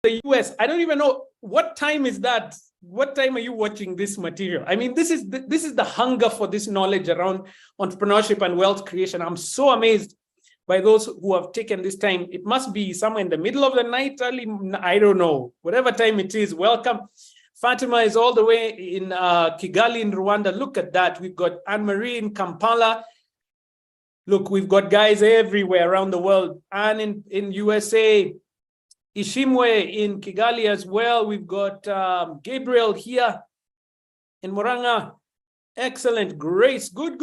the US. I don't even know what time is that. What time are you watching this material? I mean, this is the hunger for this knowledge around entrepreneurship and wealth creation. I'm so amazed by those who have taken this time. It must be somewhere in the middle of the night, early, I don't know, whatever time it is. Welcome. Fatima is all the way in Kigali in Rwanda. Look at that. We've got Anne-Marie in Kampala. Look, we've got guys everywhere around the world. And in USA, Ishimwe in Kigali as well. We've got Gabriel here in Moranga. Excellent. Grace. Good.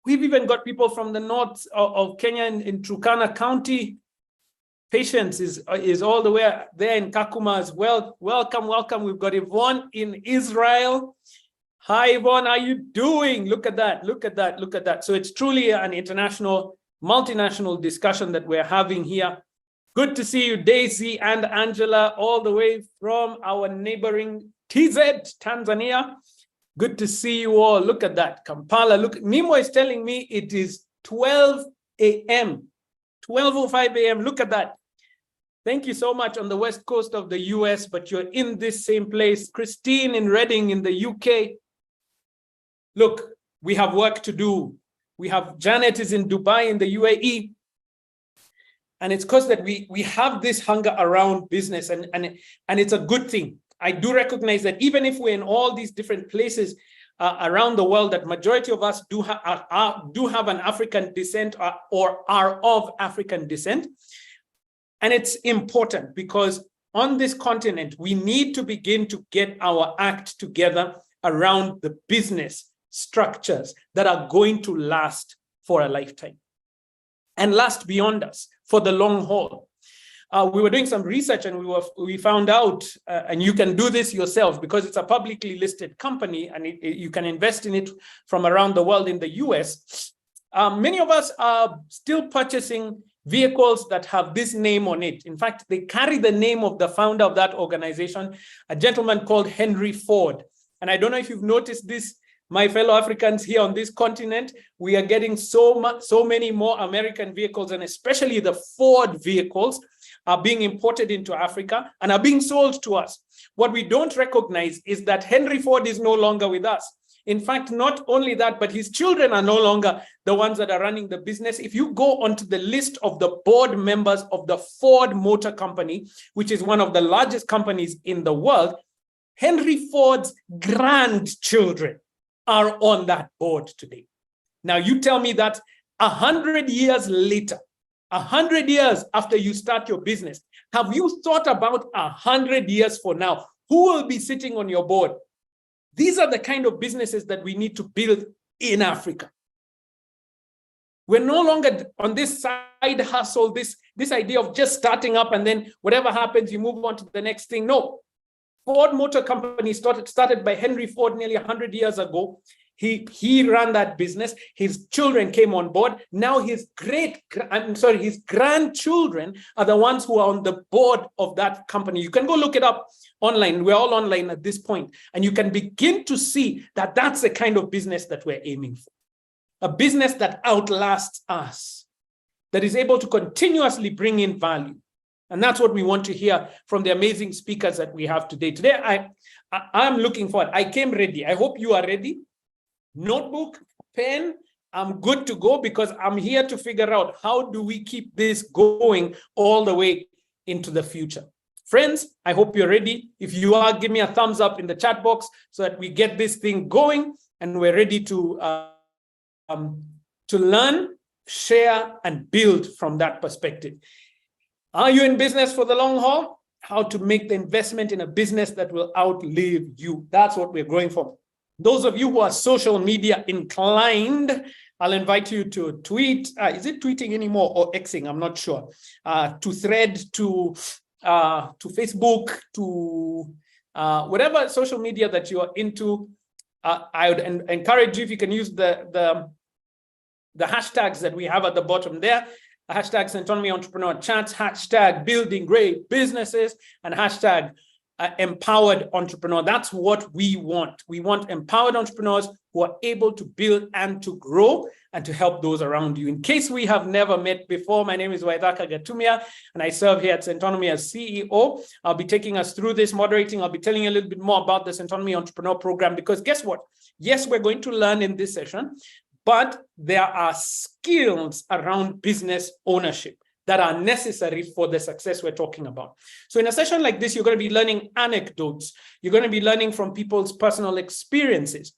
We've even got people from the north of Kenya in Turkana County. Patience is all the way there in Kakuma as well. Welcome. We've got Yvonne in Israel. Hi, Yvonne. How are you doing? Look at that. So it's truly an international, multinational discussion that we're having here. Good to see you, Daisy and Angela, all the way from our neighboring TZ, Tanzania. Good to see you all. Look at that. Kampala. Look, Nimo is telling me it is 12 a.m. 12:05 a.m. Look at that. Thank you so much on the west coast of the US, but you're in this same place. Christine in Reading in the UK. Look, we have work to do. We have Janet is in Dubai in the UAE. And it's because that we have this hunger around business, and it's a good thing. I do recognize that even if we're in all these different places around the world, that majority of us do have an African descent or are of African descent. And it's important because on this continent, we need to begin to get our act together around the business structures that are going to last for a lifetime and last beyond us for the long haul. We were doing some research and we found out, and you can do this yourself because it's a publicly listed company and you can invest in it from around the world in the US. Many of us are still purchasing vehicles that have this name on it. In fact, they carry the name of the founder of that organization, a gentleman called Henry Ford. And I don't know if you've noticed this, my fellow Africans here on this continent, we are getting so many more American vehicles, and especially the Ford vehicles are being imported into Africa and are being sold to us. What we don't recognize is that Henry Ford is no longer with us. In fact, not only that, but his children are no longer the ones that are running the business. If you go onto the list of the board members of the Ford Motor Company, which is one of the largest companies in the world, Henry Ford's grandchildren are on that board today. Now, you tell me that 100 years later, 100 years after you start your business, have you thought about 100 years for now? Who will be sitting on your board? These are the kind of businesses that we need to build in Africa. We're no longer on this side hustle, this idea of just starting up and then whatever happens, you move on to the next thing. No. Ford Motor Company started by Henry Ford nearly 100 years ago. He ran that business. His children came on board. Now his grandchildren are the ones who are on the board of that company. You can go look it up online. We're all online at this point. And you can begin to see that that's the kind of business that we're aiming for. A business that outlasts us, that is able to continuously bring in value. And that's what we want to hear from the amazing speakers that we have today. Today, I'm looking forward. I came ready. I hope you are ready. Notebook, pen, I'm good to go because I'm here to figure out how do we keep this going all the way into the future. Friends, I hope you're ready. If you are, give me a thumbs up in the chat box so that we get this thing going and we're ready to learn, share, and build from that perspective. Are you in business for the long haul? How to make the investment in a business that will outlive you. That's what we're going for. Those of you who are social media inclined, I'll invite you to tweet. Is it tweeting anymore or Xing? I'm not sure. To Thread, to Facebook, to whatever social media that you are into. I would encourage you if you can use the hashtags that we have at the bottom there. Hashtag Centonomy Entrepreneur Chats, hashtag Building Great Businesses, and hashtag empowered entrepreneur. That's what we want. We want empowered entrepreneurs who are able to build and to grow and to help those around you. In case we have never met before, my name is Waithaka Gatumia, and I serve here at Centonomy as CEO. I'll be taking us through this moderating. I'll be telling you a little bit more about the Centonomy Entrepreneur Program, because guess what? Yes, we're going to learn in this session, but there are skills around business ownership that are necessary for the success we're talking about. So in a session like this, you're going to be learning anecdotes. You're going to be learning from people's personal experiences,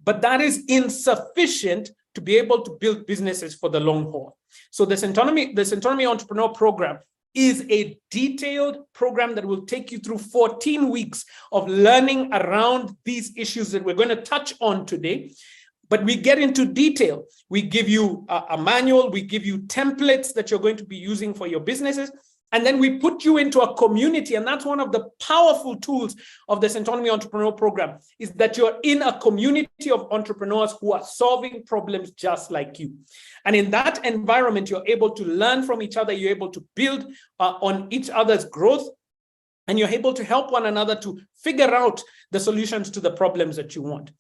but that is insufficient to be able to build businesses for the long haul. So the Centonomy Entrepreneur Program is a detailed program that will take you through 14 weeks of learning around these issues that we're going to touch on today. But we get into detail. We give you a manual, we give you templates that you're going to be using for your businesses, and then we put you into a community. And that's one of the powerful tools of the Centonomy Entrepreneur Program, is that you're in a community of entrepreneurs who are solving problems just like you. And in that environment, you're able to learn from each other, you're able to build on each other's growth, and you're able to help one another to figure out the solutions to the problems that you want.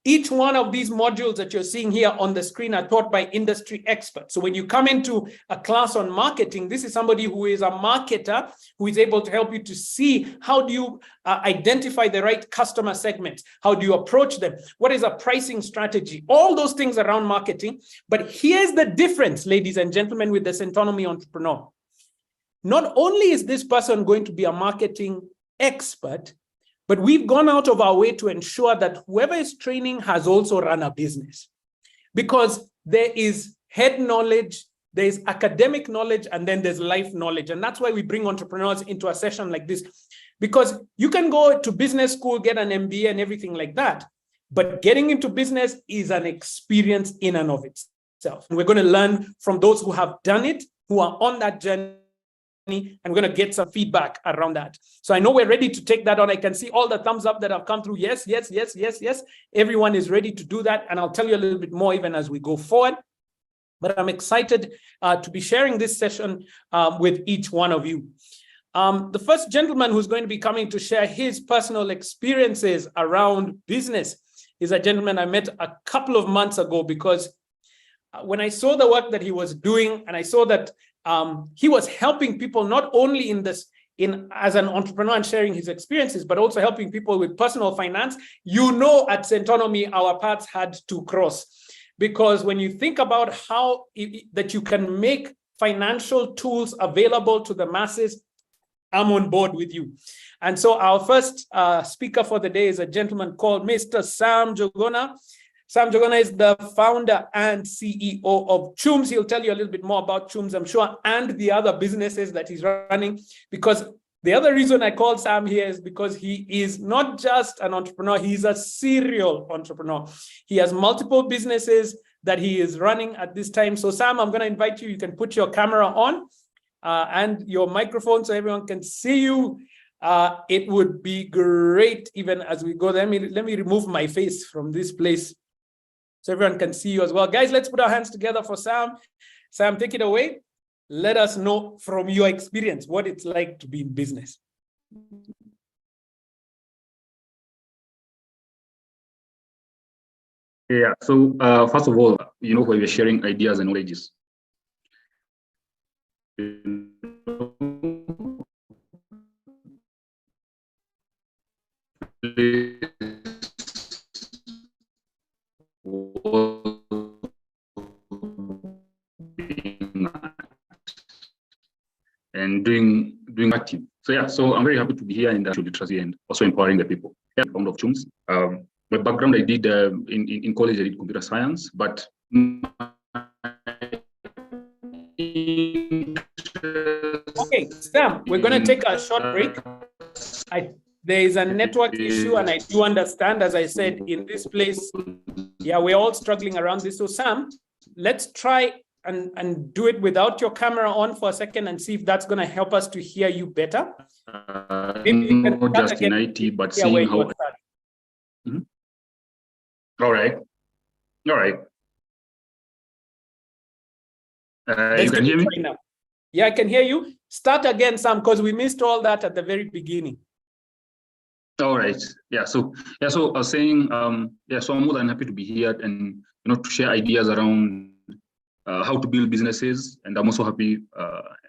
Each one of these modules that you're seeing here on the screen are taught by industry experts. So when you come into a class on marketing, this is somebody who is a marketer who is able to help you to see how do you identify the right customer segments? How do you approach them? What is a pricing strategy? All those things around marketing. But here's the difference, ladies and gentlemen, with the Centonomy Entrepreneur. Not only is this person going to be a marketing expert, but we've gone out of our way to ensure that whoever is training has also run a business, because there is head knowledge, there is academic knowledge, and then there's life knowledge. And that's why we bring entrepreneurs into a session like this, because you can go to business school, get an MBA and everything like that. But getting into business is an experience in and of itself. And we're going to learn from those who have done it, who are on that journey, and we're going to get some feedback around that. So I know we're ready to take that on. I can see all the thumbs up that have come through. Yes, yes, yes, yes, yes. Everyone is ready to do that. And I'll tell you a little bit more even as we go forward. But I'm excited to be sharing this session with each one of you. The first gentleman who's going to be coming to share his personal experiences around business is a gentleman I met a couple of months ago, because when I saw the work that he was doing, and I saw that he was helping people not only as an entrepreneur and sharing his experiences, but also helping people with personal finance. You know, at Centonomy, our paths had to cross, because when you think about how that you can make financial tools available to the masses, I'm on board with you. And so our first speaker for the day is a gentleman called Mr. Sam Joguna. Sam Joguna is the founder and CEO of Chums. He'll tell you a little bit more about Chums, I'm sure, and the other businesses that he's running. Because the other reason I called Sam here is because he is not just an entrepreneur, he's a serial entrepreneur. He has multiple businesses that he is running at this time. So Sam, I'm going to invite you. You can put your camera on and your microphone so everyone can see you. It would be great even as we go. Let me remove my face from this place so everyone can see you as well. Guys, let's put our hands together for Sam. Sam, take it away. Let us know from your experience what it's like to be in business. Yeah, so first of all, you know, when we're sharing ideas and knowledges, and doing active. So yeah, so I'm very happy to be here in the literacy and also empowering the people. Yeah, I'm founder of Chums. My background, I did in college, I did computer science, but okay, Sam, we're going to take a short break. There is a network issue, and I do understand, as I said, in this place, yeah, we're all struggling around this. So Sam, let's try and do it without your camera on for a second and see if that's going to help us to hear you better. Maybe you can not just in IT, but seeing how. Mm-hmm. All right. You can hear me? Now. Yeah, I can hear you. Start again, Sam, because we missed all that at the very beginning. All right. So I was saying, so I'm more than happy to be here and to share ideas around how to build businesses. And I'm also happy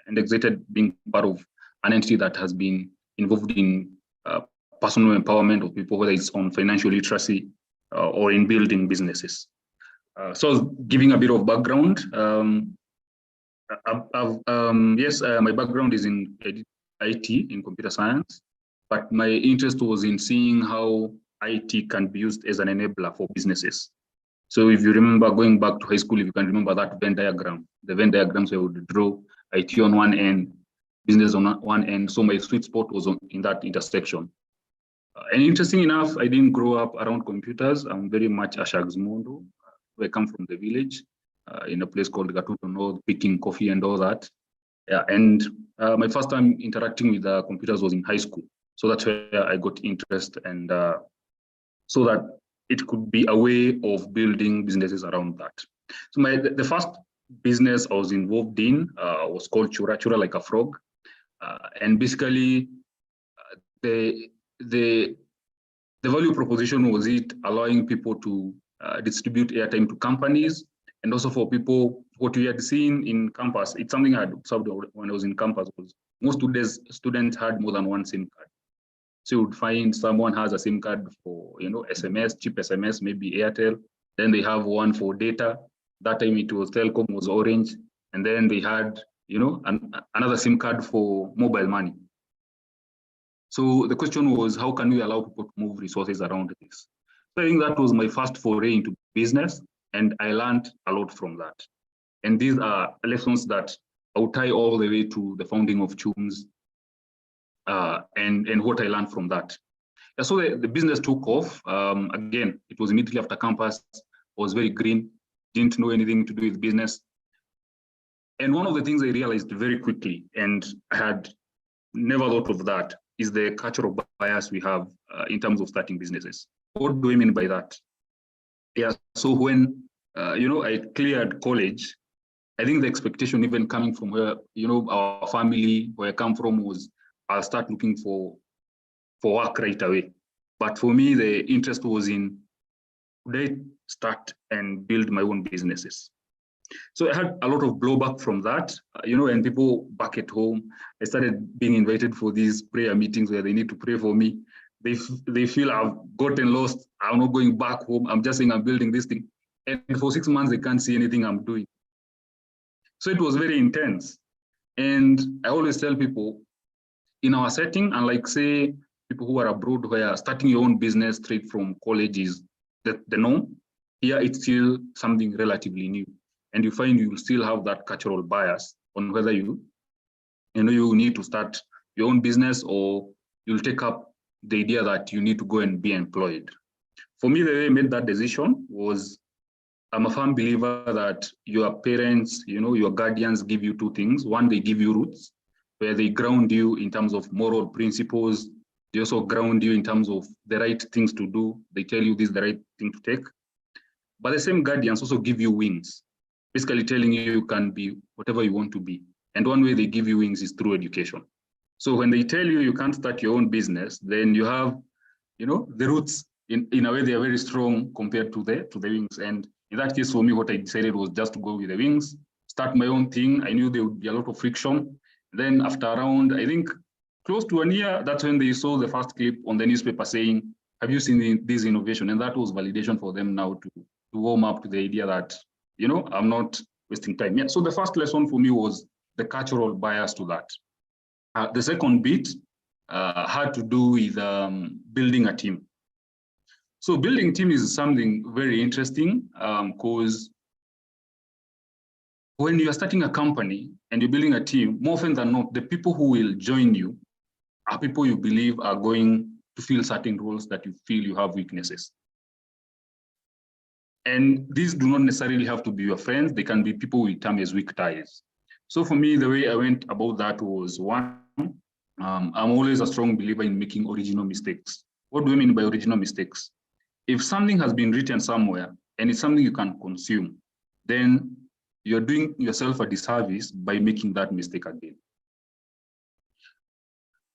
and excited being part of an entity that has been involved in personal empowerment of people, whether it's on financial literacy or in building businesses. So giving a bit of background. My background is in IT, in computer science, but my interest was in seeing how IT can be used as an enabler for businesses. So if you remember going back to high school, if you can remember that Venn diagram, the Venn diagrams where we would draw IT on one end, business on one end. So my sweet spot was in that intersection. And interesting enough, I didn't grow up around computers. I'm very much a Shagsmondo. I come from the village in a place called Gatuto, picking coffee and all that. Yeah, and my first time interacting with computers was in high school. So that's where I got interest, and so that it could be a way of building businesses around that. So the first business I was involved in was called Chura like a frog. And basically the value proposition was it allowing people to distribute airtime to companies, and also for people, what we had seen in campus, it's something I had observed when I was in campus, was most students had more than one SIM card. So you would find someone has a SIM card for SMS, cheap SMS, maybe Airtel. Then they have one for data. That time it was Telcom, was Orange, and then they had another SIM card for mobile money. So the question was, how can we allow people to move resources around this? So I think that was my first foray into business, and I learned a lot from that. And these are lessons that I'll tie all the way to the founding of Chums and what I learned from that. So the business took off. Again, it was immediately after campus. I was very green, didn't know anything to do with business. And one of the things I realized very quickly, and I had never thought of that, is the cultural bias we have in terms of starting businesses. What do I mean by that? Yeah, so when I cleared college, I think the expectation, even coming from where our family, where I come from, was I'll start looking for work right away. But for me, the interest was in, could I start and build my own businesses? So I had a lot of blowback from that, and people back at home, I started being invited for these prayer meetings where they need to pray for me. They feel I've gotten lost. I'm not going back home. I'm just saying I'm building this thing. And for 6 months, they can't see anything I'm doing. So it was very intense. And I always tell people, in our setting, unlike, say, people who are abroad, where starting your own business straight from college is the norm, here it's still something relatively new. And you find you still have that cultural bias on whether you need to start your own business, or you'll take up the idea that you need to go and be employed. For me, the way I made that decision was, I'm a firm believer that your parents, your guardians give you two things. One, they give you roots, where they ground you in terms of moral principles. They also ground you in terms of the right things to do. They tell you this is the right thing to take. But the same guardians also give you wings, basically telling you can be whatever you want to be. And one way they give you wings is through education. So when they tell you can't start your own business, then you have, the roots in a way they are very strong compared to the wings. And in that case, for me, what I decided was just to go with the wings, start my own thing. I knew there would be a lot of friction. Then after around, I think, close to 1 year, that's when they saw the first clip on the newspaper saying, have you seen this innovation? And that was validation for them now to warm up to the idea that, I'm not wasting time. Yeah. So the first lesson for me was the cultural bias to that. The second bit had to do with building a team. So building a team is something very interesting because when you are starting a company and you're building a team, more often than not, the people who will join you are people you believe are going to fill certain roles that you feel you have weaknesses. And these do not necessarily have to be your friends. They can be people we term as weak ties. So for me, the way I went about that was, one, I'm always a strong believer in making original mistakes. What do I mean by original mistakes? If something has been written somewhere and it's something you can consume, then you're doing yourself a disservice by making that mistake again.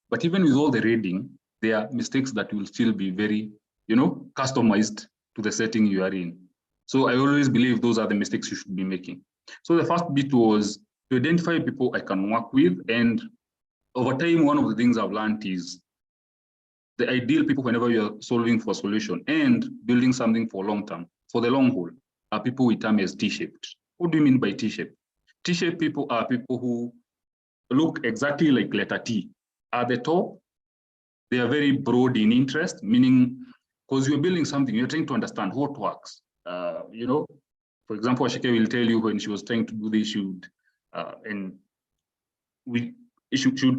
But even with all the reading, there are mistakes that will still be very, customized to the setting you are in. So I always believe those are the mistakes you should be making. So the first bit was to identify people I can work with. And over time, one of the things I've learned is the ideal people whenever you're solving for a solution and building something for long term, for the long haul, are people we term as T-shaped. What do you mean by T-shaped? T-shaped people are people who look exactly like letter T. At the top, they are very broad in interest, meaning because you're building something, you're trying to understand what works. For example, Waceke will tell you when she was trying to do this, she would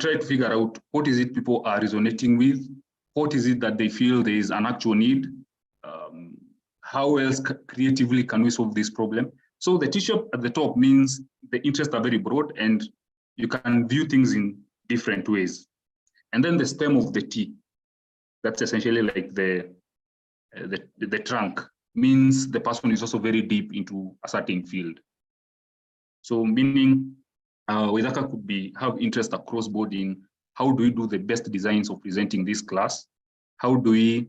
try to figure out what is it people are resonating with, what is it that they feel there is an actual need, how else creatively can we solve this problem? So the T-shape at the top means the interests are very broad and you can view things in different ways. And then the stem of the T, that's essentially like the trunk, means the person is also very deep into a certain field. So meaning Waithaka could have interest across board in how do we do the best designs of presenting this class? How do we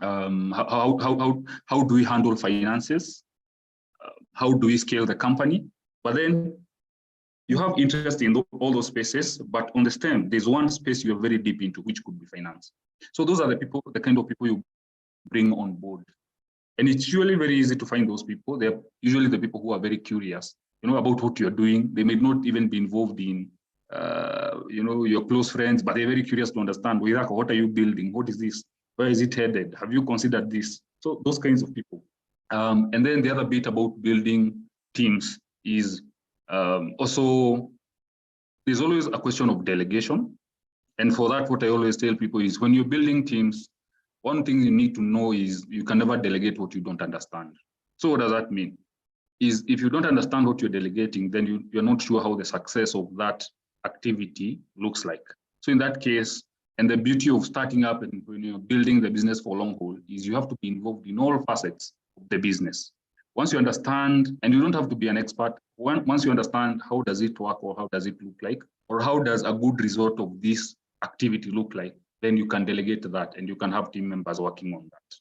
how do we handle finances? How do we scale the company? But then you have interest in all those spaces, but on the stem, there's one space you're very deep into, which could be finance. So those are the kind of people you bring on board. And it's usually very easy to find those people. They're usually the people who are very curious, about what you're doing. They may not even be involved in, your close friends, but they're very curious to understand, what are you building? What is this? Where is it headed? Have you considered this? So those kinds of people. And then the other bit about building teams is also, there's always a question of delegation. And for that, what I always tell people is when you're building teams, one thing you need to know is you can never delegate what you don't understand. So what does that mean? Is if you don't understand what you're delegating, then you're not sure how the success of that activity looks like. So in that case, and the beauty of starting up and when you're building the business for long haul is you have to be involved in all facets of the business. Once you understand, and you don't have to be an expert, once you understand how does it work or how does it look like, or how does a good result of this activity look like, then you can delegate that and you can have team members working on that.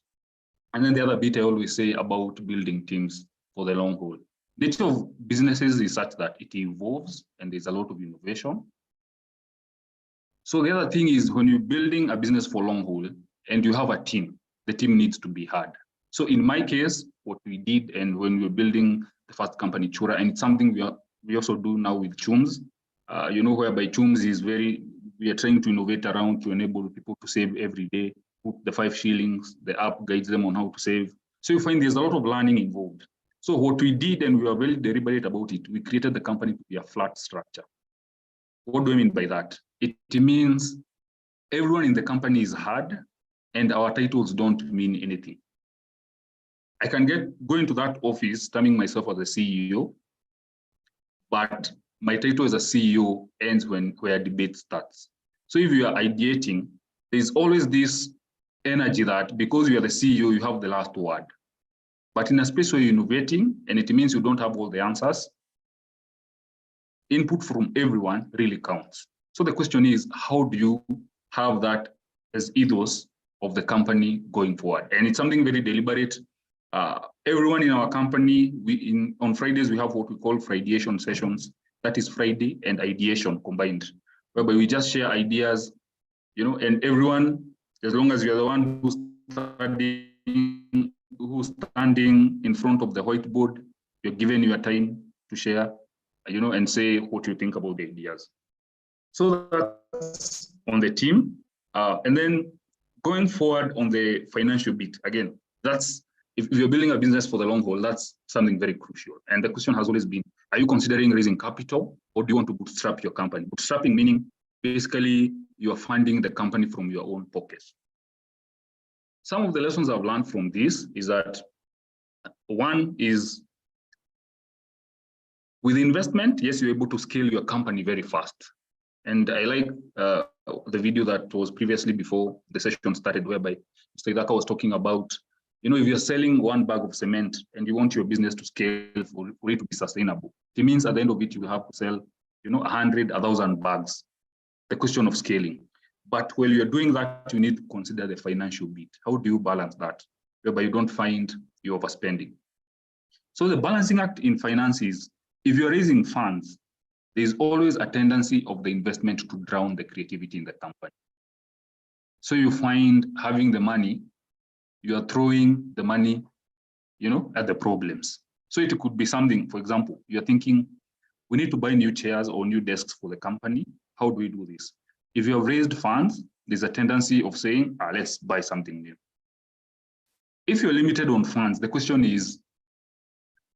And then the other bit I always say about building teams for the long haul. The nature of businesses is such that it evolves and there's a lot of innovation. So the other thing is when you're building a business for long haul and you have a team, the team needs to be heard. So in my case, what we did, and when we were building the first company, Chura, and it's something we also do now with Chums, whereby Chums is we are trying to innovate around to enable people to save every day, put the 5 shillings, the app guides them on how to save. So you find there's a lot of learning involved. So what we did, and we were very deliberate about it, we created the company to be a flat structure. What do I mean by that? It means everyone in the company is heard and our titles don't mean anything. I can go into that office terming myself as a CEO, but my title as a CEO ends where debate starts. So if you are ideating, there's always this energy that because you are the CEO, you have the last word. But in a space where you're innovating, and it means you don't have all the answers, input from everyone really counts. So the question is, how do you have that as ethos of the company going forward? And it's something very deliberate. Everyone in our company, on Fridays, we have what we call Frideation sessions. That is Friday and ideation combined, whereby we just share ideas, and everyone, as long as you're the one who's standing in front of the whiteboard, you're given your time to share, and say what you think about the ideas. So that's on the team. And then going forward on the financial bit, again, that's, if you're building a business for the long haul, that's something very crucial. And the question has always been, are you considering raising capital or do you want to bootstrap your company? Bootstrapping meaning basically you're funding the company from your own pockets. Some of the lessons I've learned from this is that one is with investment, yes, you're able to scale your company very fast. And I like the video that was previously before the session started, whereby Mr. Waithaka was talking about, if you're selling 1 bag of cement and you want your business to scale for it to be sustainable, it means at the end of it, you will have to sell, 100, 1,000 bags. The question of scaling. But while you're doing that, you need to consider the financial bit. How do you balance that, whereby you don't find you're overspending? So the balancing act in finance is, if you're raising funds, there's always a tendency of the investment to drown the creativity in the company. So you find having the money, you are throwing the money, at the problems. So it could be something, for example, you're thinking, we need to buy new chairs or new desks for the company. How do we do this? If you have raised funds, there's a tendency of saying, let's buy something new. If you're limited on funds, the question is,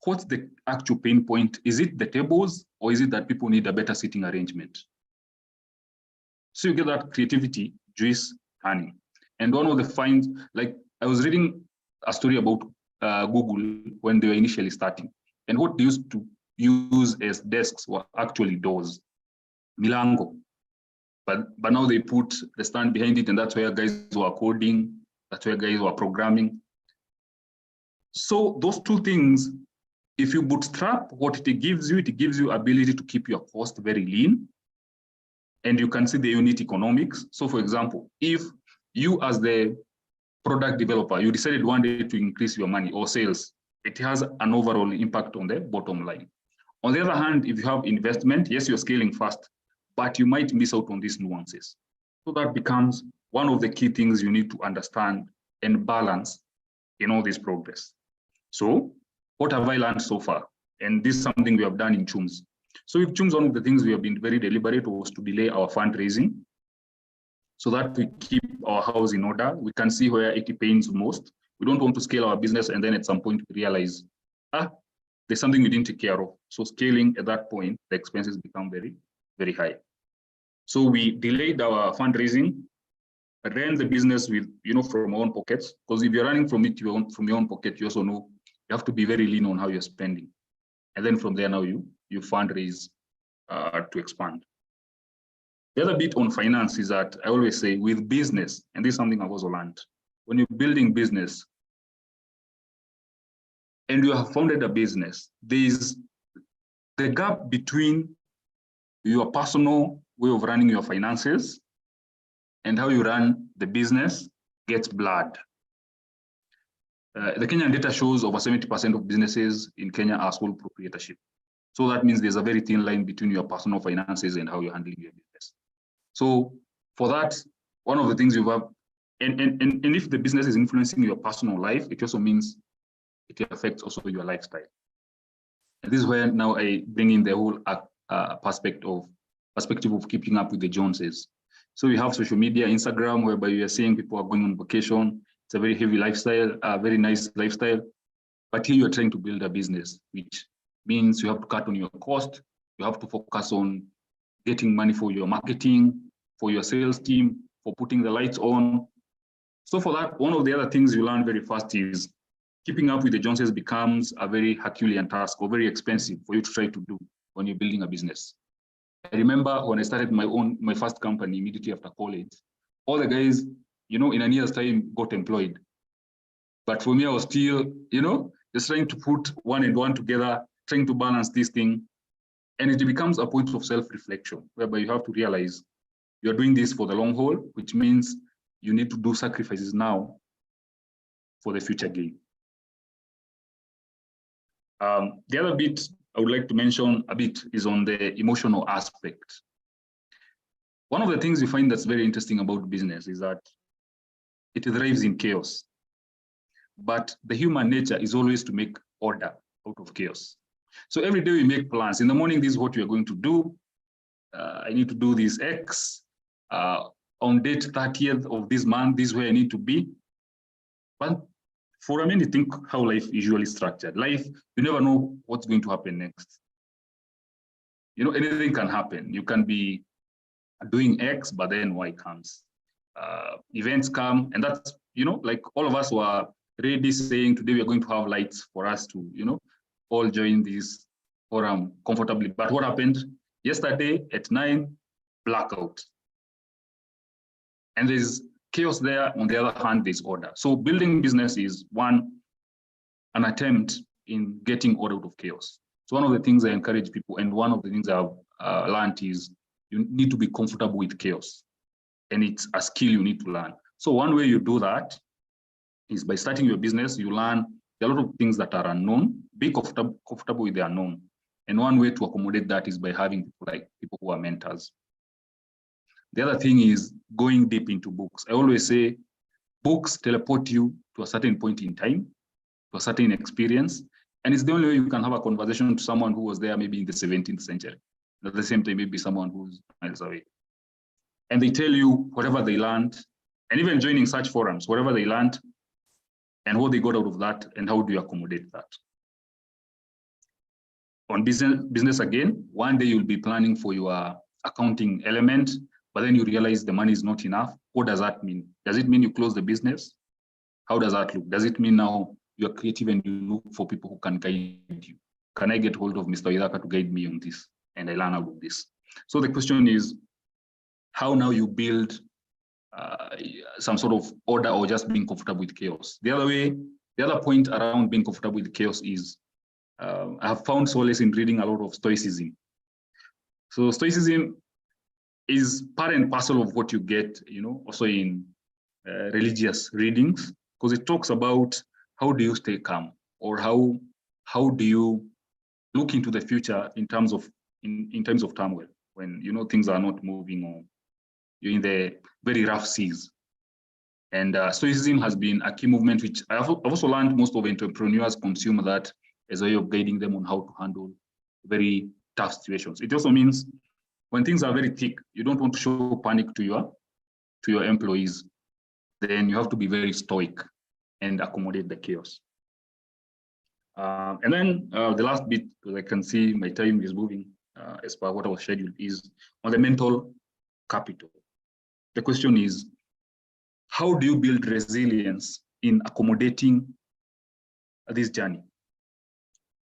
what's the actual pain point? Is it the tables, or is it that people need a better seating arrangement? So you get that creativity juice turning. And one of the finds, like I was reading a story about Google when they were initially starting, and what they used to use as desks were actually doors, milango. But now they put the stand behind it, and that's where guys were coding, that's where guys were programming. So those two things, if you bootstrap, what it gives you ability to keep your cost very lean, and you can see the unit economics. So for example, if you as the product developer, you decided one day to increase your money or sales, it has an overall impact on the bottom line. On the other hand, if you have investment, yes, you're scaling fast, but you might miss out on these nuances. So that becomes one of the key things you need to understand and balance in all this progress. So what have I learned so far? And this is something we have done in Chums. So with Chums, one of the things we have been very deliberate was to delay our fundraising so that we keep our house in order. We can see where it pains most. We don't want to scale our business and then at some point we realize, there's something we didn't take care of. So scaling at that point, the expenses become very, very high. So we delayed our fundraising, ran the business with, from our own pockets, because if you're running from your own pocket, you also know you have to be very lean on how you're spending. And then from there now you fundraise to expand. The other bit on finance is that I always say with business, and this is something I've also learned, when you're building business and you have founded a business, there's the gap between your personal way of running your finances and how you run the business gets blurred. The Kenyan data shows over 70% of businesses in Kenya are sole proprietorship. So that means there's a very thin line between your personal finances and how you're handling your business. So for that, one of the things you have, and if the business is influencing your personal life, it also means it affects also your lifestyle. And this is where now I bring in the whole perspective of keeping up with the Joneses. So we have social media, Instagram, whereby you are seeing people are going on vacation. It's a very heavy lifestyle, a very nice lifestyle. But here you are trying to build a business, which means you have to cut on your cost. You have to focus on getting money for your marketing, for your sales team, for putting the lights on. So for that, one of the other things you learn very fast is keeping up with the Joneses becomes a very Herculean task or very expensive for you to try to do when you're building a business. I remember when I started my first company immediately after college, all the guys, in a year's time got employed. But for me, I was still, just trying to put one and one together, trying to balance this thing. And it becomes a point of self-reflection, whereby you have to realize you're doing this for the long haul, which means you need to do sacrifices now for the future gain. The other bit I would like to mention a bit is on the emotional aspect. One of the things you find that's very interesting about business is that it thrives in chaos. But the human nature is always to make order out of chaos. So every day we make plans. In the morning, this is what we are going to do. I need to do this X. On date 30th of this month, this is where I need to be. But for a minute, think how life is usually structured. Life, you never know what's going to happen next. Anything can happen. You can be doing X, but then Y comes. Events come, and that's, like all of us were ready saying today we are going to have lights for us to, all join this forum comfortably. But what happened? Yesterday at 9, blackout. And there's chaos there. On the other hand, there's order. So building business is an attempt in getting order out of chaos. So one of the things I encourage people, and one of the things I've learned is you need to be comfortable with chaos. and it's a skill you need to learn. So one way you do that is by starting your business. You learn a lot of things that are unknown, be comfortable with the unknown. And one way to accommodate that is by having people who are mentors. The other thing is going deep into books. I always say books teleport you to a certain point in time, to a certain experience. And it's the only way you can have a conversation to someone who was there maybe in the 17th century. At the same time, maybe someone who's miles away. And they tell you whatever they learned, and even joining such forums, whatever they learned, and what they got out of that, and how do you accommodate that. On business again, one day you'll be planning for your accounting element, but then you realize the money is not enough. What does that mean? Does it mean you close the business? How does that look? Does it mean now you're creative and you look for people who can guide you? Can I get hold of Mr. Waithaka to guide me on this? And I learn out of this. So the question is, how now you build some sort of order or just being comfortable with chaos? The other point around being comfortable with chaos is, I have found solace in reading a lot of Stoicism. So Stoicism is part and parcel of what you get, also in religious readings, because it talks about how do you stay calm, or how do you look into the future in terms of turmoil, when things are not moving, or you're in the very rough seas. And Stoicism has been a key movement, which I've also learned most of entrepreneurs consume that as a way of guiding them on how to handle very tough situations. It also means when things are very thick, you don't want to show panic to your employees. Then you have to be very stoic and accommodate the chaos. And then the last bit, because I can see my time is moving as per what I was scheduled, is on the mental capital. The question is, how do you build resilience in accommodating this journey?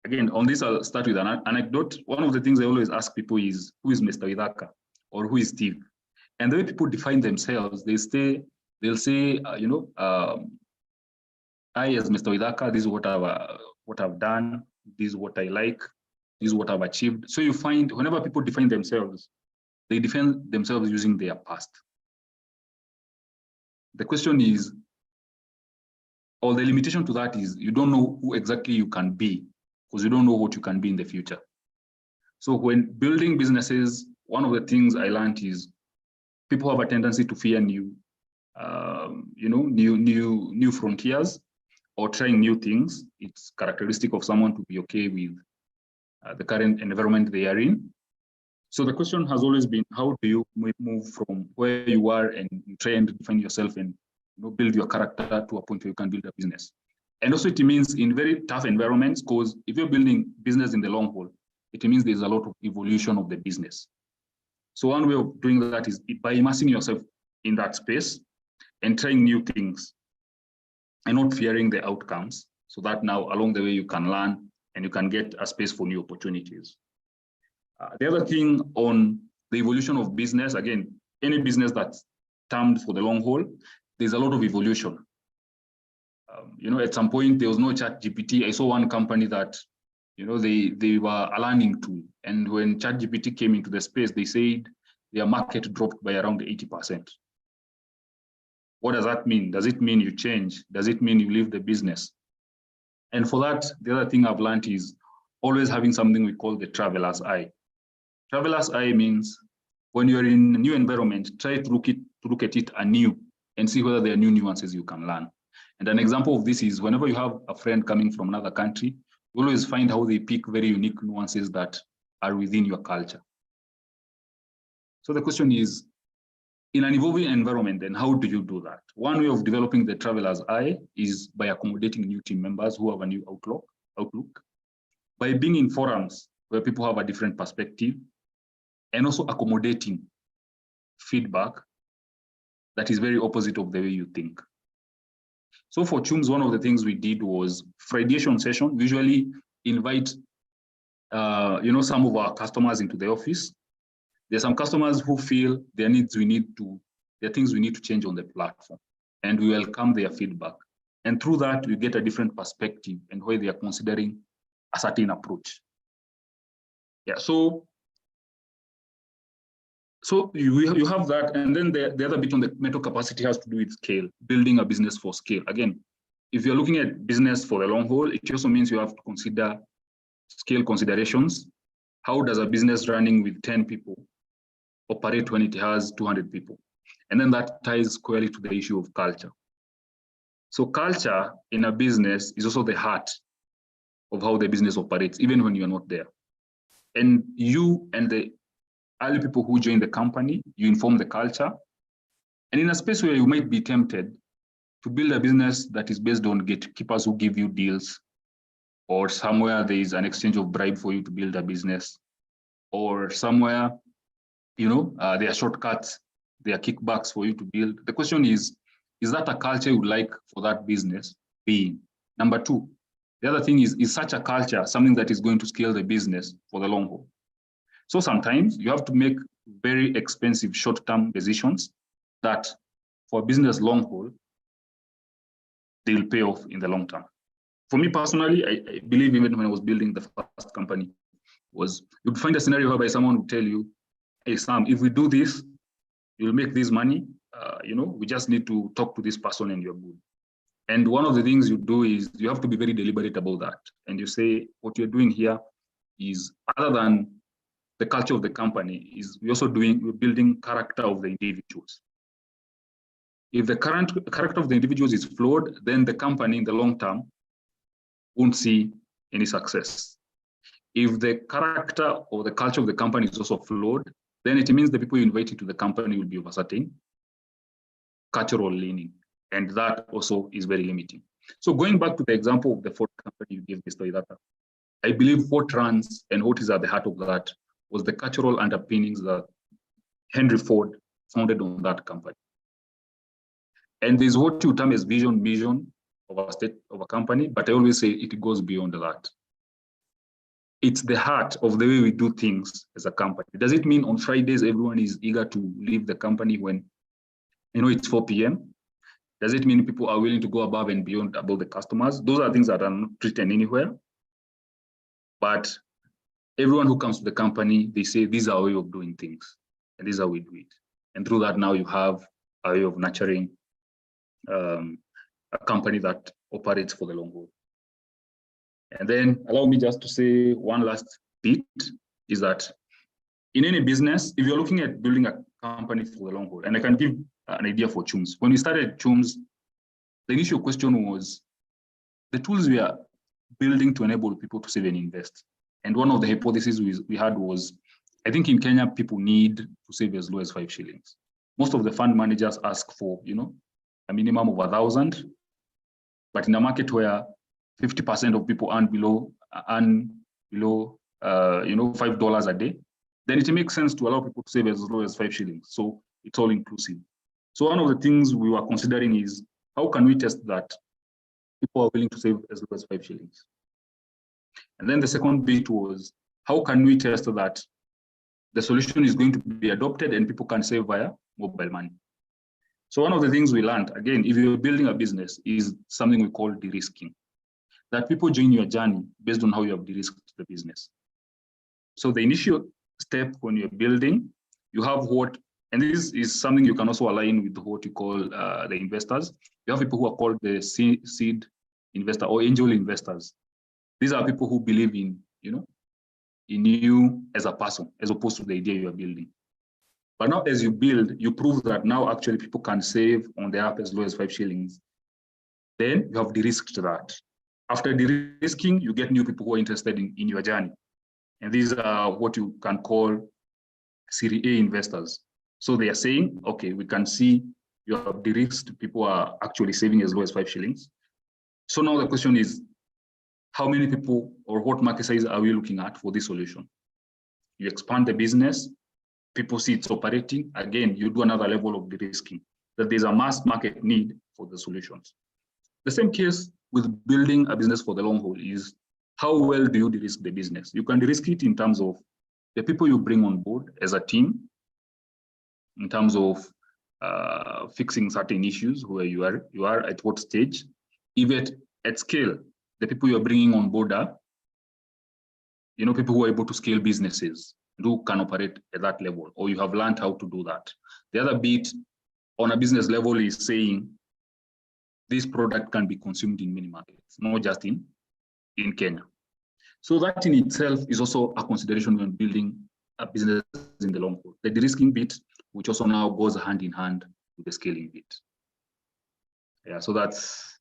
Again, on this, I'll start with an anecdote. One of the things I always ask people is, who is Mr. Waithaka, or who is Steve? And the way people define themselves, they'll say, I as Mr. Waithaka, this is what I've done, this is what I like, this is what I've achieved. So you find whenever people define themselves, they define themselves using their past. The question is, or the limitation to that is, you don't know who exactly you can be, because you don't know what you can be in the future. So when building businesses, one of the things I learned is people have a tendency to fear new frontiers or trying new things. It's characteristic of someone to be okay with the current environment they are in. So the question has always been, how do you move from where you are and try and define yourself and build your character to a point where you can build a business? And also it means in very tough environments, because if you're building business in the long haul, it means there's a lot of evolution of the business. So one way of doing that is by immersing yourself in that space and trying new things and not fearing the outcomes, so that now along the way you can learn and you can get a space for new opportunities. The other thing on the evolution of business, again, any business that's termed for the long haul, there's a lot of evolution. At some point there was no ChatGPT. I saw one company that, they were a learning tool. And when ChatGPT came into the space, they said their market dropped by around 80%. What does that mean? Does it mean you change? Does it mean you leave the business? And for that, the other thing I've learned is always having something we call the traveler's eye. Traveler's eye means when you're in a new environment, try to look at it anew and see whether there are new nuances you can learn. And an example of this is whenever you have a friend coming from another country, you always find how they pick very unique nuances that are within your culture. So the question is, in an evolving environment, then how do you do that? One way of developing the traveler's eye is by accommodating new team members who have a new outlook, by being in forums where people have a different perspective, and also accommodating feedback that is very opposite of the way you think. So for Chums, one of the things we did was Fridayation session. We usually invite, some of our customers into the office. There are some customers who feel there are things we need to change on the platform, and we welcome their feedback. And through that, we get a different perspective and why they are considering a certain approach. Yeah, so So you have that, and then the other bit on the mental capacity has to do with scale, building a business for scale. Again, if you're looking at business for the long haul, it also means you have to consider scale considerations. How does a business running with 10 people operate when it has 200 people? And then that ties squarely to the issue of culture. So culture in a business is also the heart of how the business operates, even when you're not there. And you and the early people who join the company, you inform the culture. And in a space where you might be tempted to build a business that is based on gatekeepers who give you deals, or somewhere there is an exchange of bribe for you to build a business, or somewhere, there are shortcuts, there are kickbacks for you to build. The question is that a culture you would like for that business being? Number two, the other thing is such a culture something that is going to scale the business for the long haul? So sometimes you have to make very expensive short-term decisions that for business long haul, they will pay off in the long term. For me personally, I believe even when I was building the first company, you'd find a scenario whereby someone would tell you, hey, Sam, if we do this, you'll make this money. We just need to talk to this person and you're good. And one of the things you do is you have to be very deliberate about that. And you say, what you're doing here is, other than the culture of the company, is we're building character of the individuals. If the current character of the individuals is flawed, then the company in the long term won't see any success. If the character or the culture of the company is also flawed, then it means the people you invite into the company will be of a certain cultural leaning. And that also is very limiting. So going back to the example of the Ford company you gave, Mr. Waithaka, I believe what runs and what is at the heart of that was the cultural underpinnings that Henry Ford founded on that company. And there's what you term as vision of a company, but I always say it goes beyond that. It's the heart of the way we do things as a company. Does it mean on Fridays everyone is eager to leave the company when it's 4 p.m.? Does it mean people are willing to go above and beyond about the customers? Those are things that are not written anywhere. But everyone who comes to the company, they say, this is our way of doing things, and this is how we do it. And through that, now you have a way of nurturing a company that operates for the long haul. And then allow me just to say one last bit, is that in any business, if you're looking at building a company for the long haul, and I can give an idea for Chums. When we started Chums, the initial question was the tools we are building to enable people to save and invest. And one of the hypotheses we had was, I think in Kenya, people need to save as low as 5 shillings. Most of the fund managers ask for, a minimum of 1,000. But in a market where 50% of people earn below $5 a day, then it makes sense to allow people to save as low as 5 shillings. So it's all inclusive. So one of the things we were considering is, how can we test that people are willing to save as low as 5 shillings? And then the second bit was, how can we test that the solution is going to be adopted and people can save via mobile money? So one of the things we learned, again, if you're building a business, is something we call de-risking. That people join your journey based on how you have de-risked the business. So the initial step when you're building, you have and this is something you can also align with what you call the investors. You have people who are called the seed investor or angel investors. These are people who believe in you as a person, as opposed to the idea you are building. But now as you build, you prove that now actually people can save on the app as low as 5 shillings. Then you have de-risked that. After de-risking, you get new people who are interested in your journey. And these are what you can call Series A investors. So they are saying, okay, we can see you have de-risked, people are actually saving as low as 5 shillings. So now the question is, how many people or what market size are we looking at for this solution? You expand the business, people see it's operating. Again, you do another level of de-risking, that there's a mass market need for the solutions. The same case with building a business for the long haul is, how well do you de-risk the business? You can de-risk it in terms of the people you bring on board as a team, in terms of fixing certain issues, where you are at what stage. Even at scale, the people you are bringing on board are people who are able to scale businesses. and who can operate at that level, or you have learned how to do that. The other bit on a business level is saying this product can be consumed in many markets, not just in Kenya. So that in itself is also a consideration when building a business in the long haul. The de-risking bit, which also now goes hand in hand with the scaling bit. Yeah, so that's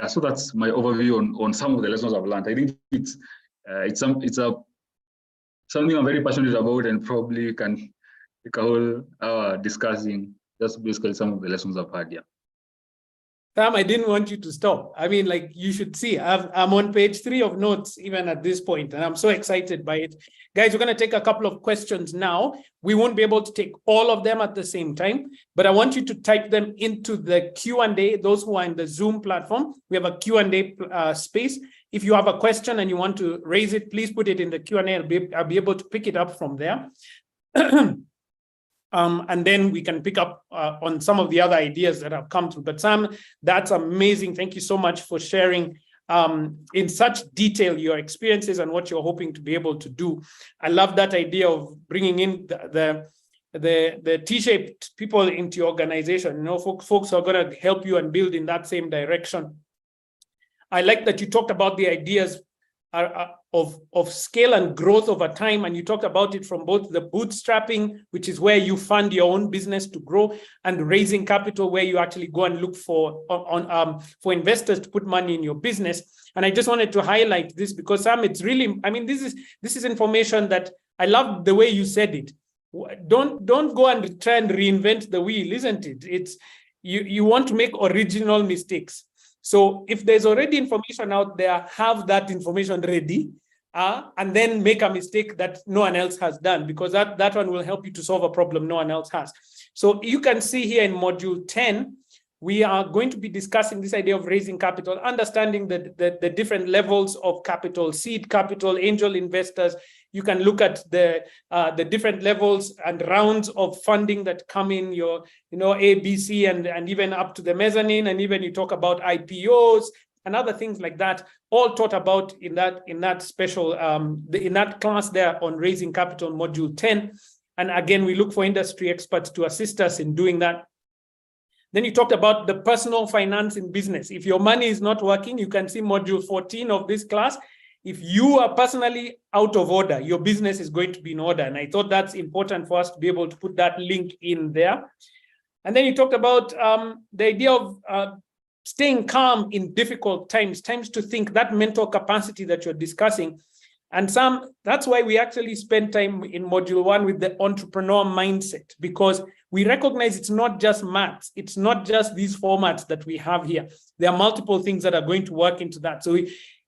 so that's my overview on some of the lessons I've learned. I think it's something I'm very passionate about, and probably can take a whole hour discussing just basically some of the lessons I've had. Yeah. Sam, I didn't want you to stop. I mean, like, you should see, I'm on page 3 of notes even at this point, and I'm so excited by it. Guys, we're going to take a couple of questions now. We won't be able to take all of them at the same time, but I want you to type them into the Q&A. Those who are in the Zoom platform, we have a Q&A space. If you have a question and you want to raise it, please put it in the Q&A. I'll be able to pick it up from there. And then we can pick up on some of the other ideas that have come through. But Sam, that's amazing. Thank you so much for sharing in such detail your experiences and what you're hoping to be able to do. I love that idea of bringing in the T-shaped people into your organization. You know, folks are going to help you and build in that same direction. I like that you talked about the ideas of scale and growth over time, and you talked about it from both the bootstrapping, which is where you fund your own business to grow, and raising capital, where you actually go and look for investors to put money in your business. And I just wanted to highlight this because, Sam, it's really, I mean, this is information that I love the way you said it. Don't go and try and reinvent the wheel, isn't it? It's you want to make original mistakes. So if there's already information out there, have that information ready, and then make a mistake that no one else has done, because that one will help you to solve a problem no one else has. So you can see here in module 10, we are going to be discussing this idea of raising capital, understanding the different levels of capital, seed capital, angel investors. You can look at the different levels and rounds of funding that come in your, A, B, C, and even up to the mezzanine, and even you talk about IPOs and other things like that, all taught about in that special in that class there on raising capital, module 10. And again, we look for industry experts to assist us in doing that. Then you talked about the personal finance in business. If your money is not working, you can see module 14 of this class. If you are personally out of order, your business is going to be in order. And I thought that's important for us to be able to put that link in there. And then you talked about the idea of staying calm in difficult times to think, that mental capacity that you're discussing. And Sam, that's why we actually spent time in module 1 with the entrepreneur mindset, because we recognize it's not just maths. It's not just these formats that we have here. There are multiple things that are going to work into that. So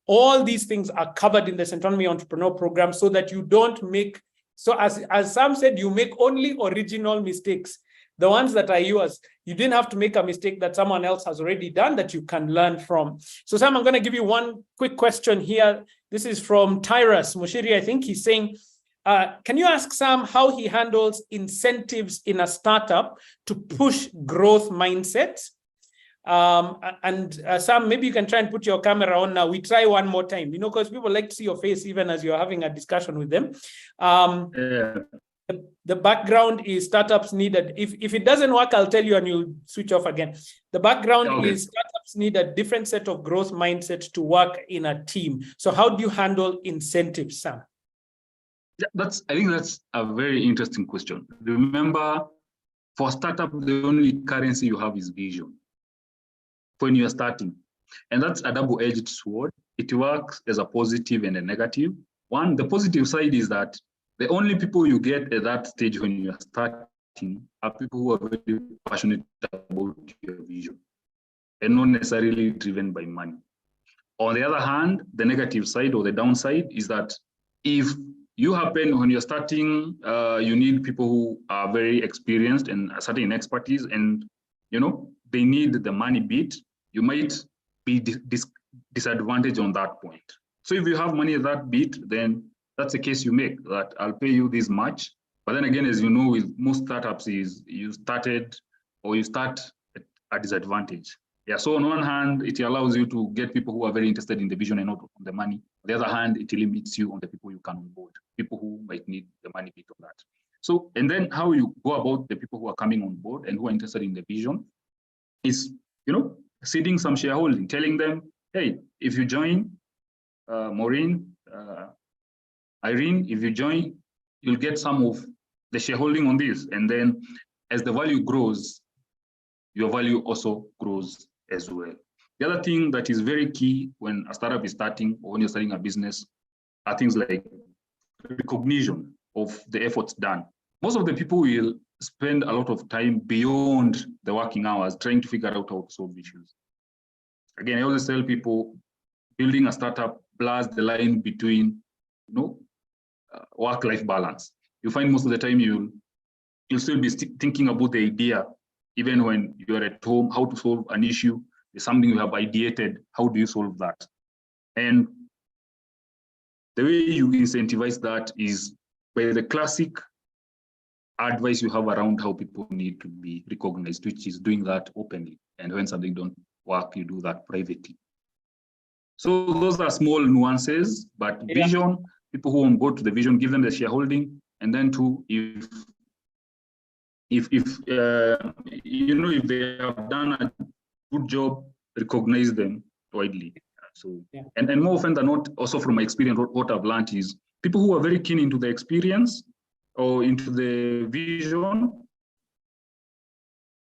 all these things are covered in the Centonomy Entrepreneur program, so that you don't make, so as Sam said, you make only original mistakes. The ones that are yours, you didn't have to make a mistake that someone else has already done that you can learn from. So Sam, I'm going to give you one quick question here. This is from Tyrus Mushiri. I think he's saying, can you ask Sam how he handles incentives in a startup to push growth mindsets? Sam, maybe you can try and put your camera on now. We try one more time, because people like to see your face even as you're having a discussion with them. The background is startups needed. If it doesn't work, I'll tell you and you'll switch off again. The background is startups need a different set of growth mindsets to work in a team. So how do you handle incentives, Sam? I think that's a very interesting question. Remember, for startup, the only currency you have is vision when you're starting. And that's a double-edged sword. It works as a positive and a negative. One, the positive side is that the only people you get at that stage when you're starting are people who are very passionate about your vision and not necessarily driven by money. On the other hand, the negative side or the downside is that if you happen, when you're starting, you need people who are very experienced and a certain expertise, and they need the money bit, you might be disadvantaged on that point. So if you have money at that bit, then that's the case you make, that I'll pay you this much. But then again, as you know, with most startups, is you start at a disadvantage. Yeah. So on one hand, it allows you to get people who are very interested in the vision and not on the money. On the other hand, it limits you on the people you can onboard, people who might need the money bit of that. So, and then how you go about the people who are coming on board and who are interested in the vision is, seeding some shareholding, telling them, hey, if you join, Maureen, Irene, if you join, you'll get some of the shareholding on this. And then as the value grows, your value also grows as well. The other thing that is very key when a startup is starting or when you're starting a business are things like recognition of the efforts done. Most of the people will spend a lot of time beyond the working hours trying to figure out how to solve issues. Again, I always tell people, building a startup blurs the line between, work-life balance. You find most of the time you'll still be thinking about the idea, even when you're at home, how to solve an issue. There's something you have ideated. How do you solve that? And the way you incentivize that is by the classic advice you have around how people need to be recognized, which is doing that openly. And when something don't work, you do that privately. So those are small nuances, but vision, people who onboard to the vision, give them the shareholding, and then too, if they have done a good job, recognize them widely. So, and more often than not, also from my experience, what I've learned is people who are very keen into the experience or into the vision,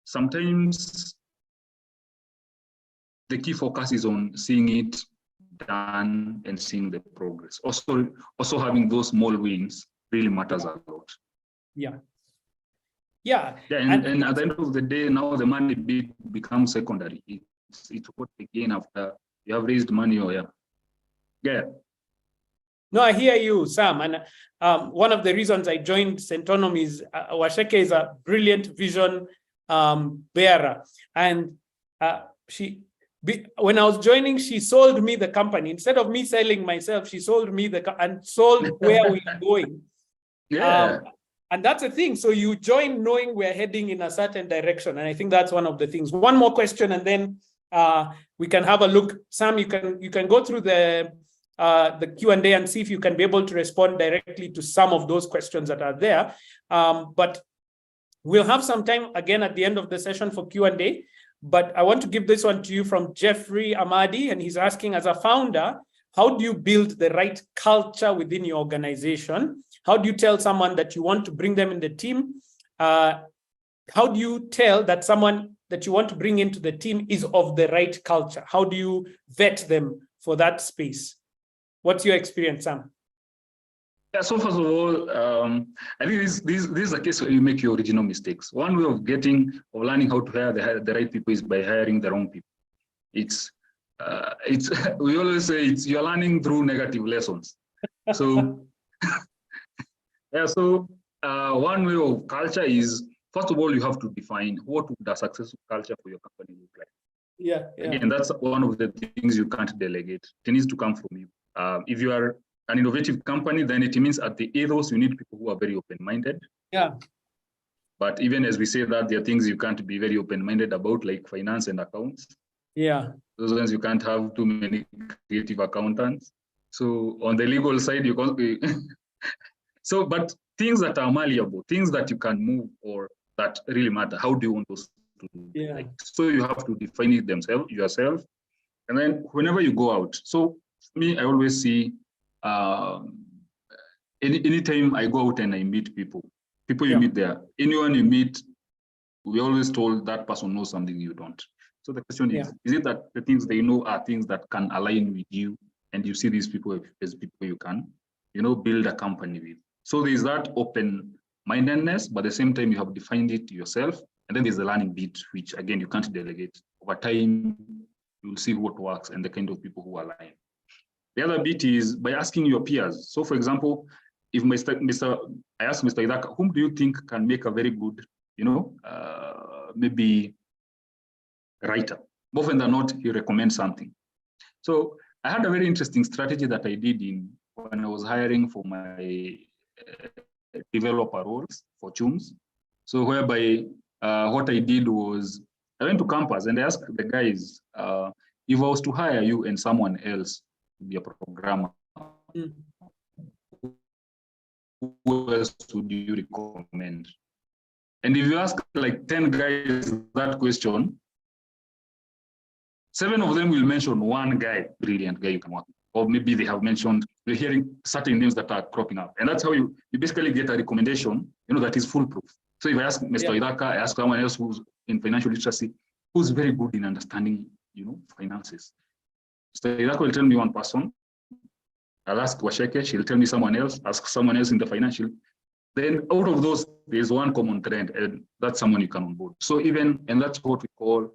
sometimes the key focus is on seeing it done and seeing the progress. Also having those small wins really matters a lot. And at the end of the day, now the money bit becomes secondary. It's what again after you have raised money or No, I hear you, Sam. And one of the reasons I joined Centonomy is Waceke is a brilliant vision bearer. And when I was joining, she sold me the company. Instead of me selling myself, she sold me and sold where we are going. And that's the thing. So you join knowing we're heading in a certain direction. And I think that's one of the things. One more question, and then we can have a look. Sam, you can go through the Q&A and see if you can be able to respond directly to some of those questions that are there. But we'll have some time again at the end of the session for Q&A. But I want to give this one to you from Jeffrey Amadi, and he's asking, as a founder, how do you build the right culture within your organization? How do you tell someone that you want to bring them in the team? How do you tell that someone that you want to bring into the team is of the right culture? How do you vet them for that space? What's your experience, Sam? Yeah, so first of all, I think this is a case where you make your original mistakes. One way of learning how to hire the right people is by hiring the wrong people. We always say you're learning through negative lessons. So, one way of culture is, first of all, you have to define what would a successful culture for your company look like. Again, that's one of the things you can't delegate. It needs to come from you. If you are an innovative company, then it means at the ethos, you need people who are very open-minded. But even as we say that, there are things you can't be very open-minded about, like finance and accounts. Those ones you can't have too many creative accountants. So on the legal side, you can't be. But things that are malleable, things that you can move or that really matter, how do you want those to do? So you have to define it yourself. And then whenever you go out, so for me, I always see, anytime I go out and I meet people you meet there, anyone you meet, we always told that person knows something you don't. So the question is it that the things they know are things that can align with you, and you see these people as people you can, build a company with? So there's that open-mindedness, but at the same time, you have defined it yourself. And then there's the learning bit, which again, you can't delegate. Over time, you'll see what works and the kind of people who align. The other bit is by asking your peers. So for example, if I ask Mr. Waithaka, whom do you think can make a very good, maybe writer? More often than not, he recommends something. So I had a very interesting strategy that I did when I was hiring for my developer roles for Chums. So whereby what I did was I went to campus and I asked the guys, if I was to hire you and someone else to be a programmer, who else would you recommend? And if you ask like 10 guys that question, 7 of them will mention one guy, brilliant guy you can work with. Or maybe they have mentioned, they're hearing certain names that are cropping up. And that's how you basically get a recommendation, that is foolproof. So if I ask Mr. Waithaka, I ask someone else who's in financial literacy, who's very good in understanding, finances. Mr. Waithaka will tell me one person. I'll ask Waceke, she'll tell me someone else, ask someone else in the financial. Then out of those, there's one common trend, and that's someone you can onboard. So and that's what we call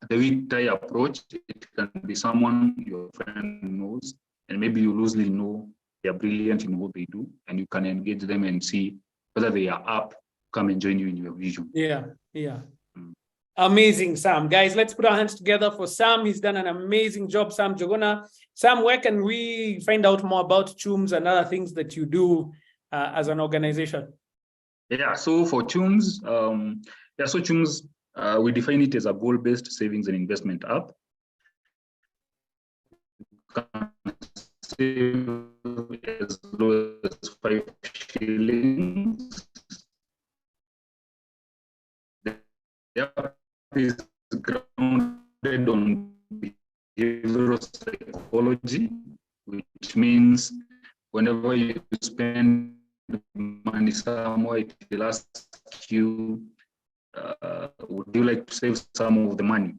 the weak tie approach. It can be someone your friend knows, and maybe you loosely know they're brilliant in what they do, and you can engage them and see whether they are up, come and join you in your vision. Yeah. Amazing, Sam. Guys, let's put our hands together for Sam. He's done an amazing job, Sam Joguna. Sam, where can we find out more about Chums and other things that you do as an organization? Yeah, so for Chums, Chums, we define it as a goal-based savings and investment app. You can save as low as 5 shillings. The app is grounded on behavioral psychology, which means whenever you spend money somewhere, it will ask you, would you like to save some of the money?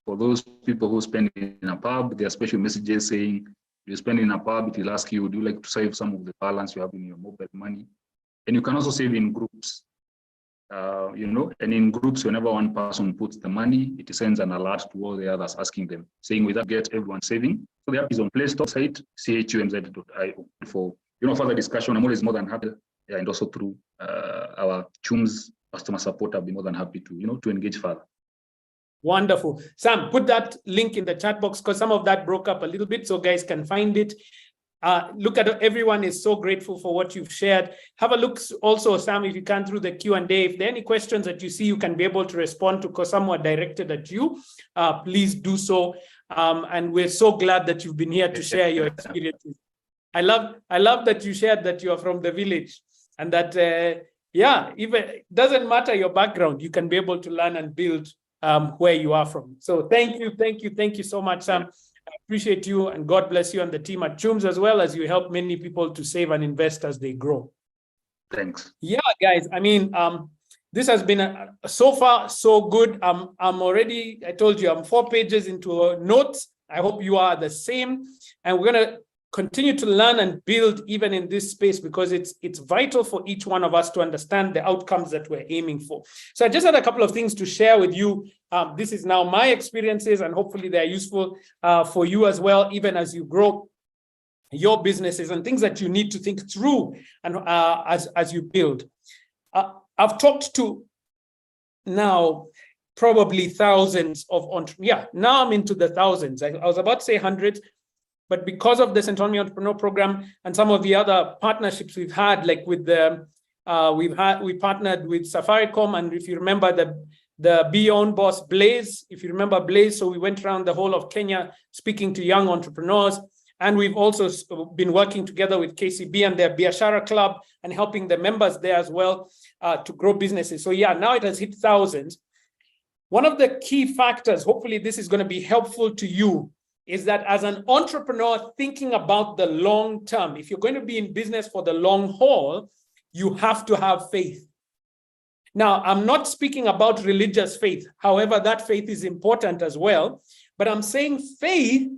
For those people who spend in a pub, there are special messages saying, if you spend in a pub, it will ask you, would you like to save some of the balance you have in your mobile money? And you can also save in groups. And in groups, whenever one person puts the money, it sends an alert to all the others asking them, saying, with that, get everyone saving. So the app is on Play Store site, chumz.io. For further discussion, I'm always more than happy, and also through our Chums customer support, I'll be more than happy to engage further. Wonderful. Sam, put that link in the chat box because some of that broke up a little bit so guys can find it. Look at it. Everyone is so grateful for what you've shared. Have a look also, Sam, if you can, through the Q&A. If there are any questions that you see you can be able to respond to because some were directed at you, please do so. And we're so glad that you've been here to share your experiences. I love that you shared that you are from the village and that, even it doesn't matter your background, you can be able to learn and build where you are from. So thank you so much, Sam. I appreciate you, and God bless you and the team at Chums as well as you help many people to save and invest as they grow. Thanks. Yeah, guys. I mean, this has been so far so good. I'm already, I told you, I'm 4 pages into notes. I hope you are the same, and we're gonna continue to learn and build even in this space because it's vital for each one of us to understand the outcomes that we're aiming for. So I just had a couple of things to share with you. This is now my experiences, and hopefully they're useful for you as well, even as you grow your businesses and things that you need to think through and as you build. I've talked to now probably thousands of entrepreneurs. Now I'm into the thousands. I was about to say hundreds, but because of the Centonomy Entrepreneur program and some of the other partnerships we've had, like with the we partnered with Safaricom, and if you remember the Be Your Own Boss Blaze, if you remember Blaze, so we went around the whole of Kenya speaking to young entrepreneurs. And we've also been working together with KCB and their Biashara Club and helping the members there as well to grow businesses. So yeah, now it has hit thousands. One of the key factors, hopefully this is going to be helpful to you, is that as an entrepreneur thinking about the long term, if you're going to be in business for the long haul, you have to have faith. Now, I'm not speaking about religious faith. However, that faith is important as well. But I'm saying faith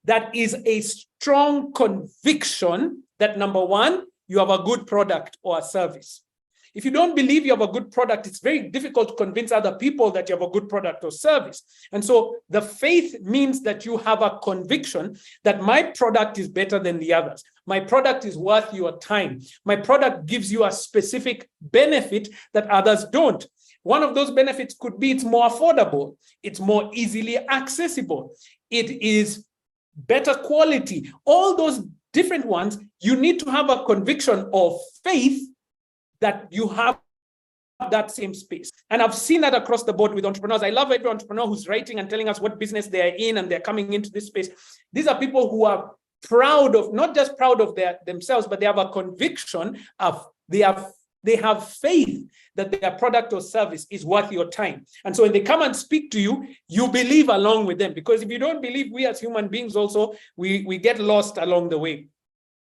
that is a strong conviction that, number one, you have a good product or a service. If you don't believe you have a good product, it's very difficult to convince other people that you have a good product or service. And so the faith means that you have a conviction that my product is better than the others. My product is worth your time. My product gives you a specific benefit that others don't. One of those benefits could be it's more affordable. It's more easily accessible. It is better quality. All those different ones, you need to have a conviction of faith that you have that same space. And I've seen that across the board with entrepreneurs. I love every entrepreneur who's writing and telling us what business they're in and they're coming into this space. These are people who are proud of, not just proud of themselves, but they have a conviction of, they have faith that their product or service is worth your time. And so when they come and speak to you, you believe along with them. Because if you don't believe, we as human beings also, we get lost along the way.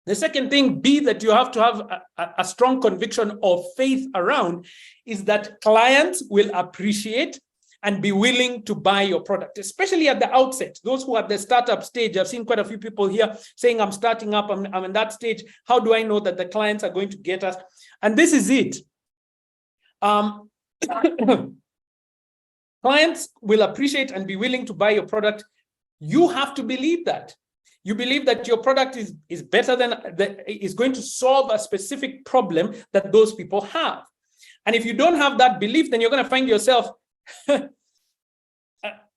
The second thing, B, that you have to have a strong conviction of faith around is that clients will appreciate and be willing to buy your product, especially at the outset. Those who are at the startup stage, I've seen quite a few people here saying, I'm starting up, I'm in that stage. How do I know that the clients are going to get us? And this is it. Clients will appreciate and be willing to buy your product. You have to believe that. You believe that your product is better than, is going to solve a specific problem that those people have. And if you don't have that belief, then you're going to find yourself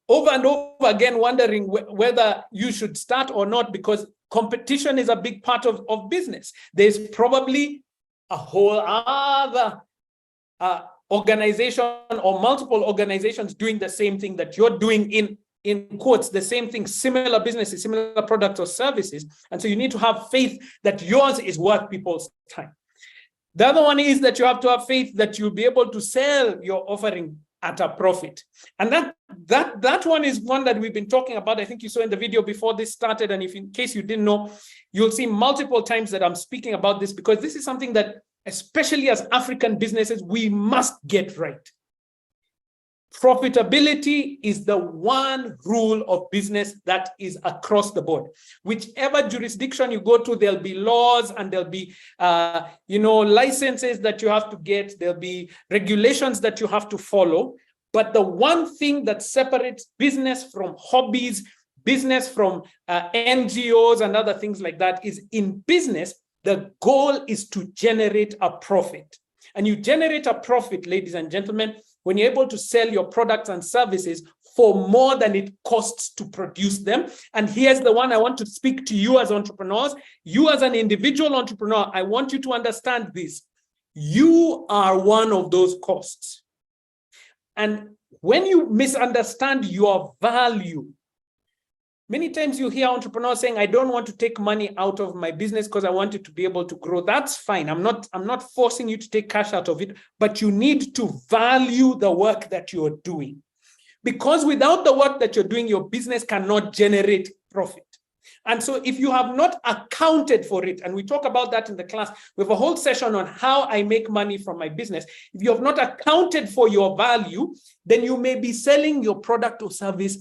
over and over again wondering whether you should start or not, because competition is a big part of business. There's probably a whole other organization or multiple organizations doing the same thing that you're doing in quotes, the same thing, similar businesses, similar products or services. And so you need to have faith that yours is worth people's time. The other one is that you have to have faith that you'll be able to sell your offering at a profit. And that one is one that we've been talking about. I think you saw in the video before this started. And if in case you didn't know, you'll see multiple times that I'm speaking about this, because this is something that, especially as African businesses, we must get right. Profitability is the one rule of business that is across the board. Whichever jurisdiction you go to, there'll be laws and there'll be, licenses that you have to get. There'll be regulations that you have to follow. But the one thing that separates business from hobbies, business from NGOs and other things like that is, in business, the goal is to generate a profit. And you generate a profit, ladies and gentlemen, when you're able to sell your products and services for more than it costs to produce them. And here's the one I want to speak to you as entrepreneurs. You as an individual entrepreneur, I want you to understand this. You are one of those costs. And when you misunderstand your value, many times you hear entrepreneurs saying, I don't want to take money out of my business because I want it to be able to grow. That's fine. I'm not forcing you to take cash out of it, but you need to value the work that you're doing. Because without the work that you're doing, your business cannot generate profit. And so if you have not accounted for it, and we talk about that in the class, we have a whole session on how I make money from my business. If you have not accounted for your value, then you may be selling your product or service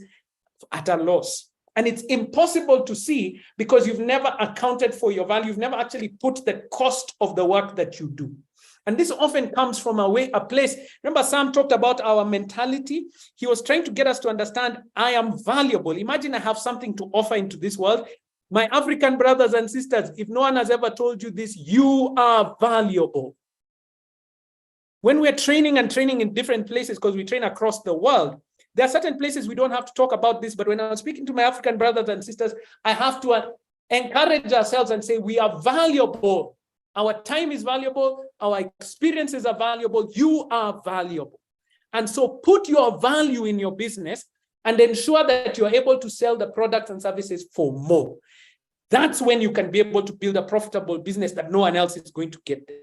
at a loss. And it's impossible to see because you've never accounted for your value. You've never actually put the cost of the work that you do. And this often comes from a place. Remember, Sam talked about our mentality. He was trying to get us to understand, I am valuable. Imagine I have something to offer into this world. My African brothers and sisters, if no one has ever told you this, you are valuable. When we're training in different places, because we train across the world, there are certain places we don't have to talk about this, but when I'm speaking to my African brothers and sisters, I have to encourage ourselves and say, we are valuable. Our time is valuable. Our experiences are valuable. You are valuable. And so put your value in your business and ensure that you're able to sell the products and services for more. That's when you can be able to build a profitable business that no one else is going to get there.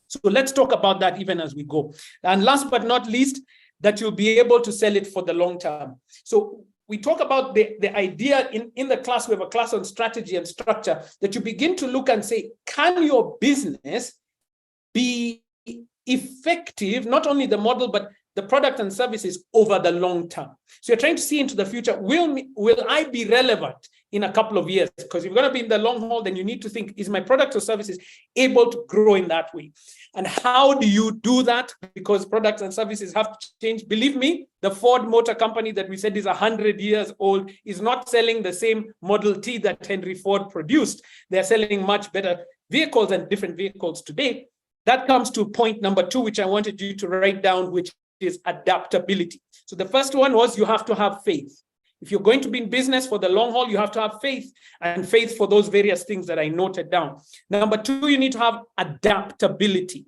So let's talk about that even as we go. And last but not least, that you'll be able to sell it for the long term. So we talk about the idea in the class, we have a class on strategy and structure, that you begin to look and say, can your business be effective, not only the model, but the product and services over the long term? So you're trying to see into the future, will I be relevant in a couple of years? Because if you're going to be in the long haul, then you need to think, is my product or services able to grow in that way? And how do you do that? Because products and services have to change. Believe me, the Ford Motor Company that we said is 100 years old is not selling the same Model T that Henry Ford produced. They're selling much better vehicles and different vehicles today. That comes to point number 2, which I wanted you to write down, which is adaptability. So the first one was you have to have faith. If you're going to be in business for the long haul, you have to have faith, and faith for those various things that I noted down. Number 2, you need to have adaptability.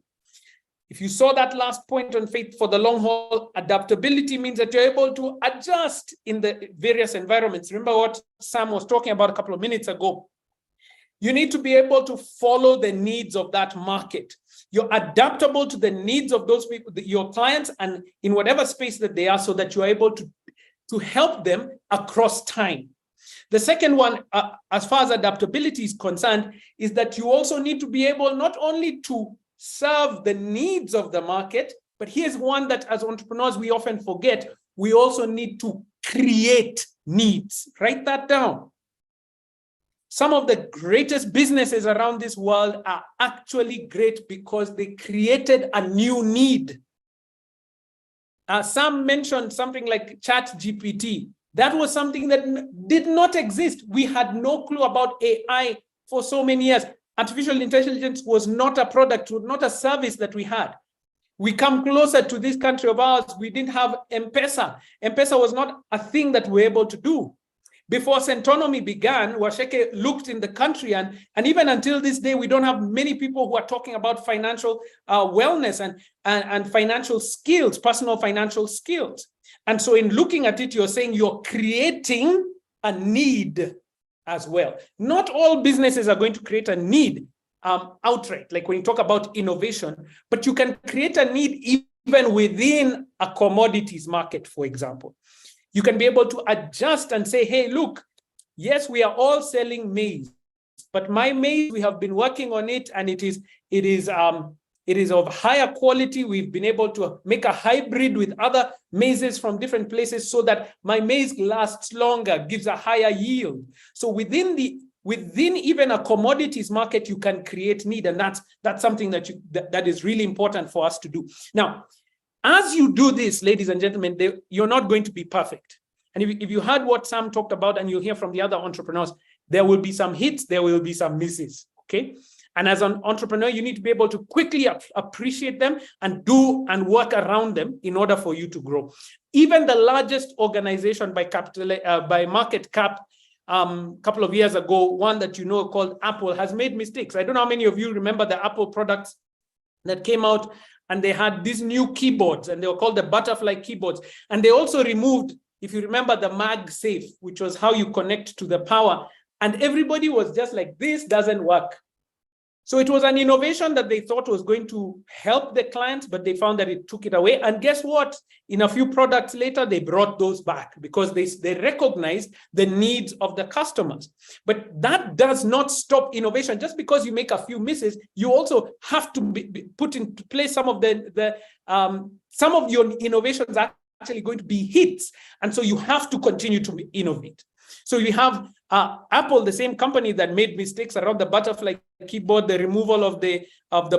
If you saw that last point on faith for the long haul, adaptability means that you're able to adjust in the various environments. Remember what Sam was talking about a couple of minutes ago. You need to be able to follow the needs of that market. You're adaptable to the needs of those people, your clients, and in whatever space that they are, so that you're able to help them across time. The second one, as far as adaptability is concerned, is that you also need to be able not only to serve the needs of the market, but here's one that as entrepreneurs we often forget: we also need to create needs. Write that down. Some of the greatest businesses around this world are actually great because they created a new need. Sam mentioned something like ChatGPT. That was something that did not exist. We had no clue about AI for so many years. Artificial intelligence was not a product, was not a service that we had. We come closer to this country of ours, we didn't have M-Pesa. M-Pesa was not a thing that we were able to do. Before Centonomy began, Waceke looked in the country, and even until this day, we don't have many people who are talking about financial wellness and financial skills, personal financial skills. And so in looking at it, you're saying you're creating a need as well. Not all businesses are going to create a need outright, like when you talk about innovation, but you can create a need even within a commodities market, for example. You can be able to adjust and say, hey, look, yes, we are all selling maize, but my maize, we have been working on it, and it is of higher quality. We've been able to make a hybrid with other maizes from different places so that my maize lasts longer, gives a higher yield. So within even a commodities market, you can create need, and that's something that is really important for us to do. Now, as you do this, ladies and gentlemen, you're not going to be perfect. And if you heard what Sam talked about, and you hear from the other entrepreneurs, there will be some hits, there will be some misses, okay? And as an entrepreneur, you need to be able to quickly appreciate them and do and work around them in order for you to grow. Even the largest organization by market cap, couple of years ago, one that you know called Apple, has made mistakes. I don't know how many of you remember the Apple products that came out, and they had these new keyboards, and they were called the butterfly keyboards. And they also removed, if you remember, the MagSafe, which was how you connect to the power. And everybody was just like, this doesn't work. So it was an innovation that they thought was going to help the clients, but they found that it took it away. And guess what? In a few products later, they brought those back because they recognized the needs of the customers. But that does not stop innovation. Just because you make a few misses, you also have to put into place some of your innovations are actually going to be hits. And so you have to continue to innovate. So you have Apple, the same company that made mistakes around the butterfly keyboard, the removal of the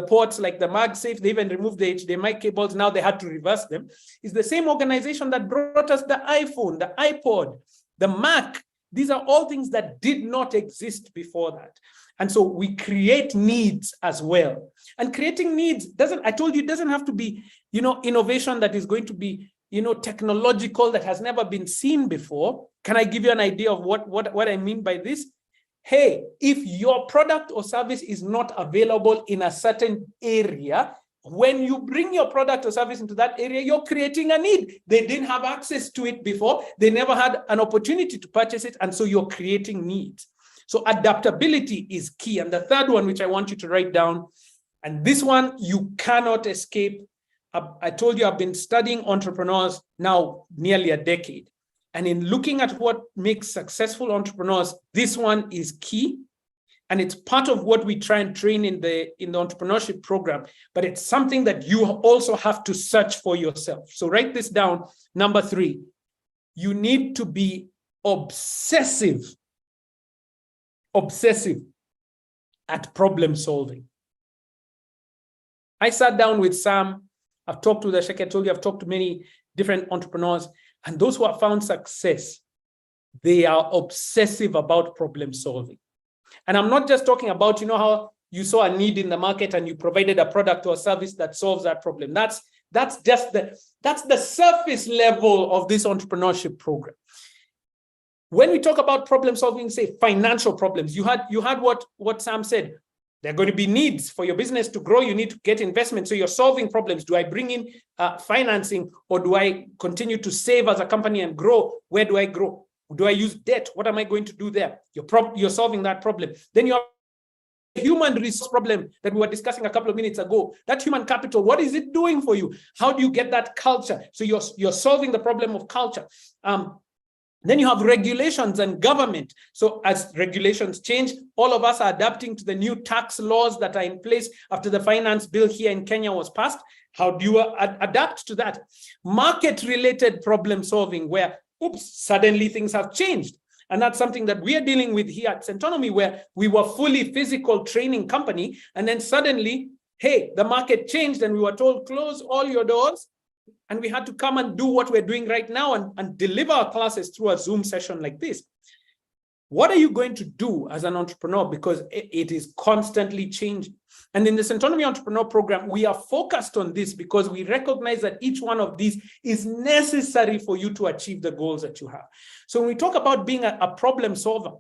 ports like the MagSafe, they even removed the HDMI cables, now they had to reverse them. It's the same organization that brought us the iPhone, the iPod, the Mac. These are all things that did not exist before that. And so we create needs as well. And creating needs I told you, it doesn't have to be, innovation that is going to be, technological, that has never been seen before. Can I give you an idea of what I mean by this? Hey, if your product or service is not available in a certain area, when you bring your product or service into that area, you're creating a need. They didn't have access to it before. They never had an opportunity to purchase it. And so you're creating needs. So adaptability is key. And the third one, which I want you to write down, and this one you cannot escape. I told you I've been studying entrepreneurs now nearly a decade. And in looking at what makes successful entrepreneurs, this one is key. And it's part of what we try and train in the entrepreneurship program. But it's something that you also have to search for yourself. So write this down. Number 3, you need to be obsessive at problem solving. I sat down with Sam. I've talked to Vasheka, I told you I've talked to many different entrepreneurs, and those who have found success, they are obsessive about problem solving. And I'm not just talking about, how you saw a need in the market and you provided a product or a service that solves that problem. That's the surface level of this entrepreneurship program. When we talk about problem solving, say financial problems, you had what Sam said. There are going to be needs for your business to grow. You need to get investment. So you're solving problems. Do I bring in financing, or do I continue to save as a company and grow? Where do I grow? Do I use debt? What am I going to do there? You're solving that problem. Then you have a human resource problem that we were discussing a couple of minutes ago. That human capital, what is it doing for you? How do you get that culture? So you're solving the problem of culture. Then you have regulations and government. So as regulations change, all of us are adapting to the new tax laws that are in place after the finance bill here in Kenya was passed. How do you adapt to that? Market-related problem solving, where, oops, suddenly things have changed. And that's something that we are dealing with here at Centonomy, where we were fully physical training company. And then suddenly, hey, the market changed and we were told, close all your doors. And we had to come and do what we're doing right now and deliver our classes through a Zoom session like this. What are you going to do as an entrepreneur? Because it is constantly changing. And in the Centonomy Entrepreneur program, we are focused on this because we recognize that each one of these is necessary for you to achieve the goals that you have. So when we talk about being a problem solver,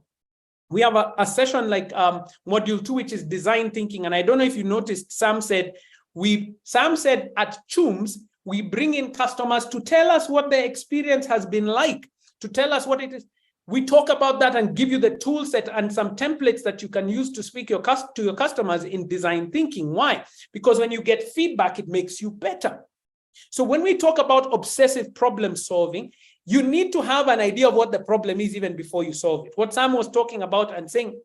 we have a session like module 2, which is design thinking. And I don't know if you noticed, Sam said at Chooms, we bring in customers to tell us what their experience has been like, to tell us what it is. We talk about that and give you the tool set and some templates that you can use to speak to your customers in design thinking. Why? Because when you get feedback, it makes you better. So when we talk about obsessive problem solving, you need to have an idea of what the problem is even before you solve it. What Sam was talking about and saying,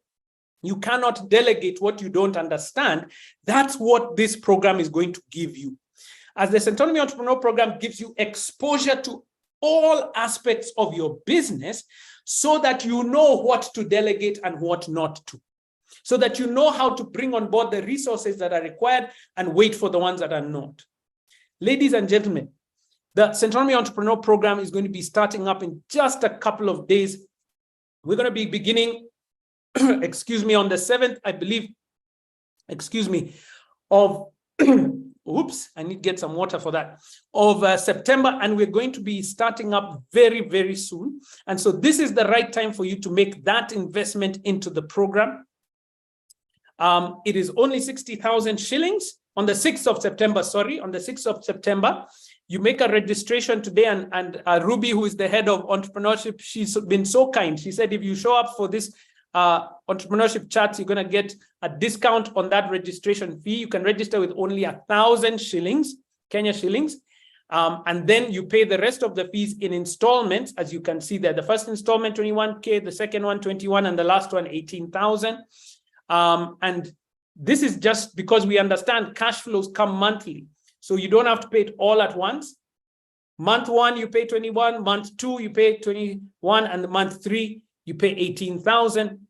you cannot delegate what you don't understand. That's what this program is going to give you. As the Centonomy Entrepreneur program gives you exposure to all aspects of your business so that you know what to delegate and what not to. So that you know how to bring on board the resources that are required and wait for the ones that are not. Ladies and gentlemen, the Centonomy Entrepreneur program is going to be starting up in just a couple of days. We're going to be beginning, on the 7th, I believe, of oops, I need to get some water for that, of September, and we're going to be starting up very, very soon. And so this is the right time for you to make that investment into the program. It is only 60,000 shillings on the 6th of September, on the 6th of September. You make a registration today, and Ruby, who is the head of entrepreneurship, she's been so kind. She said, if you show up for this entrepreneurship chats, you're going to get a discount on that registration fee. You can register with only 1,000 shillings, Kenya shillings, and then you pay the rest of the fees in installments, as you can see there. The first installment 21K, the second one 21, and the last one 18,000. And this is just because we understand cash flows come monthly, so you don't have to pay it all at once. Month 1 you pay 21, month 2 you pay 21, and the month 3 you pay 18,000.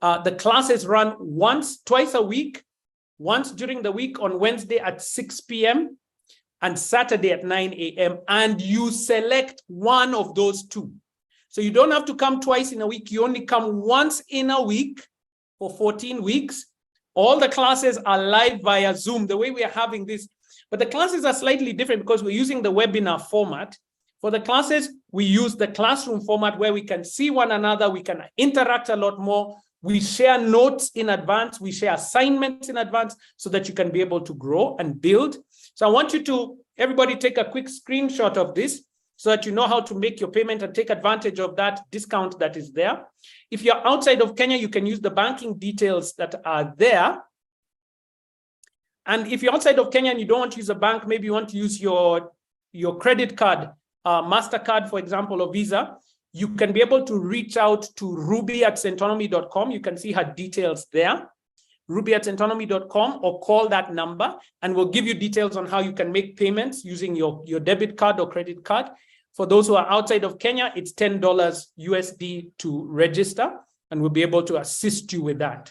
The classes run twice a week, once during the week on Wednesday at 6 p.m. and Saturday at 9 a.m. And you select one of those two. So you don't have to come twice in a week. You only come once in a week for 14 weeks. All the classes are live via Zoom, the way we are having this. But the classes are slightly different because we're using the webinar format. For the classes, we use the classroom format where we can see one another, we can interact a lot more, we share notes in advance, we share assignments in advance so that you can be able to grow and build. So I want you to, everybody take a quick screenshot of this so that you know how to make your payment and take advantage of that discount that is there. If you're outside of Kenya, you can use the banking details that are there. And if you're outside of Kenya and you don't want to use a bank, maybe you want to use your credit card, MasterCard, for example, or Visa, you can be able to reach out to ruby@centonomy.com. You can see her details there, ruby@centonomy.com, or call that number and we'll give you details on how you can make payments using your debit card or credit card. For those who are outside of Kenya, it's $10 USD to register, and we'll be able to assist you with that.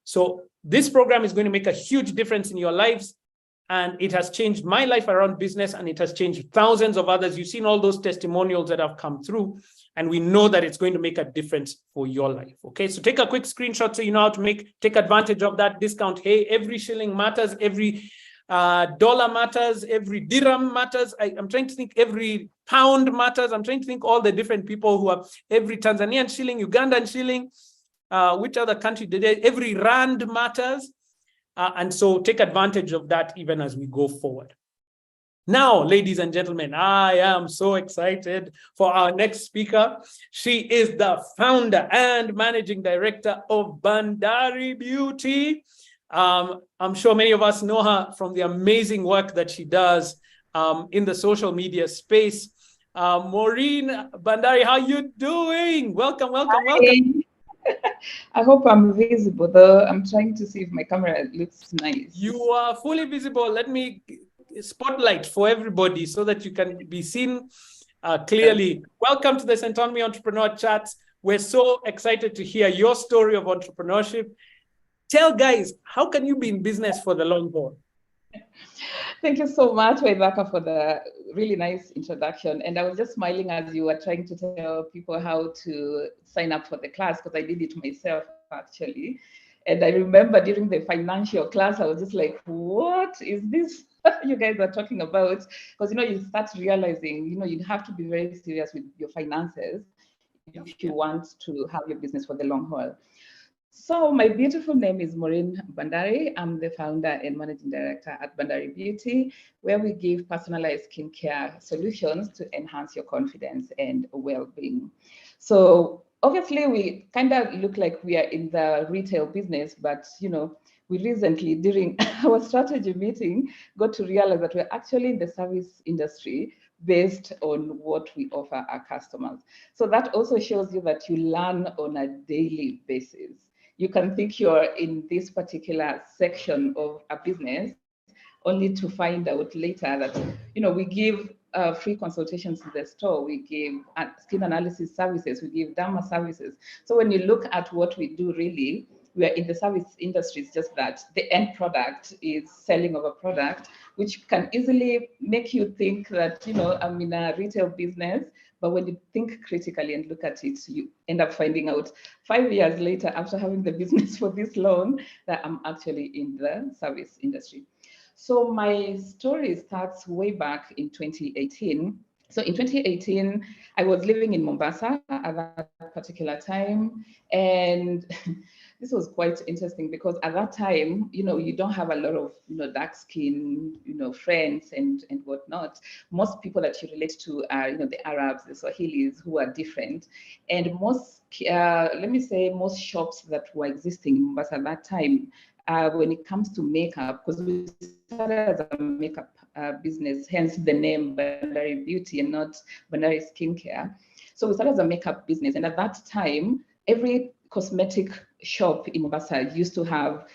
So this program is going to make a huge difference in your lives. And it has changed my life around business, and it has changed thousands of others. You've seen all those testimonials that have come through, and we know that it's going to make a difference for your life. Okay, so take a quick screenshot so you know how to take advantage of that discount. Hey, every shilling matters, every dollar matters, every dirham matters. I'm trying to think every pound matters. I'm trying to think all the different people who have every Tanzanian shilling, Ugandan shilling, which other country did it? Every rand matters. And so take advantage of that even as we go forward. Now, ladies and gentlemen, I am so excited for our next speaker. She is the founder and managing director of Bandari Beauty. I'm sure many of us know her from the amazing work that she does in the social media space. Maureen Bandari, how you doing? Welcome, welcome, Hi. welcome. I hope I'm visible, though. I'm trying to see if my camera looks nice. You are fully visible. Let me spotlight for everybody so that you can be seen clearly. Welcome to the Centonomy Entrepreneur Chats. We're so excited to hear your story of entrepreneurship. Tell guys, how can you be in business for the long haul? Thank you so much, Waithaka, for the really nice introduction. And I was just smiling as you were trying to tell people how to sign up for the class, because I did it myself, actually. And I remember during the financial class, I was just like, what is this you guys are talking about? Because, you start realizing, you have to be very serious with your finances if you want to have your business for the long haul. So my beautiful name is Maureen Bandari. I'm the founder and managing director at Bandari Beauty, where we give personalized skincare solutions to enhance your confidence and well-being. So obviously we kind of look like we are in the retail business, but we recently during our strategy meeting got to realize that we're actually in the service industry based on what we offer our customers. So that also shows you that you learn on a daily basis. You can think you're in this particular section of a business only to find out later that, we give free consultations in the store, we give skin analysis services, we give derma services. So when you look at what we do, really, we are in the service industry. It's just that the end product is selling of a product, which can easily make you think that, I'm in a retail business. But when you think critically and look at it, you end up finding out 5 years later, after having the business for this long, that I'm actually in the service industry. So my story starts way back in 2018. So in 2018, I was living in Mombasa at that particular time. And this was quite interesting because at that time, you don't have a lot of, dark skin, friends and whatnot. Most people that you relate to are, the Arabs, the Swahilis, who are different. And most, let me say, most shops that were existing in Mombasa at that time, when it comes to makeup, because we started as a makeup business, hence the name Bandari Beauty and not Bandari Skincare. So we started as a makeup business. And at that time, every cosmetic shop in Mombasa used to have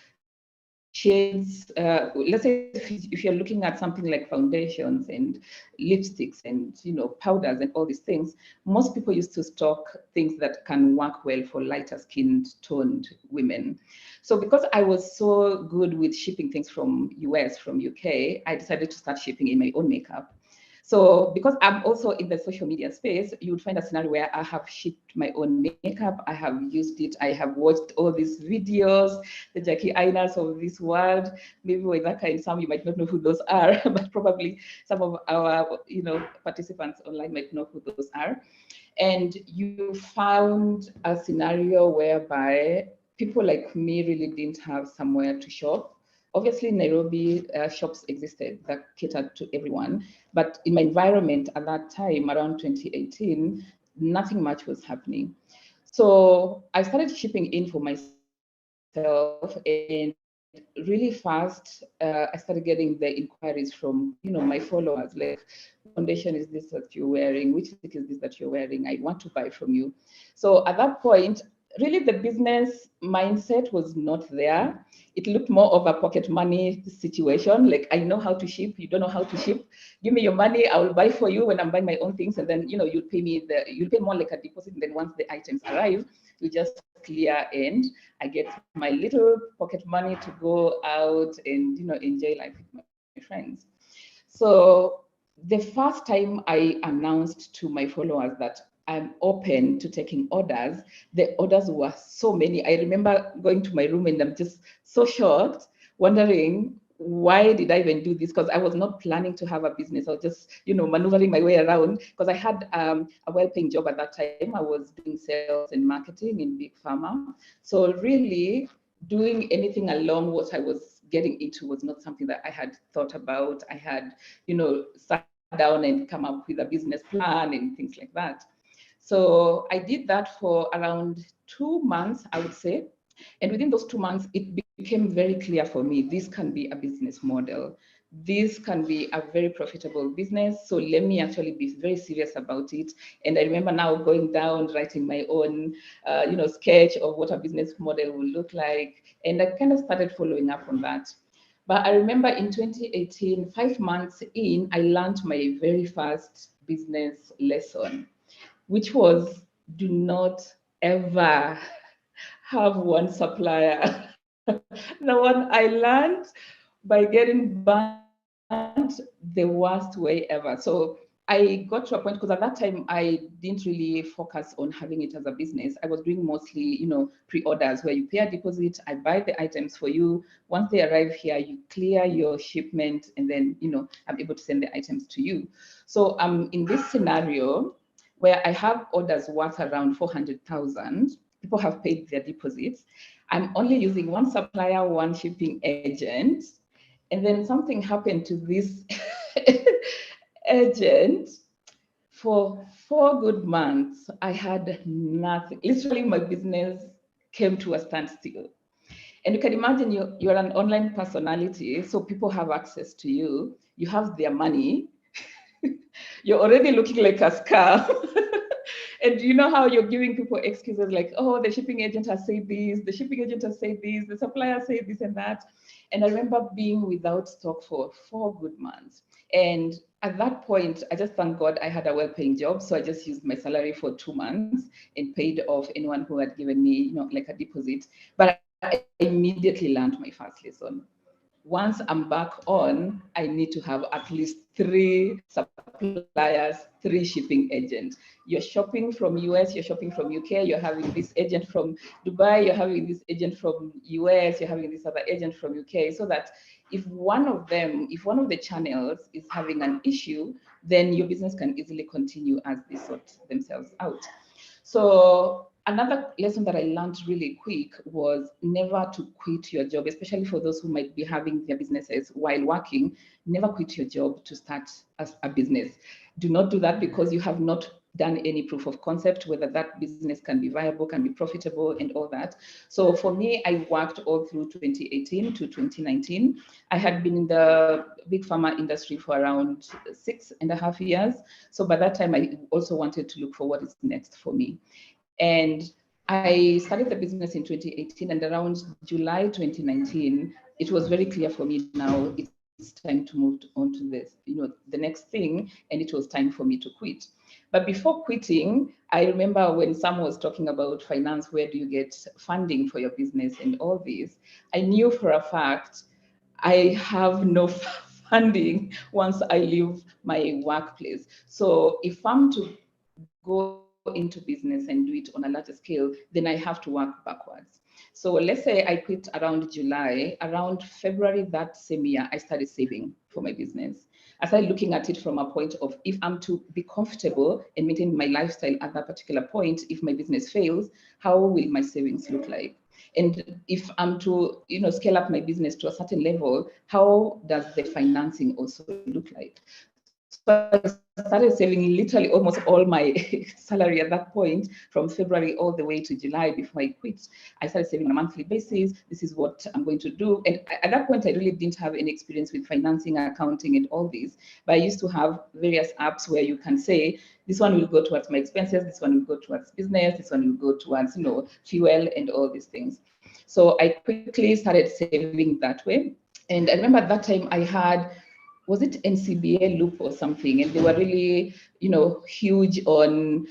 shades. Let's say if you're looking at something like foundations and lipsticks and powders and all these things, most people used to stock things that can work well for lighter skinned toned women. So because I was so good with shipping things from US, from UK, I decided to start shipping in my own makeup. So because I'm also in the social media space, you would find a scenario where I have shipped my own makeup, I have used it, I have watched all these videos, the Jackie Ainas of this world. Maybe Waithaka and Sam, you might not know who those are, but probably some of our participants online might know who those are. And you found a scenario whereby people like me really didn't have somewhere to shop. Obviously, Nairobi shops existed that catered to everyone. But in my environment at that time, around 2018, nothing much was happening. So I started shipping in for myself, and really fast, I started getting the inquiries from, my followers, like, foundation is this that you're wearing? Which stick is this that you're wearing? I want to buy from you. So at that point, really the business mindset was not there. It looked more of a pocket money situation. Like, I know how to ship, you don't know how to ship. Give me your money, I will buy for you when I'm buying my own things. And then, you'll pay me you'll pay more like a deposit. And then once the items arrive, you just clear and I get my little pocket money to go out and, enjoy life with my friends. So the first time I announced to my followers that I'm open to taking orders, the orders were so many. I remember going to my room and I'm just so shocked, wondering why did I even do this? Because I was not planning to have a business. I was just, maneuvering my way around, because I had a well-paying job at that time. I was doing sales and marketing in big pharma. So really doing anything along what I was getting into was not something that I had thought about. I had, sat down and come up with a business plan and things like that. So I did that for around 2 months, I would say. And within those 2 months, it became very clear for me, this can be a business model. This can be a very profitable business. So let me actually be very serious about it. And I remember now going down, writing my own, sketch of what a business model will look like. And I kind of started following up on that. But I remember in 2018, 5 months in, I learned my very first business lesson, which was, do not ever have one supplier. The one I learned by getting burnt the worst way ever. So I got to a point, because at that time I didn't really focus on having it as a business. I was doing mostly, pre-orders, where you pay a deposit, I buy the items for you. Once they arrive here, you clear your shipment, and then, I'm able to send the items to you. So in this scenario where I have orders worth around 400,000, people have paid their deposits. I'm only using one supplier, one shipping agent. And then something happened to this agent. For 4 good months, I had nothing. Literally, my business came to a standstill. And you can imagine you're an online personality, so people have access to you. You have their money. You're already looking like a scam. And you know how you're giving people excuses like, oh, the shipping agent has said this, the shipping agent has said this, the supplier said this and that. And I remember being without stock for 4 good months. And at that point, I just thank God I had a well-paying job. So I just used my salary for 2 months and paid off anyone who had given me, like a deposit. But I immediately learned my first lesson. Once I'm back on, I need to have at least 3 suppliers, 3 shipping agents. You're shopping from US, you're shopping from UK, you're having this agent from Dubai, you're having this agent from US, you're having this other agent from UK, so that if one of the channels is having an issue, then your business can easily continue as they sort themselves out. So another lesson that I learned really quick was never to quit your job, especially for those who might be having their businesses while working. Never quit your job to start a business. Do not do that, because you have not done any proof of concept, whether that business can be viable, can be profitable, and all that. So for me, I worked all through 2018 to 2019. I had been in the big pharma industry for around 6.5 years. So by that time, I also wanted to look for what is next for me. And I started the business in 2018, and around July 2019, it was very clear for me now it's time to move on to this, the next thing, and it was time for me to quit. But before quitting, I remember when Sam was talking about finance, where do you get funding for your business and all this, I knew for a fact I have no funding once I leave my workplace. So if I'm to go into business and do it on a larger scale, then I have to work backwards. So let's say I quit around July, around February that same year, I started saving for my business. I started looking at it from a point of, if I'm to be comfortable and maintain my lifestyle at that particular point, if my business fails, how will my savings look like? And if I'm to, scale up my business to a certain level, how does the financing also look like? So I started saving literally almost all my salary at that point, from February all the way to July before I quit. I started saving on a monthly basis. This is what I'm going to do. And at that point, I really didn't have any experience with financing, accounting, and all this. But I used to have various apps where you can say, this one will go towards my expenses, this one will go towards business, this one will go towards, fuel and all these things. So I quickly started saving that way. And I remember at that time I had, was it NCBA Loop or something? And they were really, huge on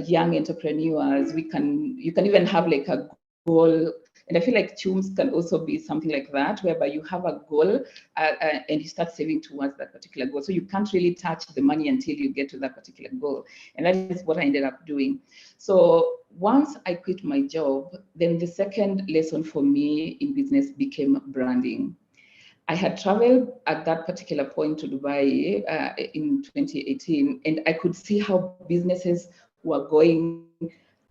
young entrepreneurs. You can even have like a goal. And I feel like Chums can also be something like that, whereby you have a goal and you start saving towards that particular goal. So you can't really touch the money until you get to that particular goal. And that is what I ended up doing. So once I quit my job, then the second lesson for me in business became branding. I had traveled at that particular point to Dubai in 2018, and I could see how businesses were going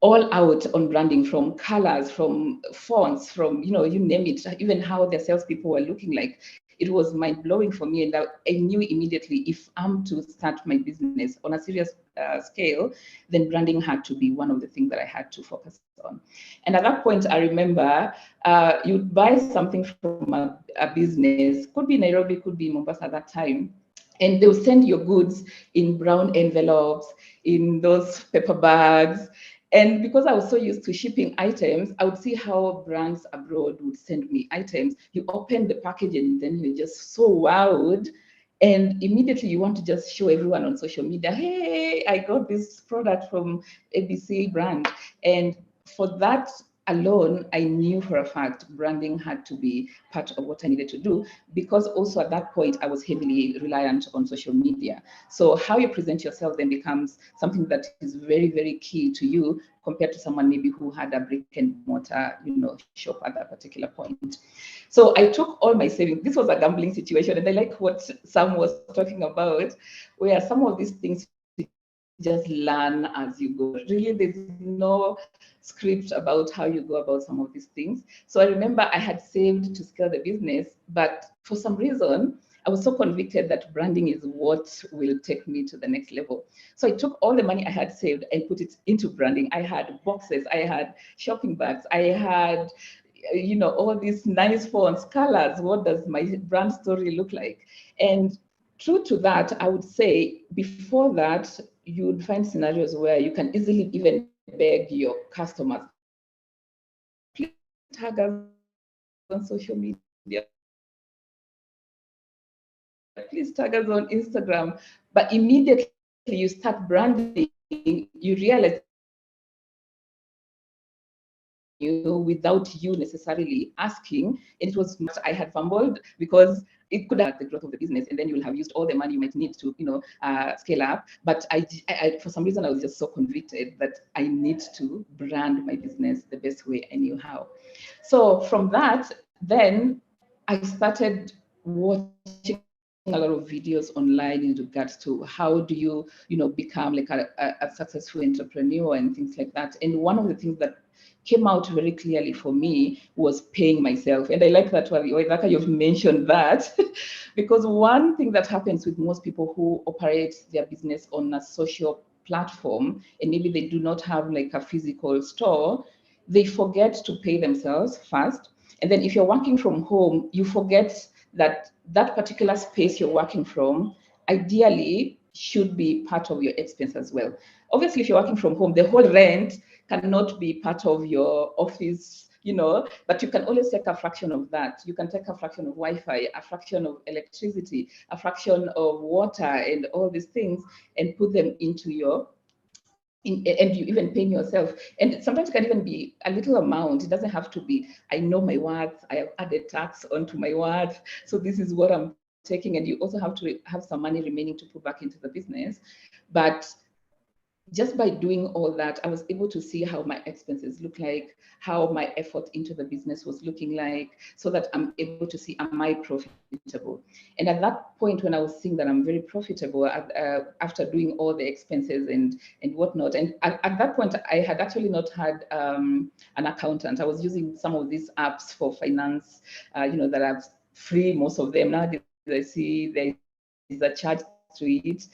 all out on branding, from colors, from fonts, from, you name it, even how their salespeople were looking like. It was mind blowing for me. And I knew immediately, if I'm to start my business on a serious scale, then branding had to be one of the things that I had to focus on. And at that point, I remember you'd buy something from a business, could be Nairobi, could be Mombasa at that time, and they'll send your goods in brown envelopes, in those paper bags. And because I was so used to shipping items, I would see how brands abroad would send me items. You open the package and then you're just so wowed. And immediately you want to just show everyone on social media, hey, I got this product from ABC brand. And for that alone, I knew for a fact branding had to be part of what I needed to do, because also at that point, I was heavily reliant on social media. So how you present yourself then becomes something that is very, very key to you compared to someone maybe who had a brick and mortar, shop at that particular point. So I took all my savings. This was a gambling situation, and I like what Sam was talking about, where some of these things just learn as you go. Really, there's no script about how you go about some of these things. So I remember I had saved to scale the business, but for some reason, I was so convicted that branding is what will take me to the next level. So I took all the money I had saved and put it into branding. I had boxes, I had shopping bags, I had all these nice fonts, colors. What does my brand story look like? And true to that, I would say before that, you would find scenarios where you can easily even beg your customers, please tag us on social media, please tag us on Instagram. But immediately you start branding, you realize without you necessarily asking. And it was much I had fumbled, because it could have the growth of the business, and then you will have used all the money you might need to, scale up. But I, for some reason, I was just so convicted that I need to brand my business the best way I knew how. So from that, then I started watching a lot of videos online in regards to how do you, become like a successful entrepreneur and things like that. And one of the things that came out very clearly for me was paying myself. And I like that, Waithaka, you've mentioned that, because one thing that happens with most people who operate their business on a social platform, and maybe they do not have like a physical store, they forget to pay themselves first. And then if you're working from home, you forget that that particular space you're working from ideally should be part of your expense as well. Obviously, if you're working from home, the whole rent cannot be part of your office, but you can always take a fraction of that. You can take a fraction of Wi-Fi, a fraction of electricity, a fraction of water, and all these things, and put them into your and you even paying yourself. And sometimes it can even be a little amount. It doesn't have to be, I know my worth, I have added tax onto my worth, so this is what I'm taking. And you also have to have some money remaining to put back into the business. But just by doing all that, I was able to see how my expenses look like, how my effort into the business was looking like, so that I'm able to see, am I profitable? And at that point, when I was seeing that I'm very profitable after doing all the expenses and whatnot, and at that point, I had actually not had an accountant. I was using some of these apps for finance, that are free, most of them. Nowadays, I see there is a charge to it.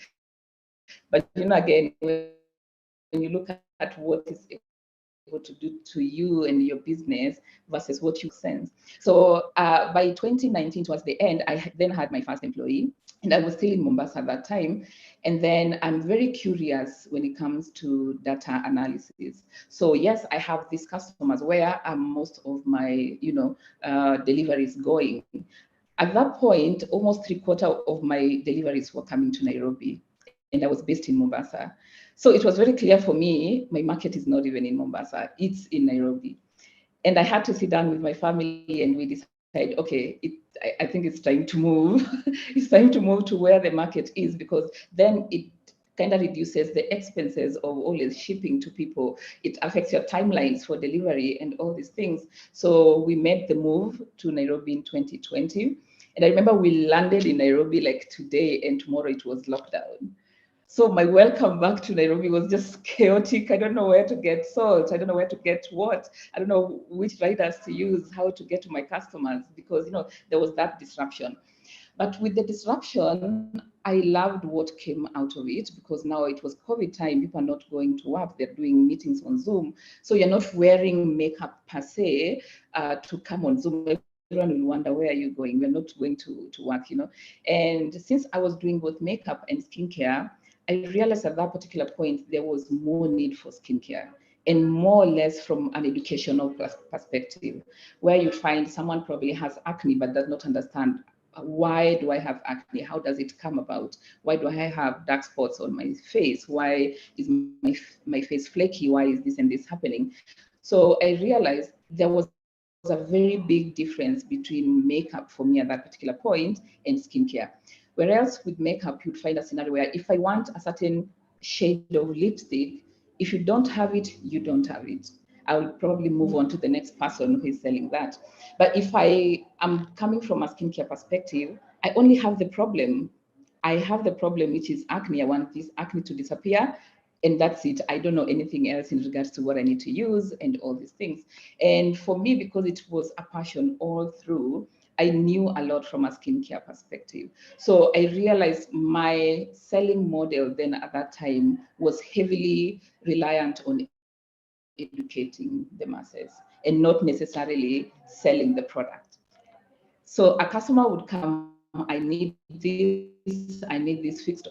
But, again, when you look at what is able to do to you and your business versus what you sense. So by 2019, towards the end, I then had my first employee, and I was still in Mombasa at that time. And then I'm very curious when it comes to data analysis. So yes, I have these customers. Where are most of my, deliveries going? At that point, almost 3/4 of my deliveries were coming to Nairobi, and I was based in Mombasa. So it was very clear for me, my market is not even in Mombasa, it's in Nairobi. And I had to sit down with my family, and we decided, okay, I think it's time to move. It's time to move to where the market is, because then it kind of reduces the expenses of always shipping to people. It affects your timelines for delivery and all these things. So we made the move to Nairobi in 2020. And I remember we landed in Nairobi like today, and tomorrow it was lockdown. So my welcome back to Nairobi was just chaotic. I don't know where to get salt. I don't know where to get what. I don't know which riders to use, how to get to my customers, because there was that disruption. But with the disruption, I loved what came out of it, because now it was COVID time. People are not going to work. They're doing meetings on Zoom. So you're not wearing makeup per se to come on Zoom. Everyone will wonder, where are you going? We're not going to work, And since I was doing both makeup and skincare, I realized at that particular point, there was more need for skincare, and more or less from an educational perspective, where you find someone probably has acne but does not understand, why do I have acne? How does it come about? Why do I have dark spots on my face? Why is my face flaky? Why is this and this happening? So I realized there was a very big difference between makeup for me at that particular point and skincare. Whereas with makeup, you'd find a scenario where if I want a certain shade of lipstick, if you don't have it, you don't have it. I will probably move on to the next person who is selling that. But if I am coming from a skincare perspective, I only have the problem. I have the problem, which is acne. I want this acne to disappear, and that's it. I don't know anything else in regards to what I need to use and all these things. And for me, because it was a passion all through, I knew a lot from a skincare perspective. So I realized my selling model then at that time was heavily reliant on educating the masses and not necessarily selling the product. So a customer would come, I need this fixed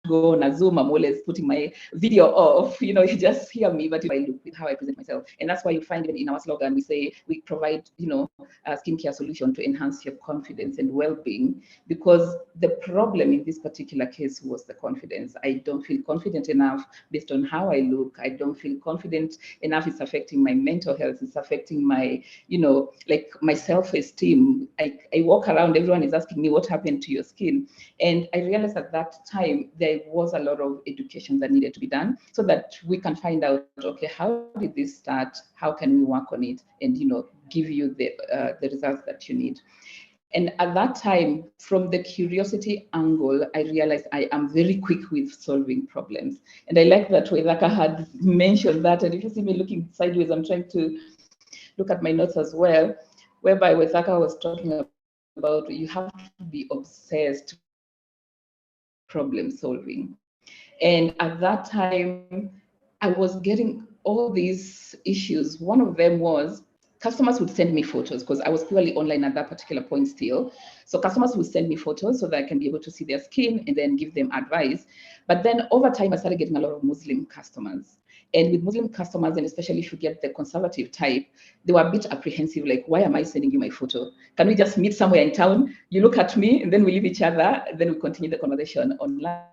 go on a Zoom, I'm always putting my video off, you just hear me, but I look with how I present myself. And that's why you find even in our slogan, we say we provide, a skincare solution to enhance your confidence and well-being, because the problem in this particular case was the confidence. I don't feel confident enough based on how I look. I don't feel confident enough. It's affecting my mental health. It's affecting my, like my self-esteem. I walk around, everyone is asking me, what happened to your skin? And I realized at that time, there was a lot of education that needed to be done so that we can find out, okay, how did this start? How can we work on it and, give you the results that you need? And at that time, from the curiosity angle, I realized I am very quick with solving problems. And I like that Waithaka had mentioned that. And if you see me looking sideways, I'm trying to look at my notes as well, whereby Waithaka was talking about you have to be obsessed problem solving. And at that time, I was getting all these issues. One of them was customers would send me photos, because I was purely online at that particular point still. So customers would send me photos so that I can be able to see their skin and then give them advice. But then over time, I started getting a lot of Muslim customers. And with Muslim customers, and especially if you get the conservative type, they were a bit apprehensive, like, why am I sending you my photo? Can we just meet somewhere in town? You look at me and then we leave each other, and then we continue the conversation online.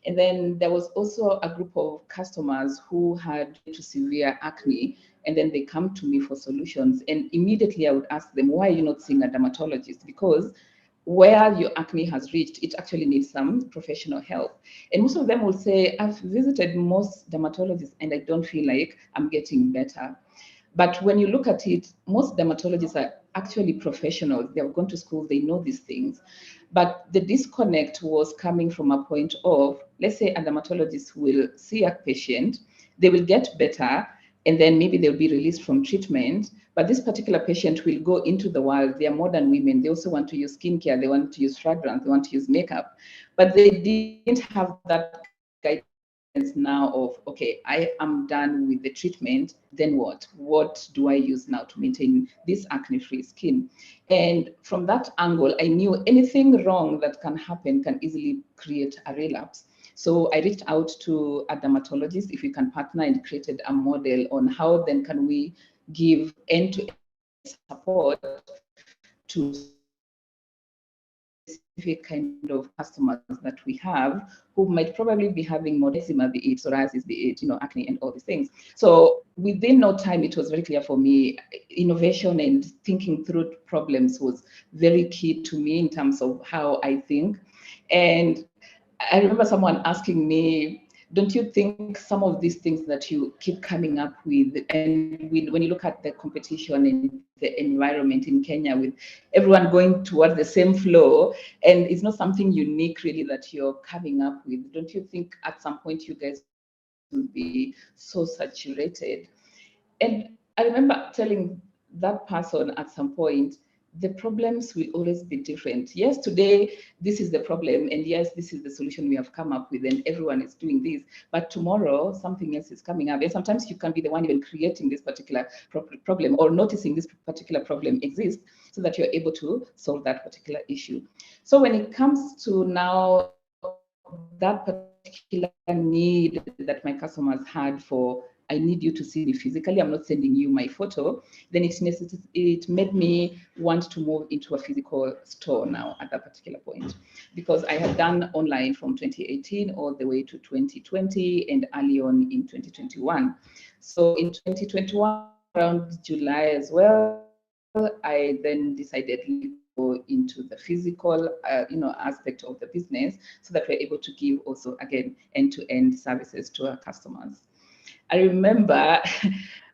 And then there was also a group of customers who had to severe acne, and then they come to me for solutions. And immediately I would ask them, why are you not seeing a dermatologist? Because where your acne has reached, it actually needs some professional help. And most of them will say, I've visited most dermatologists and I don't feel like I'm getting better. But when you look at it, most dermatologists are actually professionals. They have gone to school, they know these things. But the disconnect was coming from a point of, let's say a dermatologist will see a patient, they will get better, and then maybe they'll be released from treatment. But this particular patient will go into the world. They are modern women. They also want to use skincare. They want to use fragrance. They want to use makeup. But they didn't have that guidance now of, okay, I am done with the treatment, then what? What do I use now to maintain this acne-free skin? And from that angle, I knew anything wrong that can happen can easily create a relapse. So I reached out to a dermatologist, if we can partner, and created a model on how then can we give end-to-end support to specific kind of customers that we have who might probably be having more eczema, be it psoriasis, be it acne and all these things. So within no time, it was very clear for me, innovation and thinking through problems was very key to me in terms of how I think. And I remember someone asking me, don't you think some of these things that you keep coming up with, and when you look at the competition in the environment in Kenya, with everyone going towards the same flow, and it's not something unique really that you're coming up with, don't you think at some point you guys will be so saturated? And I remember telling that person at some point, the problems will always be different. Yes, today this is the problem, and yes, this is the solution we have come up with, and everyone is doing this. But tomorrow, something else is coming up, and sometimes you can be the one even creating this particular problem or noticing this particular problem exists, so that you're able to solve that particular issue. So when it comes to now that particular need that my customers had for, I need you to see me physically, I'm not sending you my photo, then it made me want to move into a physical store now at that particular point, because I had done online from 2018 all the way to 2020 and early on in 2021. So in 2021, around July as well, I then decided to go into the physical aspect of the business, so that we're able to give also, again, end-to-end services to our customers. I remember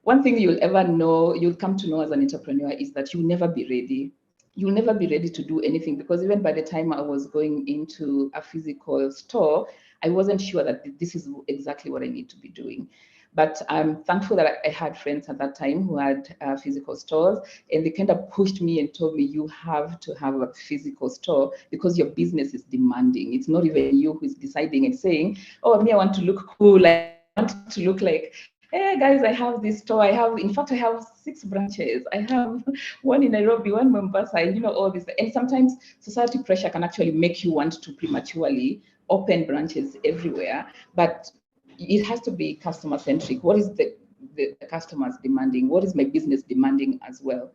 one thing you'll come to know as an entrepreneur is that you'll never be ready. You'll never be ready to do anything, because even by the time I was going into a physical store, I wasn't sure that this is exactly what I need to be doing. But I'm thankful that I had friends at that time who had physical stores, and they kind of pushed me and told me, you have to have a physical store because your business is demanding. It's not even you who's deciding and saying, oh, me, I want to look cool. I want to look like, hey guys, I have this store. In fact, I have 6 branches. I have one in Nairobi, one in Mombasa, and all this. And sometimes society pressure can actually make you want to prematurely open branches everywhere. But it has to be customer centric. What is the customers demanding? What is my business demanding as well?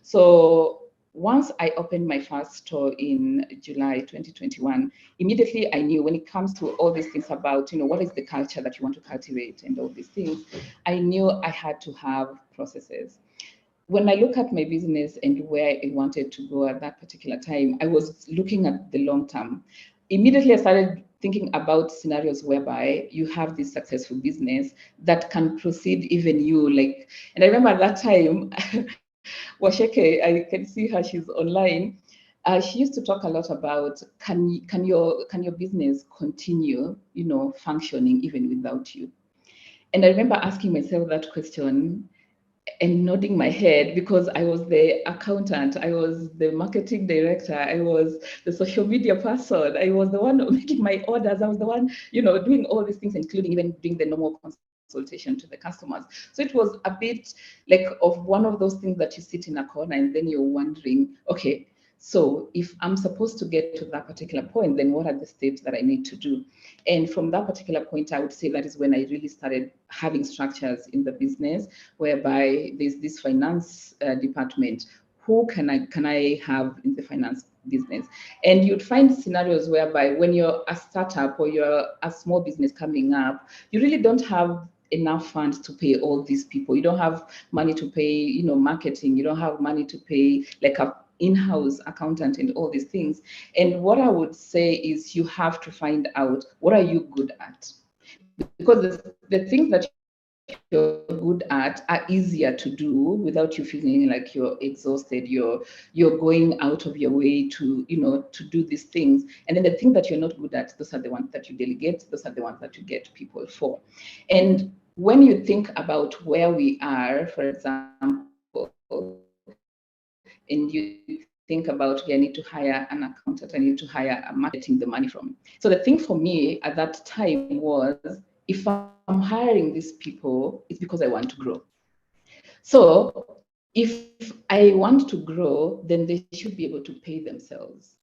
So once I opened my first store in July 2021, immediately I knew, when it comes to all these things about, what is the culture that you want to cultivate and all these things, I knew I had to have processes. When I look at my business and where I wanted to go at that particular time, I was looking at the long term. Immediately I started thinking about scenarios whereby you have this successful business that can proceed even you, and I remember at that time, Waceke, I can see her, she's online. She used to talk a lot about, can your business continue, functioning even without you? And I remember asking myself that question and nodding my head, because I was the accountant, I was the marketing director, I was the social media person, I was the one making my orders, I was the one, doing all these things, including even doing the normal consultation to the customers. So it was a bit like of one of those things that you sit in a corner and then you're wondering, okay, so if I'm supposed to get to that particular point, then what are the steps that I need to do? And from that particular point, I would say that is when I really started having structures in the business, whereby there's this finance department. Who can I have in the finance business? And you'd find scenarios whereby when you're a startup or you're a small business coming up, you really don't have enough funds to pay all these people. You don't have money to pay, marketing. You don't have money to pay like a in-house accountant and all these things. And what I would say is you have to find out, what are you good at? Because the things that you're good at are easier to do without you feeling like you're exhausted, you're going out of your way to to do these things. And then the thing that you're not good at, those are the ones that you delegate, those are the ones that you get people for. And when you think about where we are, for example, and you think about, okay, I need to hire an accountant, I need to hire a marketing the money from. So the thing for me at that time was, if I'm hiring these people, it's because I want to grow. So if I want to grow, then they should be able to pay themselves.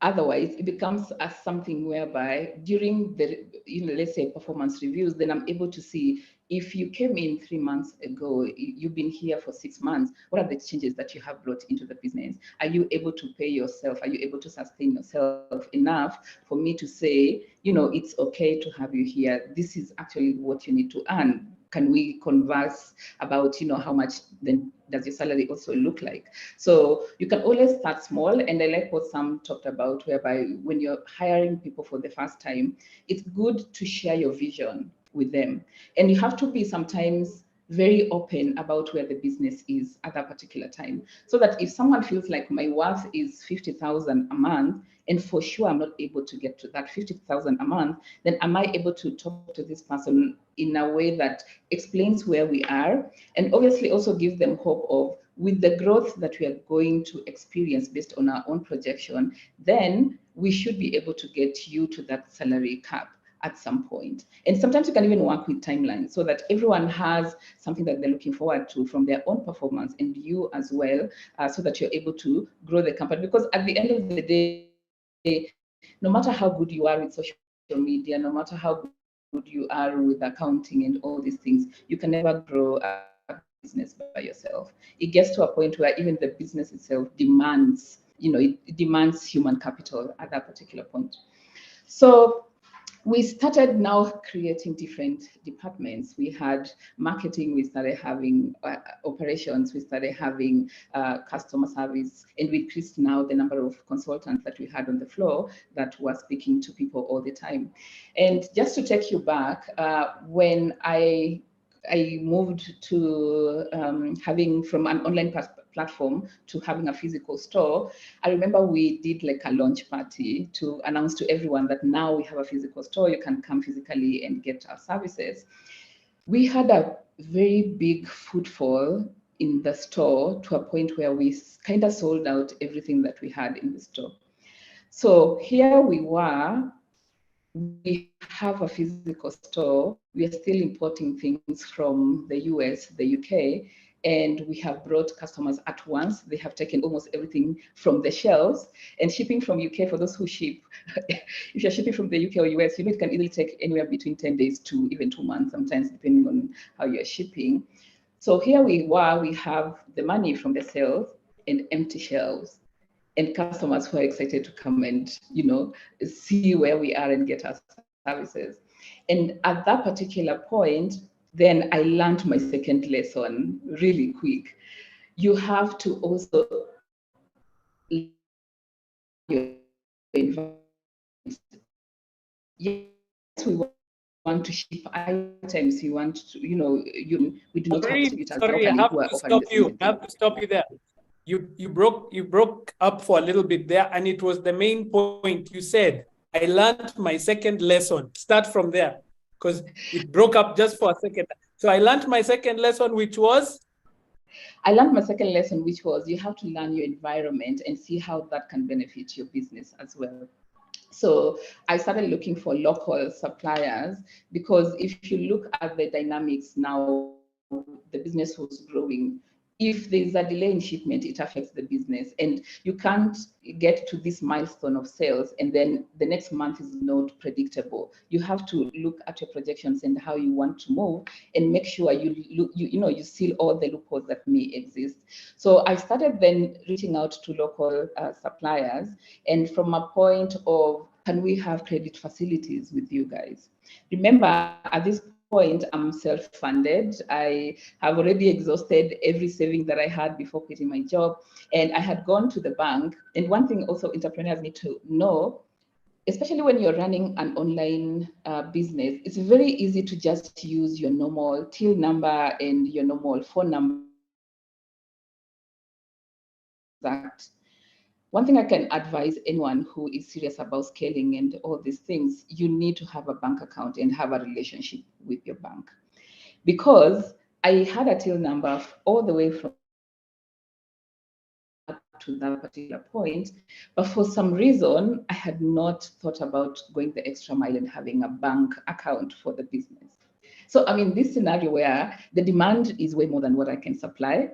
Otherwise, it becomes as something whereby during the, let's say performance reviews, then I'm able to see, if you came in 3 months ago, you've been here for 6 months, what are the changes that you have brought into the business? Are you able to pay yourself? Are you able to sustain yourself enough for me to say, it's okay to have you here. This is actually what you need to earn. Can we converse about, how much then does your salary also look like? So you can always start small. And I like what Sam talked about, whereby when you're hiring people for the first time, it's good to share your vision with them. And you have to be sometimes very open about where the business is at that particular time. So that if someone feels like my worth is 50,000 a month, and for sure I'm not able to get to that 50,000 a month, then am I able to talk to this person in a way that explains where we are, and obviously also give them hope of, with the growth that we are going to experience based on our own projection, then we should be able to get you to that salary cap at some point. And sometimes you can even work with timelines so that everyone has something that they're looking forward to from their own performance, and you as well, so that you're able to grow the company. Because at the end of the day, no matter how good you are with social media, no matter how good you are with accounting and all these things, you can never grow a business by yourself. It gets to a point where even the business itself demands, it demands human capital at that particular point. So we started now creating different departments. We had marketing, we started having operations, we started having customer service, and we increased now the number of consultants that we had on the floor that were speaking to people all the time. And just to take you back, when I moved to having from an online platform to having a physical store, I remember we did like a launch party to announce to everyone that now we have a physical store, you can come physically and get our services. We had a very big footfall in the store to a point where we kind of sold out everything that we had in the store. So here we were, we have a physical store, we are still importing things from the US, the UK, and we have brought customers at once. They have taken almost everything from the shelves, and shipping from UK, for those who ship, if you're shipping from the UK or US, it can easily take anywhere between 10 days to even 2 months, sometimes depending on how you're shipping. So here we were, we have the money from the sales and empty shelves, and customers who are excited to come and, see where we are and get our services. And at that particular point, then I learned my second lesson really quick. You have to also yes, we want to ship items, you want to, we do not have distributors sorry, I have to stop you. I have to stop you there. You broke up for a little bit there, and it was the main point. You said, I learned my second lesson. Start from there, because it broke up just for a second. So I learned my second lesson, which was? I learned my second lesson, which was you have to learn your environment and see how that can benefit your business as well. So I started looking for local suppliers, because if you look at the dynamics now, the business was growing. If there's a delay in shipment, it affects the business, and you can't get to this milestone of sales and then the next month is not predictable. You have to look at your projections and how you want to move, and make sure you seal all the loopholes that may exist. So I started then reaching out to local suppliers, and from a point of, can we have credit facilities with you guys? Remember, at this point, I'm self-funded. I have already exhausted every saving that I had before quitting my job, and I had gone to the bank. And one thing also entrepreneurs need to know, especially when you're running an online business, it's very easy to just use your normal till number and your normal phone number. One thing I can advise anyone who is serious about scaling and all these things, you need to have a bank account and have a relationship with your bank. Because I had a till number all the way from to that particular point, but for some reason, I had not thought about going the extra mile and having a bank account for the business. So, I mean, this scenario where the demand is way more than what I can supply,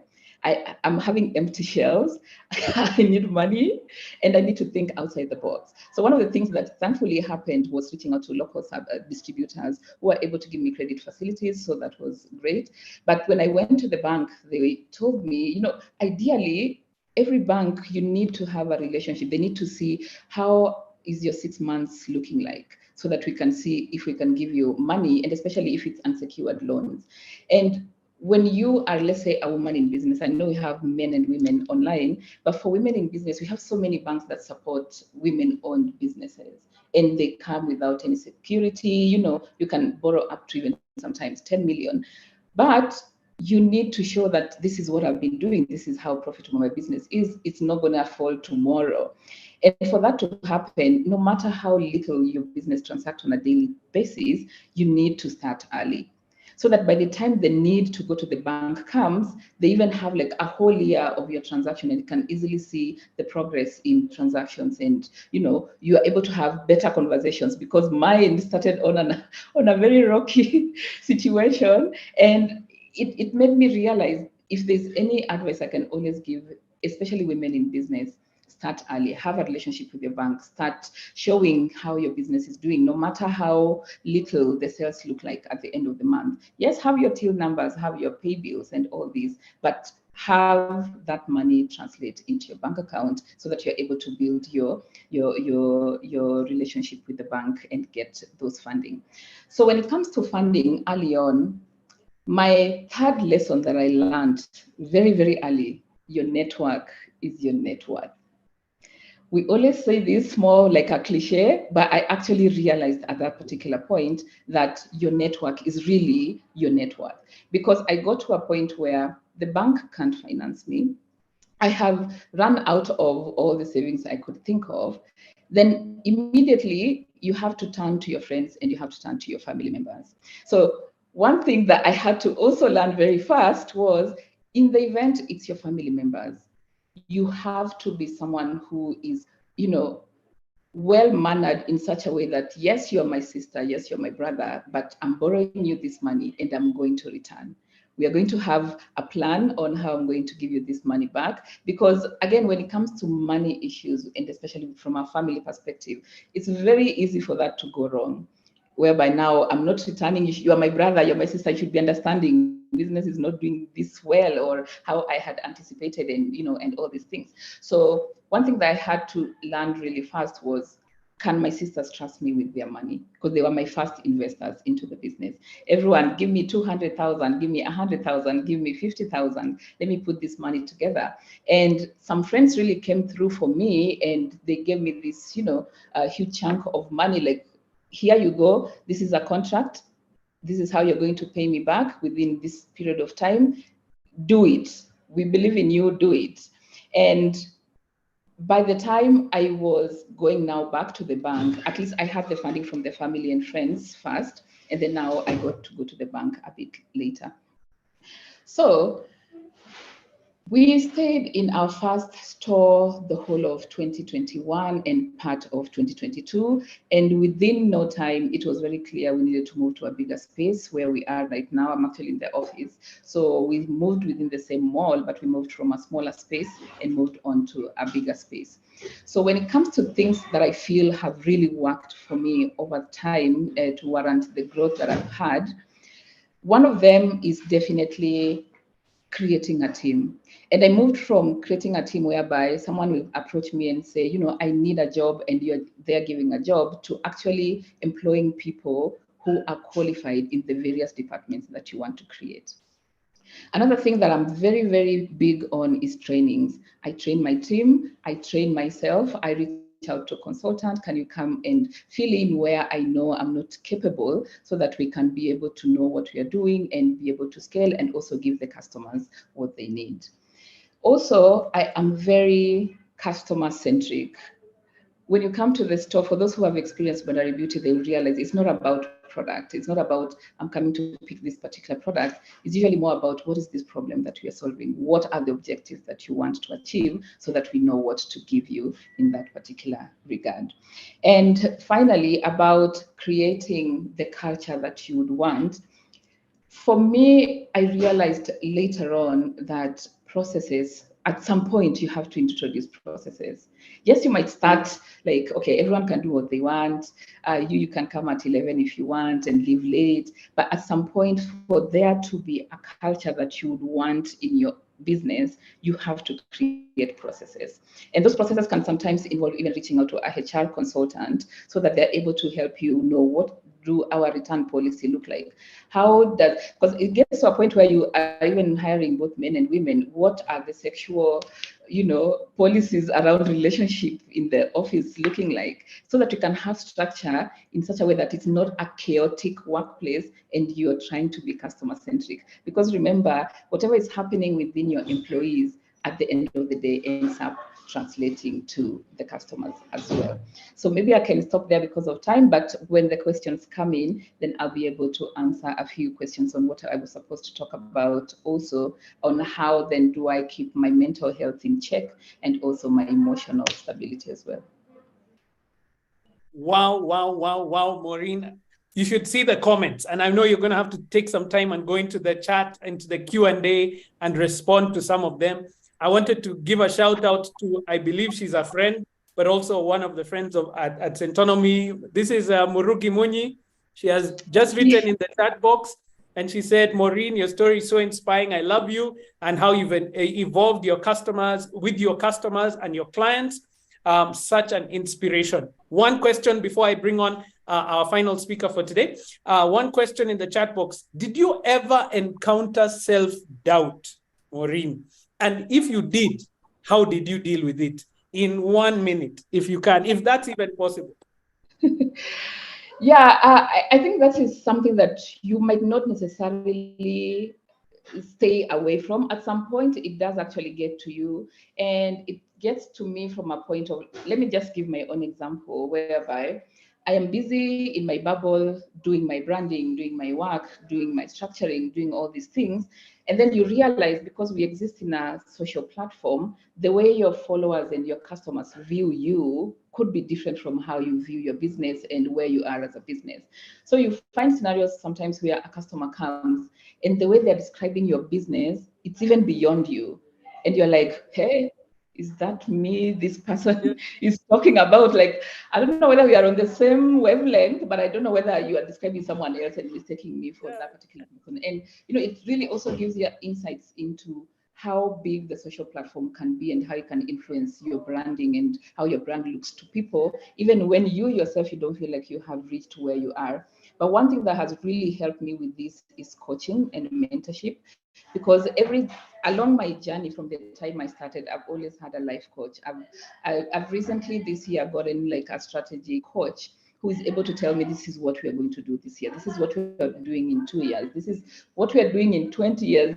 I'm having empty shelves, I need money, and I need to think outside the box. So one of the things that thankfully happened was reaching out to local distributors who were able to give me credit facilities, so that was great. But when I went to the bank, they told me, ideally, every bank, you need to have a relationship. They need to see how is your 6 months looking like, so that we can see if we can give you money, and especially if it's unsecured loans. And when you are, let's say, a woman in business, I know we have men and women online, but for women in business, we have so many banks that support women-owned businesses, and they come without any security. You know, you can borrow up to even sometimes 10 million, but you need to show that this is what I've been doing. This is how profitable my business is. It's not going to fall tomorrow. And for that to happen, no matter how little your business transacts on a daily basis, you need to start early, so that by the time the need to go to the bank comes, they even have like a whole year of your transaction, and you can easily see the progress in transactions. And you know, you are able to have better conversations, because mine started on a very rocky situation, and it made me realize, if there's any advice I can always give, especially women in business, start early, have a relationship with your bank, start showing how your business is doing, no matter how little the sales look like at the end of the month. Yes, have your till numbers, have your pay bills and all these, but have that money translate into your bank account, so that you're able to build your relationship with the bank and get those funding. So when it comes to funding early on, my third lesson that I learned very, very early: your network is your net worth. We always say this more like a cliche, but I actually realized at that particular point that your network is really your net worth. Because I got to a point where the bank can't finance me. I have run out of all the savings I could think of. Then immediately you have to turn to your friends, and you have to turn to your family members. So one thing that I had to also learn very fast was, in the event it's your family members, you have to be someone who is, you know, well-mannered in such a way that, yes, you're my sister, yes, you're my brother, but I'm borrowing you this money and I'm going to return. We are going to have a plan on how I'm going to give you this money back. Because again, when it comes to money issues, and especially from a family perspective, it's very easy for that to go wrong. Whereby now I'm not returning, you are my brother, you're my sister, you should be understanding business is not doing this well, or how I had anticipated, and you know, and all these things. So one thing that I had to learn really fast was, can my sisters trust me with their money? Because they were my first investors into the business. Everyone, give me 200,000, give me 100,000, give me 50,000. Let me put this money together. And some friends really came through for me, and they gave me this, you know, a huge chunk of money. Like, here you go. This is a contract. This is how you're going to pay me back within this period of time. Do it. We believe in you. Do it. And by the time I was going now back to the bank, at least I had the funding from the family and friends first, and then now I got to go to the bank a bit later. So we stayed in our first store the whole of 2021 and part of 2022. And within no time, it was very clear we needed to move to a bigger space where we are right now. I'm actually in the office. So we moved within the same mall, but we moved from a smaller space and moved on to a bigger space. So when it comes to things that I feel have really worked for me over time to warrant the growth that I've had, one of them is definitely creating a team. And I moved from creating a team whereby someone will approach me and say, you know, I need a job, and they're giving a job, to actually employing people who are qualified in the various departments that you want to create. Another thing that I'm very, very big on is trainings. I train my team, I train myself, I reach out to a consultant. Can you come and fill in where I know I'm not capable, so that we can be able to know what we are doing and be able to scale, and also give the customers what they need. Also, I am very customer centric. When you come to the store, for those who have experienced Bandari Beauty, they will realize it's not about product. It's not about, I'm coming to pick this particular product. It's usually more about, what is this problem that we are solving? What are the objectives that you want to achieve, so that we know what to give you in that particular regard. And finally, about creating the culture that you would want. For me, I realized later on that processes, at some point, you have to introduce processes. Yes, you might start like, okay, everyone can do what they want. You can come at 11 if you want and leave late. But at some point, for there to be a culture that you would want in your business, you have to create processes. And those processes can sometimes involve even reaching out to a HR consultant, so that they're able to help you know, what do our return policy look like? How does, because it gets to a point where you are even hiring both men and women, what are the sexual, policies around relationship in the office looking like, so that you can have structure in such a way that it's not a chaotic workplace and you're trying to be customer centric. Because remember, whatever is happening within your employees at the end of the day ends up translating to the customers as well. So maybe I can stop there because of time, but when the questions come in, then I'll be able to answer a few questions on what I was supposed to talk about, also on how then do I keep my mental health in check and also my emotional stability as well. Wow, Maureen. You should see the comments. And I know you're going to have to take some time and go into the chat, into the Q&A and respond to some of them. I wanted to give a shout out to, I believe she's a friend, but also one of the friends at Centonomy. This is Murugi Munyi. She has just written in the chat box, and she said, Maureen, your story is so inspiring. I love you and how you've evolved your customers with your customers and your clients. Such an inspiration. One question before I bring on our final speaker for today. One question in the chat box. Did you ever encounter self-doubt, Maureen? And if you did, how did you deal with it? In 1 minute, if you can, if that's even possible. Yeah, I think that is something that you might not necessarily stay away from. At some point, it does actually get to you. And it gets to me from a point of, let me just give my own example, whereby I am busy in my bubble, doing my branding, doing my work, doing my structuring, doing all these things. And then you realize, because we exist in a social platform, the way your followers and your customers view you could be different from how you view your business and where you are as a business. So you find scenarios sometimes where a customer comes and the way they're describing your business, it's even beyond you. And you're like, hey, is that me this person is talking about? Like, I don't know whether we are on the same wavelength, but I don't know whether you are describing someone else and mistaking me for that particular person. And it really also gives you insights into how big the social platform can be and how you can influence your branding and how your brand looks to people, even when you yourself, you don't feel like you have reached where you are. But one thing that has really helped me with this is coaching and mentorship, because along my journey from the time I started, I've always had a life coach. I've recently this year gotten like a strategy coach who is able to tell me, this is what we are going to do this year. This is what we are doing in 2 years. This is what we are doing in 20 years.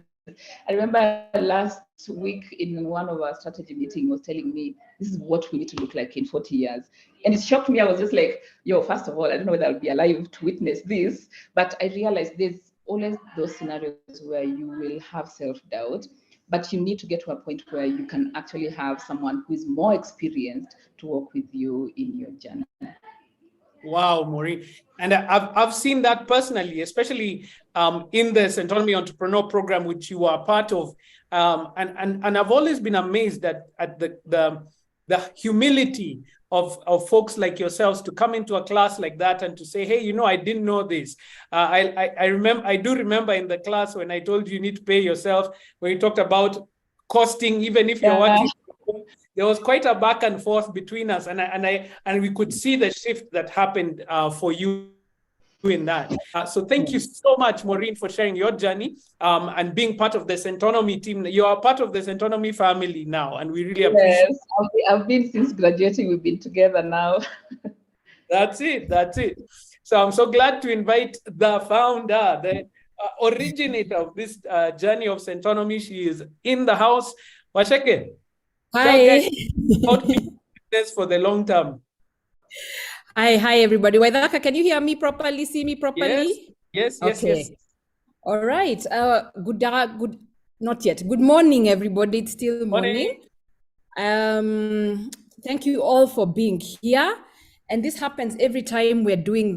I remember last week in one of our strategy meetings was telling me, this is what we need to look like in 40 years. And it shocked me. I was just like, first of all, I don't know whether I'll be alive to witness this, but I realized there's always those scenarios where you will have self-doubt, but you need to get to a point where you can actually have someone who is more experienced to work with you in your journey. Wow, Maureen. And I've seen that personally, especially in the Centonomy Entrepreneur program, which you are part of. And I've always been amazed at the humility of folks like yourselves to come into a class like that and to say, hey, I didn't know this. I do remember in the class when I told you need to pay yourself, when you talked about costing, even if you're working. There was quite a back and forth between us, and we could see the shift that happened for you in that. So thank you so much, Maureen, for sharing your journey and being part of the Centonomy team. You are part of the Centonomy family now, and we really appreciate it. Yes, I've been since graduating. We've been together now. That's it. So I'm so glad to invite the founder, the originator of this journey of Centonomy. She is in the house. Waceke. Hi. For the long term. Hi, everybody. Waithaka, can you hear me properly? See me properly? Yes. All right. Good. Not yet. Good morning, everybody. It's still morning. Thank you all for being here. And this happens every time we're doing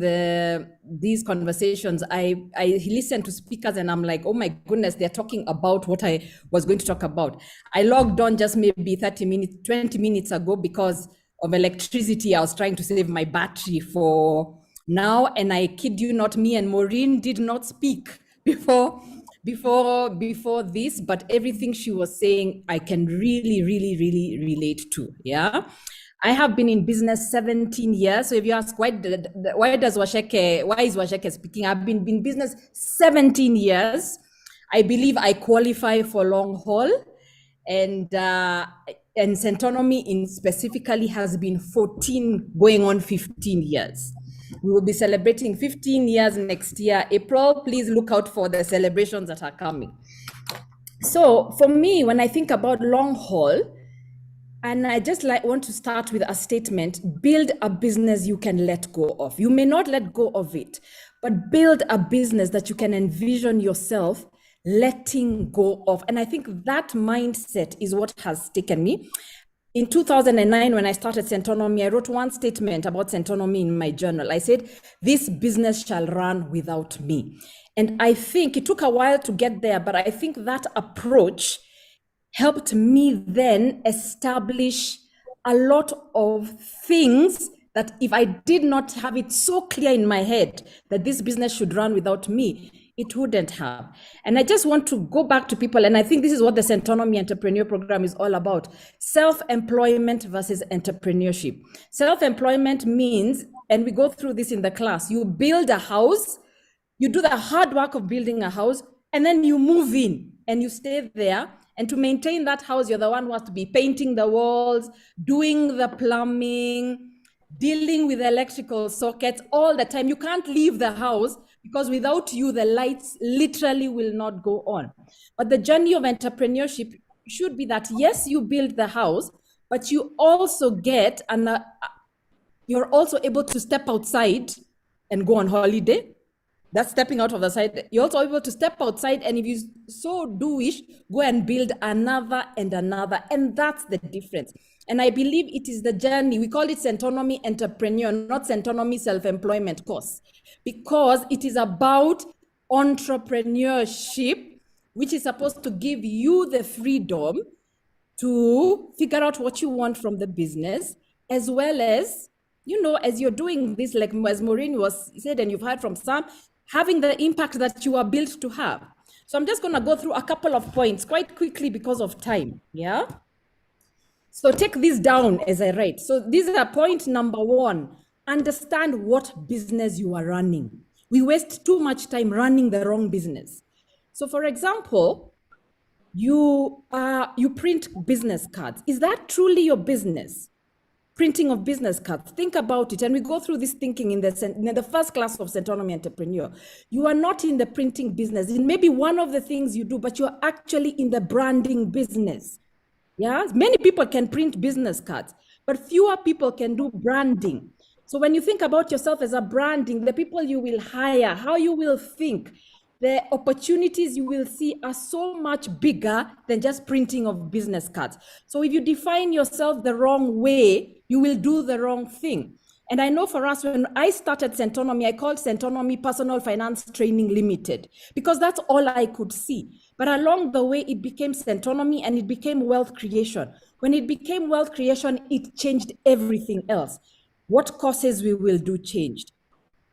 these conversations. I listen to speakers and I'm like, oh my goodness, they're talking about what I was going to talk about. I logged on just maybe 30 minutes, 20 minutes ago because of electricity. I was trying to save my battery for now. And I kid you not, me and Maureen did not speak before this, but everything she was saying, I can really relate to. Yeah. I have been in business 17 years. So if you ask why is Waceke speaking? I've been in business 17 years. I believe I qualify for long haul, and Centonomy in specifically has been 14 going on 15 years. We will be celebrating 15 years next year, April. Please look out for the celebrations that are coming. So for me, when I think about long haul, and I just want to start with a statement: build a business you can let go of. You may not let go of it, but build a business that you can envision yourself letting go of. And I think that mindset is what has taken me. In 2009, when I started Centonomy, I wrote one statement about Centonomy in my journal. I said, "This business shall run without me." And I think it took a while to get there, but I think that approach helped me then establish a lot of things that if I did not have it so clear in my head that this business should run without me, it wouldn't have. And I just want to go back to people, and I think this is what the Centonomy Entrepreneur program is all about: self-employment versus entrepreneurship. Self-employment means, and we go through this in the class, you build a house, you do the hard work of building a house, and then you move in and you stay there. And to maintain that house, you're the one who has to be painting the walls, doing the plumbing, dealing with electrical sockets all the time. You can't leave the house because without you, the lights literally will not go on. But the journey of entrepreneurship should be that, yes, you build the house, but you also get, and you're also able to step outside and go on holiday. That's stepping out of the side. You're also able to step outside, and if you so do wish, go and build another and another. And that's the difference. And I believe it is the journey. We call it Centonomy Entrepreneur, not Centonomy Self-Employment course, because it is about entrepreneurship, which is supposed to give you the freedom to figure out what you want from the business, as well as, you know, as you're doing this, like as Maureen was said, and you've heard from Sam, having the impact that you are built to have. So I'm just going to go through a couple of points quite quickly because of time. Yeah. So take this down as I write. So this is a point number one: understand what business you are running. We waste too much time running the wrong business. So for example, you print business cards. Is that truly your business? Printing of business cards. Think about it. And we go through this thinking in the first class of Centonomy Entrepreneur. You are not in the printing business. It may be one of the things you do, but you're actually in the branding business. Yeah, many people can print business cards, but fewer people can do branding. So when you think about yourself as a branding, the people you will hire, how you will think, the opportunities you will see are so much bigger than just printing of business cards. So if you define yourself the wrong way, you will do the wrong thing. And I know for us, when I started Centonomy, I called Centonomy Personal Finance Training Limited, because that's all I could see. But along the way, it became Centonomy and it became wealth creation. When it became wealth creation, it changed everything else. What courses we will do changed.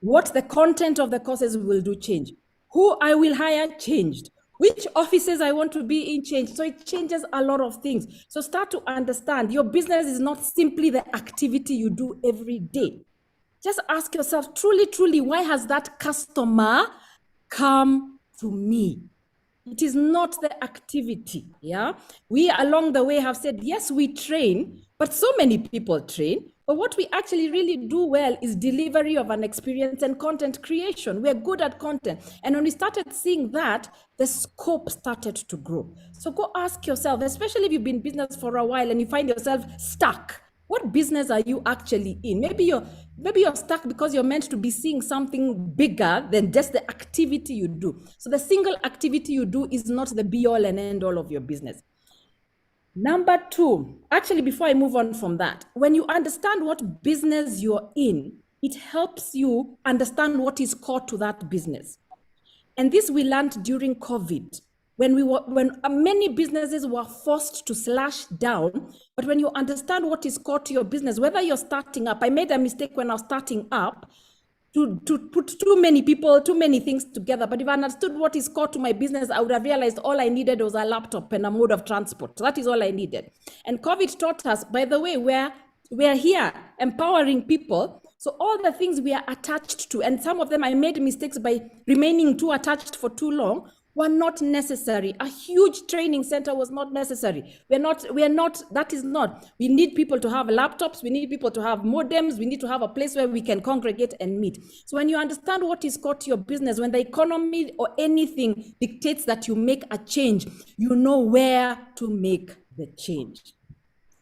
What the content of the courses we will do changed. Who I will hire changed. Which offices I want to be in changed. So it changes a lot of things. So start to understand your business is not simply the activity you do every day. Just ask yourself, truly, why has that customer come to me? It is not the activity, yeah? We along the way have said, yes, we train, but so many people train. But what we actually really do well is delivery of an experience and content creation. We're good at content. And when we started seeing that, the scope started to grow. So go ask yourself, especially if you've been in business for a while and you find yourself stuck, what business are you actually in? Maybe you're stuck because you're meant to be seeing something bigger than just the activity you do. So the single activity you do is not the be all and end all of your business. Number two, actually, before I move on from that, when you understand what business you're in, it helps you understand what is core to that business. And this we learned during COVID, when many businesses were forced to slash down. But when you understand what is core to your business, whether you're starting up, I made a mistake when I was starting up to put too many people, too many things together. But if I understood what is core to my business, I would have realized all I needed was a laptop and a mode of transport. So that is all I needed. And COVID taught us, by the way, we're We are here empowering people. So all the things we are attached to, and some of them I made mistakes by remaining too attached for too long, were not necessary. A huge training center was not necessary. We are not, that is not. We need people to have laptops, we need people to have modems, we need to have a place where we can congregate and meet. So when you understand what is core to your business, when the economy or anything dictates that you make a change, you know where to make the change.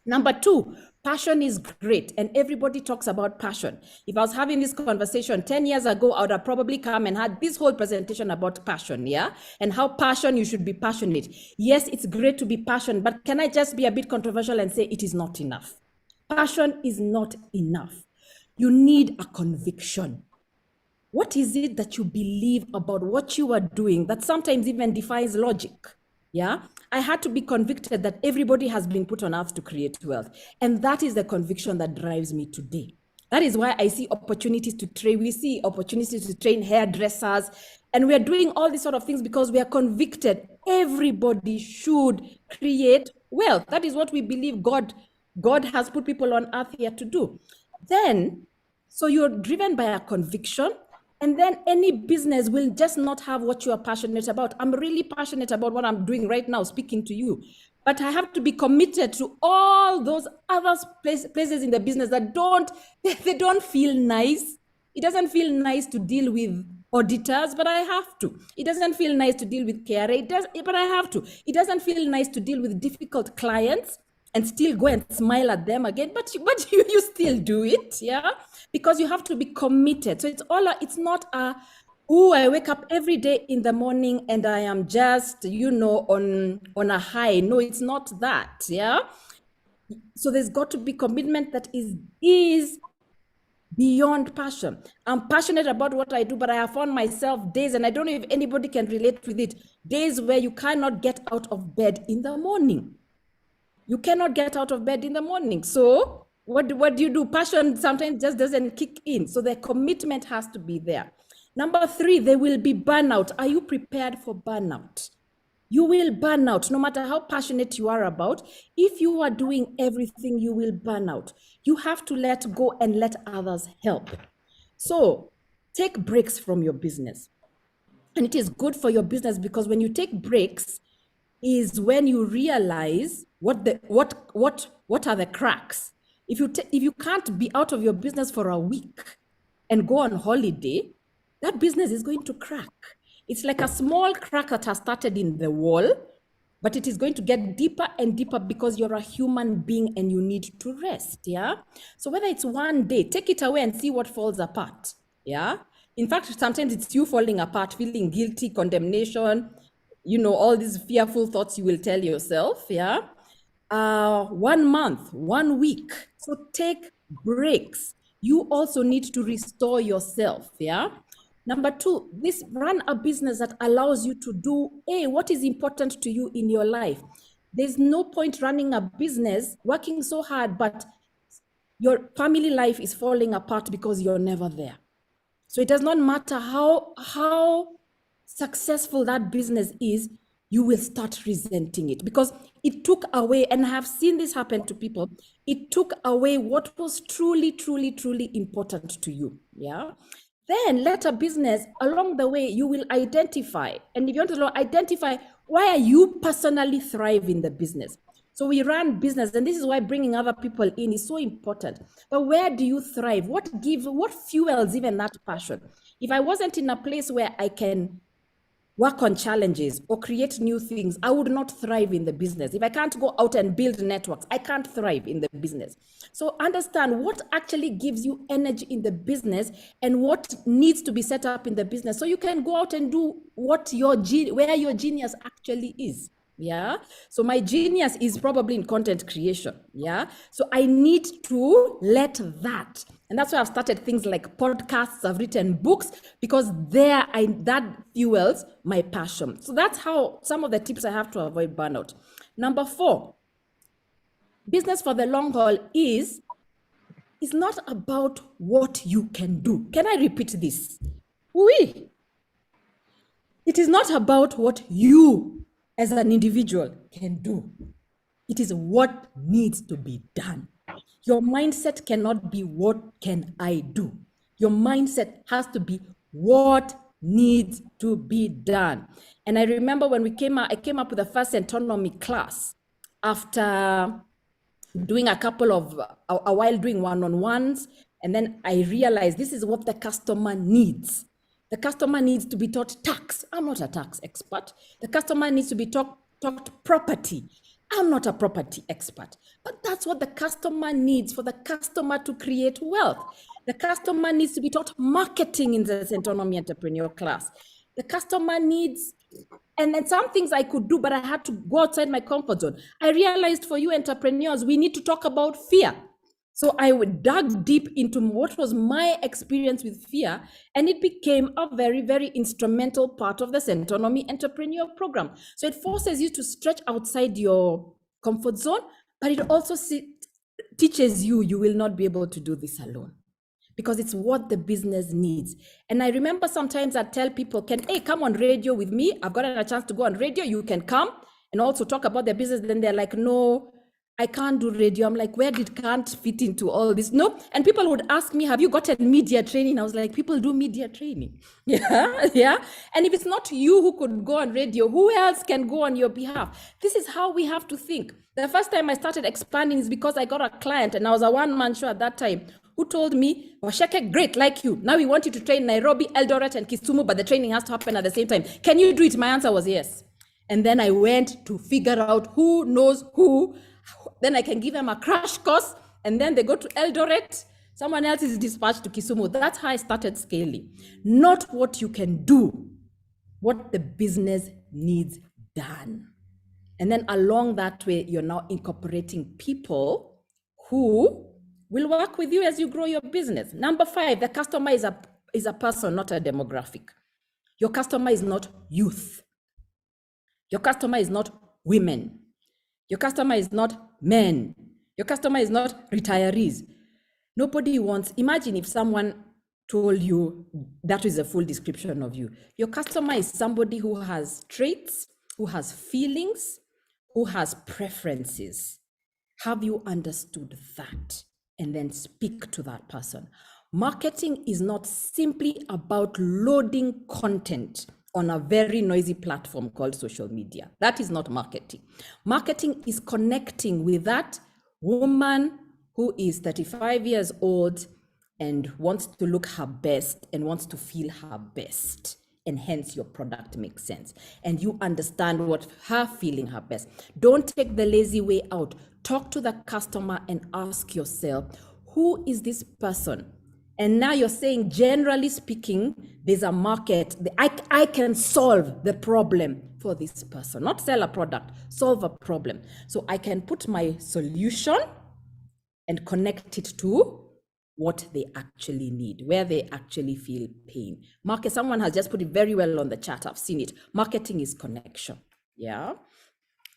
Number two, passion is great, and everybody talks about passion. If I was having this conversation 10 years ago, I would have probably come and had this whole presentation about passion, yeah? And how passion, you should be passionate. Yes, it's great to be passionate, but can I just be a bit controversial and say it is not enough? Passion is not enough. You need a conviction. What is it that you believe about what you are doing that sometimes even defies logic? Yeah, I had to be convicted that everybody has been put on earth to create wealth. And that is the conviction that drives me today. That is why I see opportunities to train. We see opportunities to train hairdressers. And we are doing all these sort of things because we are convicted everybody should create wealth. That is what we believe God has put people on earth here to do. Then, so you're driven by a conviction. And then any business will just not have what you are passionate about. I'm really passionate about what I'm doing right now, speaking to you. But I have to be committed to all those other places in the business that don't feel nice. It doesn't feel nice to deal with auditors, but I have to. It doesn't feel nice to deal with KRA, but I have to. It doesn't feel nice to deal with difficult clients and still go and smile at them again, but you still do it, yeah? Because you have to be committed. So it's not I wake up every day in the morning and I am just, on a high. No, it's not that, yeah? So there's got to be commitment that is beyond passion. I'm passionate about what I do, but I have found myself days, and I don't know if anybody can relate with it, days where you cannot get out of bed in the morning. You cannot get out of bed in the morning. So what do you do? Passion sometimes just doesn't kick in. So the commitment has to be there. Number three, there will be burnout. Are you prepared for burnout? You will burn out, no matter how passionate you are about. If you are doing everything, you will burn out. You have to let go and let others help. So take breaks from your business. And it is good for your business because when you take breaks, is when you realize what are the cracks. If you can't be out of your business for a week and go on holiday, that business is going to crack. It's like a small crack that has started in the wall, but it is going to get deeper and deeper because you're a human being and you need to rest, yeah? So whether it's one day, take it away and see what falls apart, yeah? In fact, sometimes it's you falling apart, feeling guilty, condemnation, all these fearful thoughts you will tell yourself, yeah? 1 month, 1 week. So take breaks. You also need to restore yourself, yeah? Number two, run a business that allows you to do what is important to you in your life. There's no point running a business, working so hard, but your family life is falling apart because you're never there. So it does not matter how successful that business is, you will start resenting it because it took away, and I have seen this happen to people, it took away what was truly, truly, truly important to you, yeah? Then let a business, along the way, you will identify, and if you want to identify, why are you personally thrive in the business? So we run business, and this is why bringing other people in is so important. But where do you thrive? What fuels even that passion? If I wasn't in a place where I can work on challenges or create new things, I would not thrive in the business. If I can't go out and build networks, I can't thrive in the business. So understand what actually gives you energy in the business and what needs to be set up in the business so you can go out and do where your genius actually is. Yeah. So my genius is probably in content creation. Yeah. So I need to let that. And that's why I've started things like podcasts, I've written books, because that fuels my passion. So that's how some of the tips I have to avoid burnout. Number 4, business for the long haul is not about what you can do. Can I repeat this? Oui. It is not about what you as an individual can do. It is what needs to be done. Your mindset cannot be what can I do? Your mindset has to be what needs to be done. And I remember when I came up with the first Centonomy class after doing a while doing one-on-ones. And then I realized this is what the customer needs. The customer needs to be taught tax. I'm not a tax expert. The customer needs to be taught property. I'm not a property expert, but that's what the customer needs for the customer to create wealth. The customer needs to be taught marketing in the Centonomy Entrepreneur class. The customer needs, and then some things I could do, but I had to go outside my comfort zone. I realized for you entrepreneurs, we need to talk about fear. So I dug deep into what was my experience with fear, and it became a very, very instrumental part of the Centonomy Entrepreneur program. So it forces you to stretch outside your comfort zone, but it also teaches you will not be able to do this alone, because it's what the business needs. And I remember sometimes I tell people, hey, come on radio with me. I've gotten a chance to go on radio. You can come and also talk about their business. Then they're like, no, I can't do radio. I'm like, where did can't fit into all this? No. And people would ask me, have you gotten media training? I was like, people do media training. Yeah. And if it's not you who could go on radio, who else can go on your behalf? This is how we have to think. The first time I started expanding is because I got a client, and I was a one-man show at that time, who told me, Waceke, great, like you. Now we want you to train Nairobi, Eldoret, and Kisumu, but the training has to happen at the same time. Can you do it? My answer was yes. And then I went to figure out who knows who. Then I can give them a crash course, and then they go to Eldoret. Someone else is dispatched to Kisumu. That's how I started scaling. Not what you can do, what the business needs done. And then along that way, you're now incorporating people who will work with you as you grow your business. Number 5, the customer is a person, not a demographic. Your customer is not youth. Your customer is not women. Your customer is not men. Your customer is not retirees. Nobody wants, imagine if someone told you that is a full description of you. Your customer is somebody who has traits, who has feelings, who has preferences. Have you understood that? And then speak to that person. Marketing is not simply about loading content on a very noisy platform called social media. That is not marketing. Marketing is connecting with that woman who is 35 years old and wants to look her best and wants to feel her best. And hence your product makes sense. And you understand what her feeling her best. Don't take the lazy way out. Talk to the customer and ask yourself, who is this person? And now you're saying, generally speaking, there's a market. I can solve the problem for this person, not sell a product, solve a problem. So I can put my solution and connect it to what they actually need, where they actually feel pain. Market, someone has just put it very well on the chat. I've seen it. Marketing is connection. Yeah.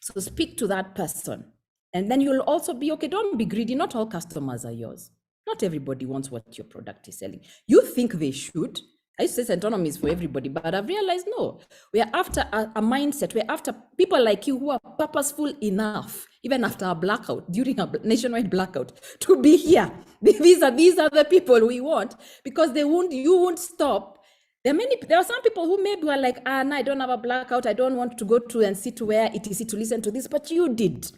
So speak to that person. And then you'll also be, okay, don't be greedy. Not all customers are yours. Not everybody wants what your product is selling. You think they should. I used to say Centonomy is for everybody, but I've realized no. We are after a mindset. We're after people like you who are purposeful enough, even after a blackout, during a nationwide blackout, to be here. These are the people we want, because you won't stop. There are some people who maybe were like, no, I don't have a blackout. I don't want to go to and sit where it is to listen to this, but you did.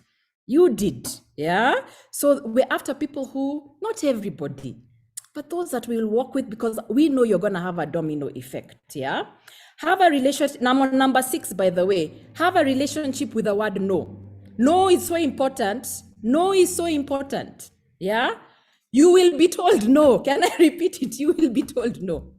You did, yeah? So we're after people who, not everybody, but those that we'll work with, because we know you're going to have a domino effect, yeah? Have a relationship, number 6, by the way, have a relationship with the word no. No is so important. No is so important, yeah? You will be told no. Can I repeat it? You will be told no.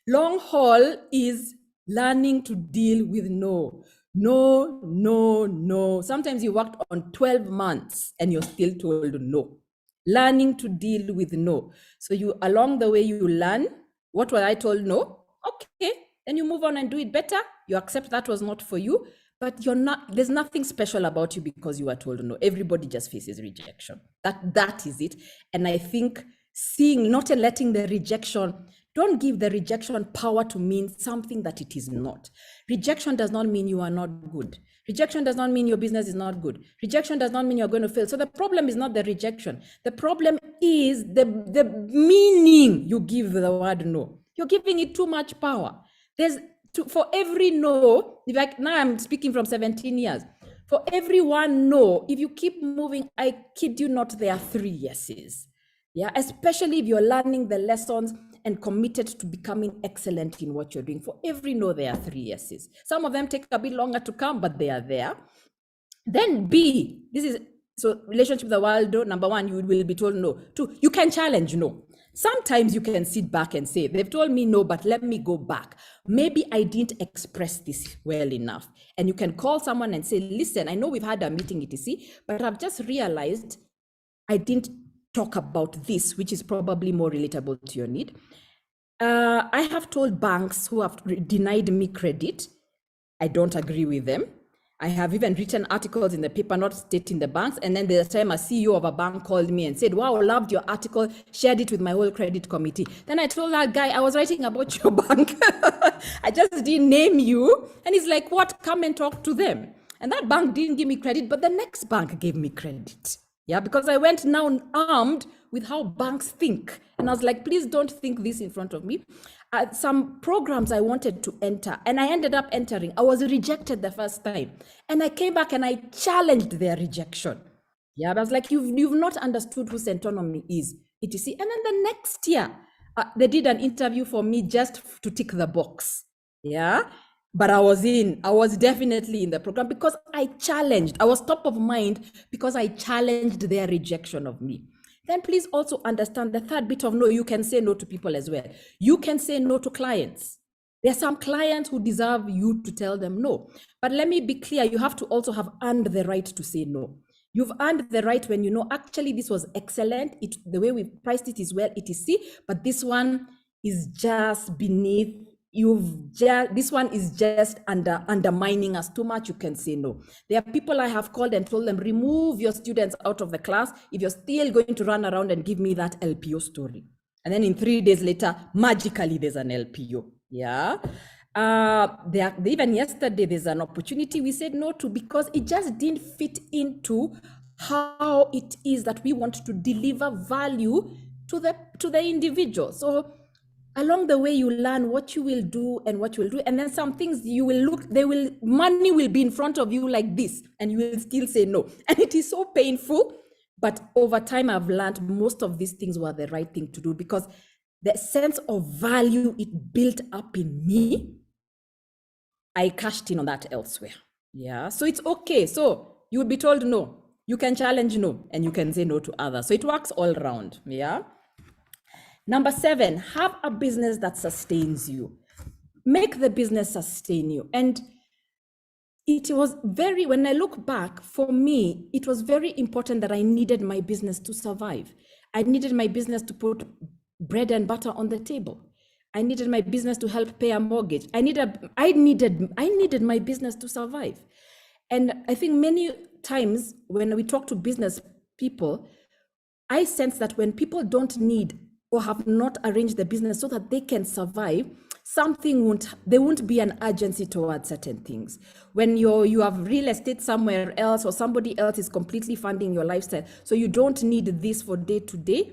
Long haul is learning to deal with no. No, no, no. Sometimes you worked on 12 months and you're still told no. Learning to deal with no. So along the way, you learn, what was I told no? Okay. Then you move on and do it better. You accept that was not for you, but there's nothing special about you because you were told no. Everybody just faces rejection. That is it. And I think not letting the rejection Don't give the rejection power to mean something that it is not. Rejection does not mean you are not good. Rejection does not mean your business is not good. Rejection does not mean you're going to fail. So the problem is not the rejection. The problem is the meaning you give the word no. You're giving it too much power. For every no, now I'm speaking from 17 years. For every one no, if you keep moving, I kid you not, there are 3 yeses. Yeah, especially if you're learning the lessons and committed to becoming excellent in what you're doing. For every no, there are 3 yeses. Some of them take a bit longer to come, but they are there. Then B, so relationship with the world, number 1, you will be told no. 2, you can challenge no. Sometimes you can sit back and say, they've told me no, but let me go back. Maybe I didn't express this well enough. And you can call someone and say, listen, I know we've had a meeting, etc., but I've just realized I didn't talk about this, which is probably more relatable to your need. I have told banks who have denied me credit, I don't agree with them. I have even written articles in the paper, not stating the banks. And then there's a time a CEO of a bank called me and said, wow, loved your article, shared it with my whole credit committee. Then I told that guy, I was writing about your bank. I just didn't name you. And he's like, what? Come and talk to them. And that bank didn't give me credit, but the next bank gave me credit. Yeah, because I went now armed with how banks think. And I was like, please don't think this in front of me. Some programs I wanted to enter, and I ended up entering. I was rejected the first time. And I came back and I challenged their rejection. Yeah, I was like, you've not understood who Centonomy is, etc. And then the next year, they did an interview for me just to tick the box. Yeah. But I was definitely in the program because I was top of mind because I challenged their rejection of me. Then please also understand the third bit of no, you can say no to people as well. You can say no to clients. There are some clients who deserve you to tell them no. But let me be clear, you have to also have earned the right to say no. You've earned the right when you know, actually this was excellent. The way we priced it is well, etc. But this one is just beneath. This one is just undermining us too much. You can say no. There are people I have called and told them, remove your students out of the class if you're still going to run around and give me that LPO story. And then in 3 days later, magically there's an LPO. Yeah. Even yesterday, there's an opportunity we said no to because it just didn't fit into how it is that we want to deliver value to the individual. So along the way, you learn what you will do and what you will do. And then some things you will look, money will be in front of you like this, and you will still say no. And it is so painful. But over time, I've learned most of these things were the right thing to do because the sense of value it built up in me, I cashed in on that elsewhere. Yeah. So it's okay. So you will be told no. You can challenge no, and you can say no to others. So it works all around. Yeah. Number 7, have a business that sustains you. Make the business sustain you. And it was when I look back, for me, it was very important that I needed my business to survive. I needed my business to put bread and butter on the table. I needed my business to help pay a mortgage. I needed my business to survive. And I think many times when we talk to business people, I sense that when people don't need or have not arranged the business so that they can survive, there won't be an urgency towards certain things. When you have real estate somewhere else or somebody else is completely funding your lifestyle, so you don't need this for day to day,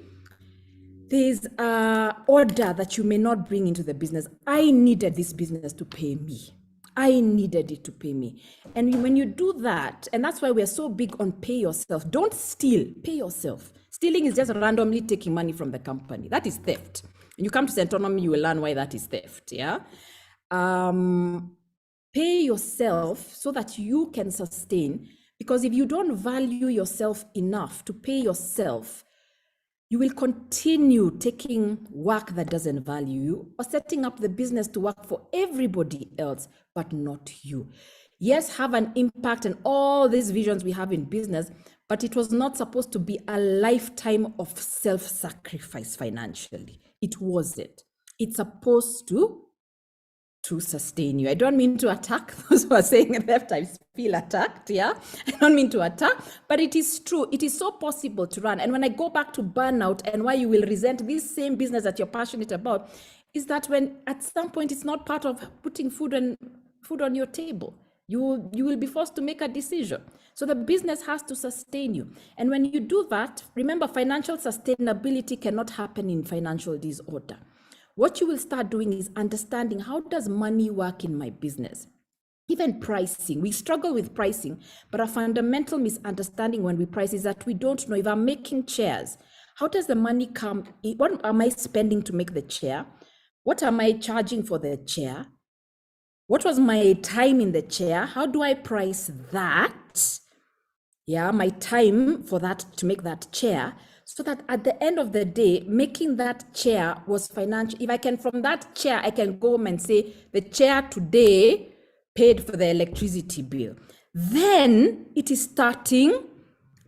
there's an order that you may not bring into the business. I needed this business to pay me. I needed it to pay me. And when you do that, and that's why we're so big on pay yourself. Don't steal, pay yourself. Stealing is just randomly taking money from the company. That is theft. When you come to Centonomy, you will learn why that is theft. Yeah. Pay yourself so that you can sustain. Because if you don't value yourself enough to pay yourself, you will continue taking work that doesn't value you or setting up the business to work for everybody else, but not you. Yes, have an impact and all these visions we have in business, but it was not supposed to be a lifetime of self-sacrifice financially. It wasn't. It's supposed to to sustain you. I don't mean to attack those who are saying theft. I feel attacked. Yeah, I don't mean to attack, but it is true. It is so possible to run. And when I go back to burnout and why you will resent this same business that you're passionate about, is that when at some point it's not part of putting food on your table. You will be forced to make a decision. So the business has to sustain you. And when you do that, remember, financial sustainability cannot happen in financial disorder. What you will start doing is understanding, how does money work in my business? Even pricing, we struggle with pricing, but a fundamental misunderstanding when we price is that we don't know if I'm making chairs, how does the money come? What am I spending to make the chair? What am I charging for the chair? What was my time in the chair? How do I price that? Yeah, my time for that to make that chair, so that at the end of the day, making that chair was financial. If I can, from that chair, I can go home and say, the chair today paid for the electricity bill. Then it is starting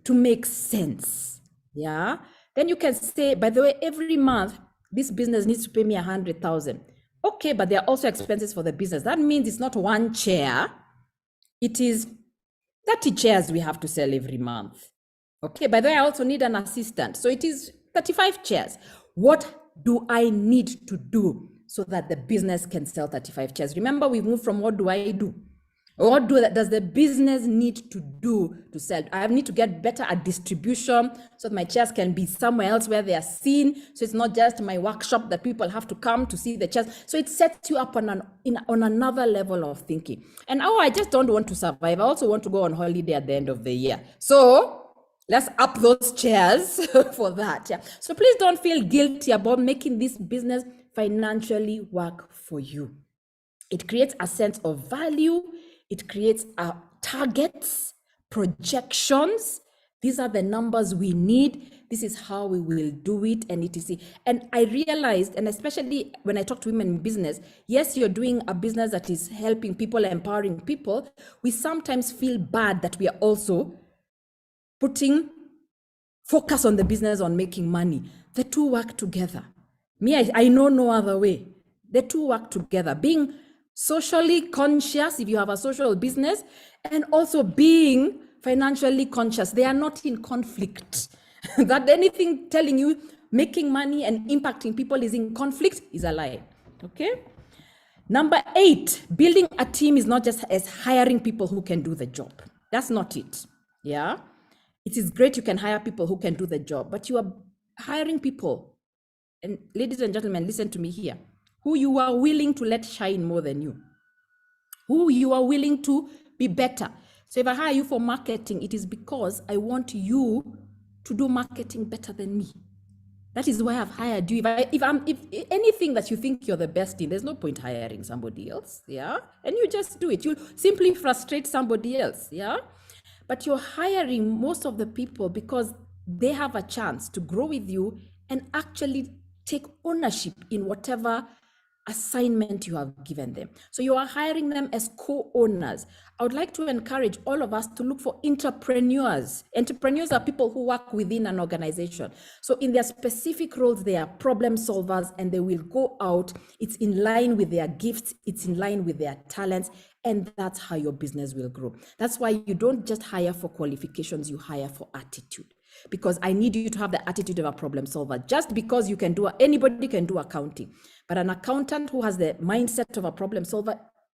to make sense. Yeah. Then you can say, by the way, every month, this business needs to pay me 100,000. Okay, but there are also expenses for the business. That means it's not one chair. It is 30 chairs we have to sell every month. Okay, by the way, I also need an assistant. So it is 35 chairs. What do I need to do so that the business can sell 35 chairs? Remember, we moved from what do I do? What does the business need to do to sell? I need to get better at distribution so that my chairs can be somewhere else where they are seen. So it's not just my workshop that people have to come to see the chairs. So it sets you up on another level of thinking. And I just don't want to survive. I also want to go on holiday at the end of the year. So let's up those chairs for that. Yeah. So please don't feel guilty about making this business financially work for you. It creates a sense of value. It creates targets, projections. These are the numbers we need. This is how we will do it, and etc. And I realized, and especially when I talk to women in business, yes, you're doing a business that is helping people, empowering people. We sometimes feel bad that we are also putting focus on the business, on making money. The two work together. I know no other way. The two work together. Being socially conscious, if you have a social business, and also being financially conscious. They are not in conflict. That anything telling you making money and impacting people is in conflict is a lie. Okay? Number 8, building a team is not just as hiring people who can do the job. That's not it. Yeah? It is great you can hire people who can do the job, but you are hiring people, and ladies and gentlemen, listen to me here, who you are willing to let shine more than you, who you are willing to be better. So if I hire you for marketing, it is because I want you to do marketing better than me. That is why I've hired you. If anything that you think you're the best in, there's no point hiring somebody else, yeah? And you just do it. You simply frustrate somebody else, yeah? But you're hiring most of the people because they have a chance to grow with you and actually take ownership in whatever assignment you have given them. So you are hiring them as co-owners. I would like to encourage all of us to look for entrepreneurs. Entrepreneurs are people who work within an organization. So in their specific roles, they are problem solvers, and they will go out. It's in line with their gifts. It's in line with their talents. And that's how your business will grow. That's why you don't just hire for qualifications, you hire for attitude. Because I need you to have the attitude of a problem solver. Just because you can do, anybody can do accounting, but an accountant who has the mindset of a problem solver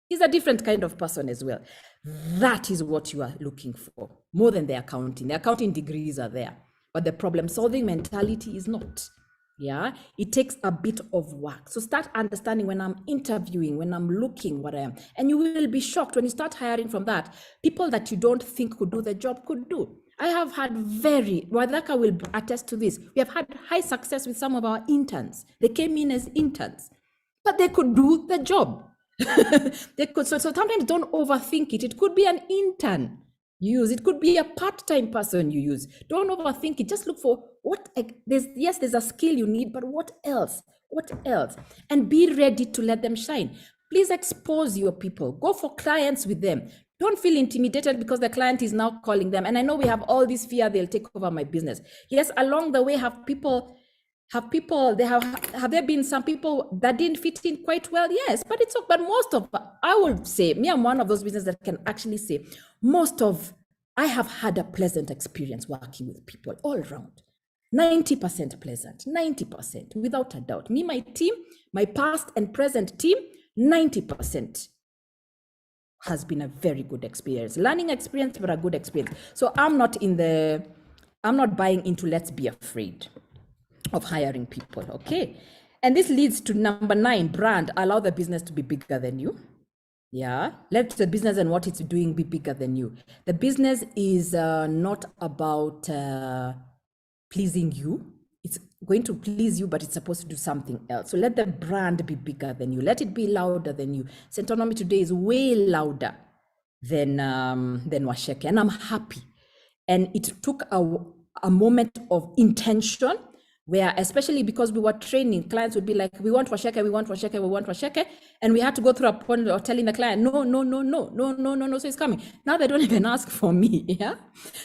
is a different kind of person as well. That is what you are looking for, more than the accounting. The accounting degrees are there, but the problem solving mentality is not. Yeah, it takes a bit of work. So start understanding when I'm interviewing, when I'm looking what I am, and you will be shocked when you start hiring from that. People that you don't think could do the job could do. I have had Waithaka will attest to this. We have had high success with some of our interns. They came in as interns, but they could do the job. They could. So sometimes don't overthink it. It could be an intern you use. It could be a part-time person you use. Don't overthink it. Just look for there's a skill you need, but what else? What else? And be ready to let them shine. Please expose your people. Go for clients with them. Don't feel intimidated because the client is now calling them. And I know we have all this fear they'll take over my business. Yes, along the way, have people Have there been some people that didn't fit in quite well? Yes, but I would say, me, I'm one of those businesses that can actually say I have had a pleasant experience working with people all around. 90% pleasant, 90%, without a doubt. Me, my team, my past and present team, 90% has been a very good experience. Learning experience, but a good experience. So I'm not buying into let's be afraid of hiring people, okay? And this leads to number 9, brand. Allow the business to be bigger than you. Yeah, let the business and what it's doing be bigger than you. The business is not about pleasing you. It's going to please you, but it's supposed to do something else. So let the brand be bigger than you. Let it be louder than you. Centonomy today is way louder than Waceke, and I'm happy. And it took a moment of intention where, especially because we were training, clients would be like, we want Waceke, we want Waceke, we want Waceke. And we had to go through a point of telling the client, no, so it's coming. Now they don't even ask for me, yeah?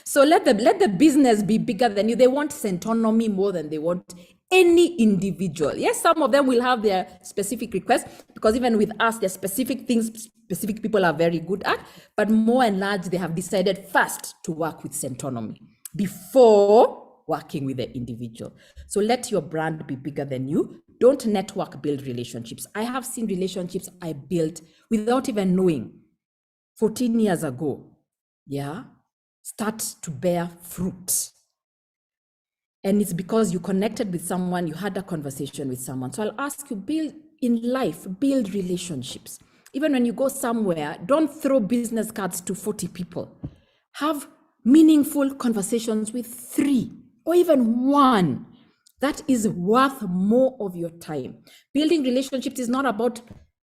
So let the business be bigger than you. They want Centonomy more than they want any individual. Yes, some of them will have their specific requests, because even with us, there's specific things specific people are very good at, but more and large, they have decided first to work with Centonomy before working with the individual. So let your brand be bigger than you. Don't network, build relationships. I have seen relationships I built without even knowing 14 years ago, yeah, start to bear fruit. And it's because you connected with someone, you had a conversation with someone. So I'll ask you, build relationships. Even when you go somewhere, don't throw business cards to 40 people. Have meaningful conversations with 3 or even 1. That is worth more of your time. Building relationships is not about,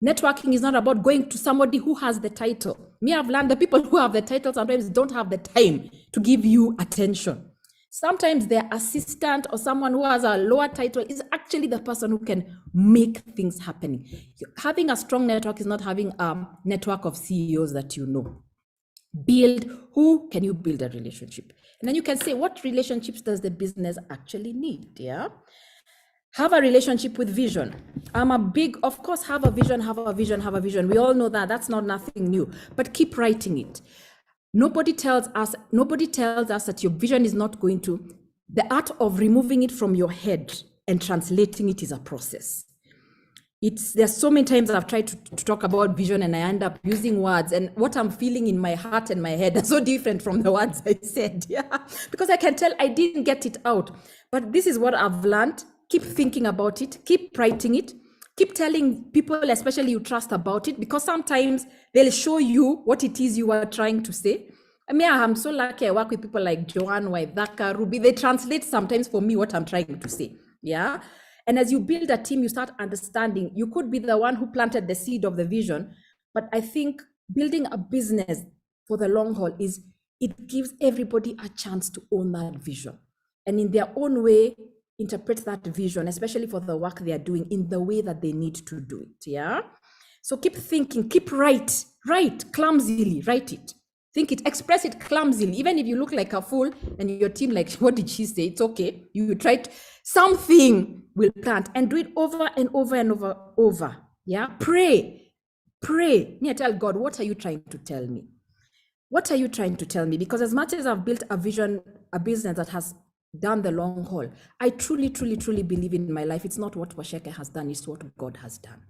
networking is not about going to somebody who has the title. Me, I've learned the people who have the title sometimes don't have the time to give you attention. Sometimes their assistant or someone who has a lower title is actually the person who can make things happen. Having a strong network is not having a network of CEOs that you know. Who can you build a relationship? And then you can say, what relationships does the business actually need? Yeah. Have a relationship with vision. Of course, have a vision. We all know that. That's not nothing new, but keep writing it. Nobody tells us that your vision is not going to, the art of removing it from your head and translating it is a process. There's so many times I've tried to talk about vision and I end up using words, and what I'm feeling in my heart and my head are so different from the words I said, yeah, because I can tell I didn't get it out. But this is what I've learned. Keep thinking about it, keep writing it, keep telling people, especially you trust, about it, because sometimes they'll show you what it is you are trying to say. I mean, I'm so lucky I work with people like Joanne, Waithaka, Ruby. They translate sometimes for me what I'm trying to say, yeah? And as you build a team, you start understanding. You could be the one who planted the seed of the vision, but I think building a business for the long haul it gives everybody a chance to own that vision. And in their own way, interpret that vision, especially for the work they are doing, in the way that they need to do it, yeah? So keep thinking, write clumsily, write it. Think it, express it clumsily. Even if you look like a fool and your team like, what did she say? It's okay. You try something will plant, and do it over and over and over. Yeah. Pray. Me, I tell God, what are you trying to tell me? What are you trying to tell me? Because as much as I've built a vision, a business that has done the long haul, I truly believe in my life. It's not what Waceke has done, it's what God has done.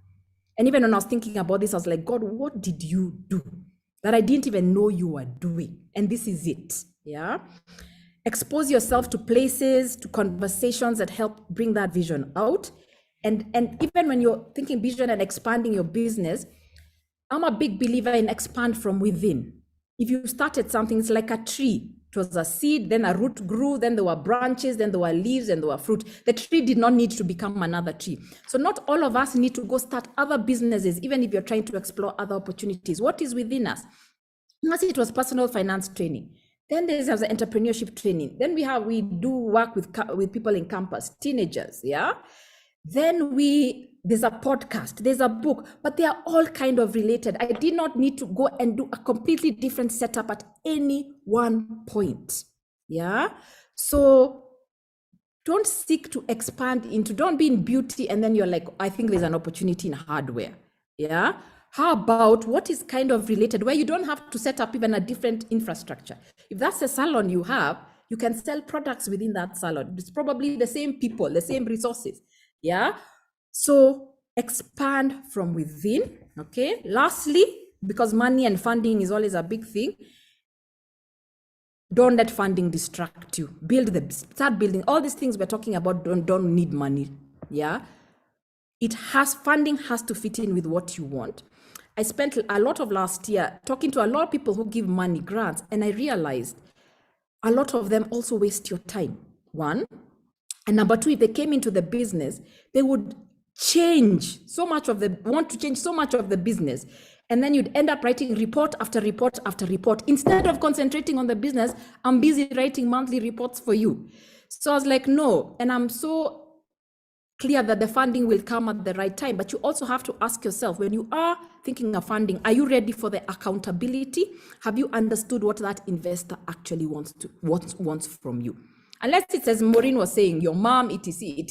And even when I was thinking about this, I was like, God, what did you do that I didn't even know you were doing? And this is it, yeah? Expose yourself to places, to conversations that help bring that vision out. And even when you're thinking vision and expanding your business, I'm a big believer in expand from within. If you started something, it's like a tree. It was a seed, then a root grew, then there were branches, then there were leaves, and there were fruit. The tree did not need to become another tree. So not all of us need to go start other businesses, even if you're trying to explore other opportunities. What is within us? Unless it was personal finance training. Then there's the entrepreneurship training. Then we do work with people in campus, teenagers, yeah? Then there's a podcast, there's a book, but they are all kind of related. I did not need to go and do a completely different setup at any one point, yeah? So don't seek to expand into, don't be in beauty and then you're like, I think there's an opportunity in hardware. Yeah. How about what is kind of related where you don't have to set up even a different infrastructure? If that's a salon you have, you can sell products within that salon. It's probably the same people, the same resources. Yeah. So expand from within. Okay. Lastly, because money and funding is always a big thing, don't let funding distract you. Start building. All these things we're talking about don't need money. Yeah. Funding has to fit in with what you want. I spent a lot of last year talking to a lot of people who give money grants, and I realized a lot of them also waste your time. One. And number two, if they came into the business, they would want to change so much of the business. And then you'd end up writing report after report after report. Instead of concentrating on the business, I'm busy writing monthly reports for you. So I was like, no. And I'm so clear that the funding will come at the right time. But you also have to ask yourself, when you are thinking of funding, are you ready for the accountability? Have you understood what that investor actually wants from you? Unless it's, as Maureen was saying, your mom, etc.,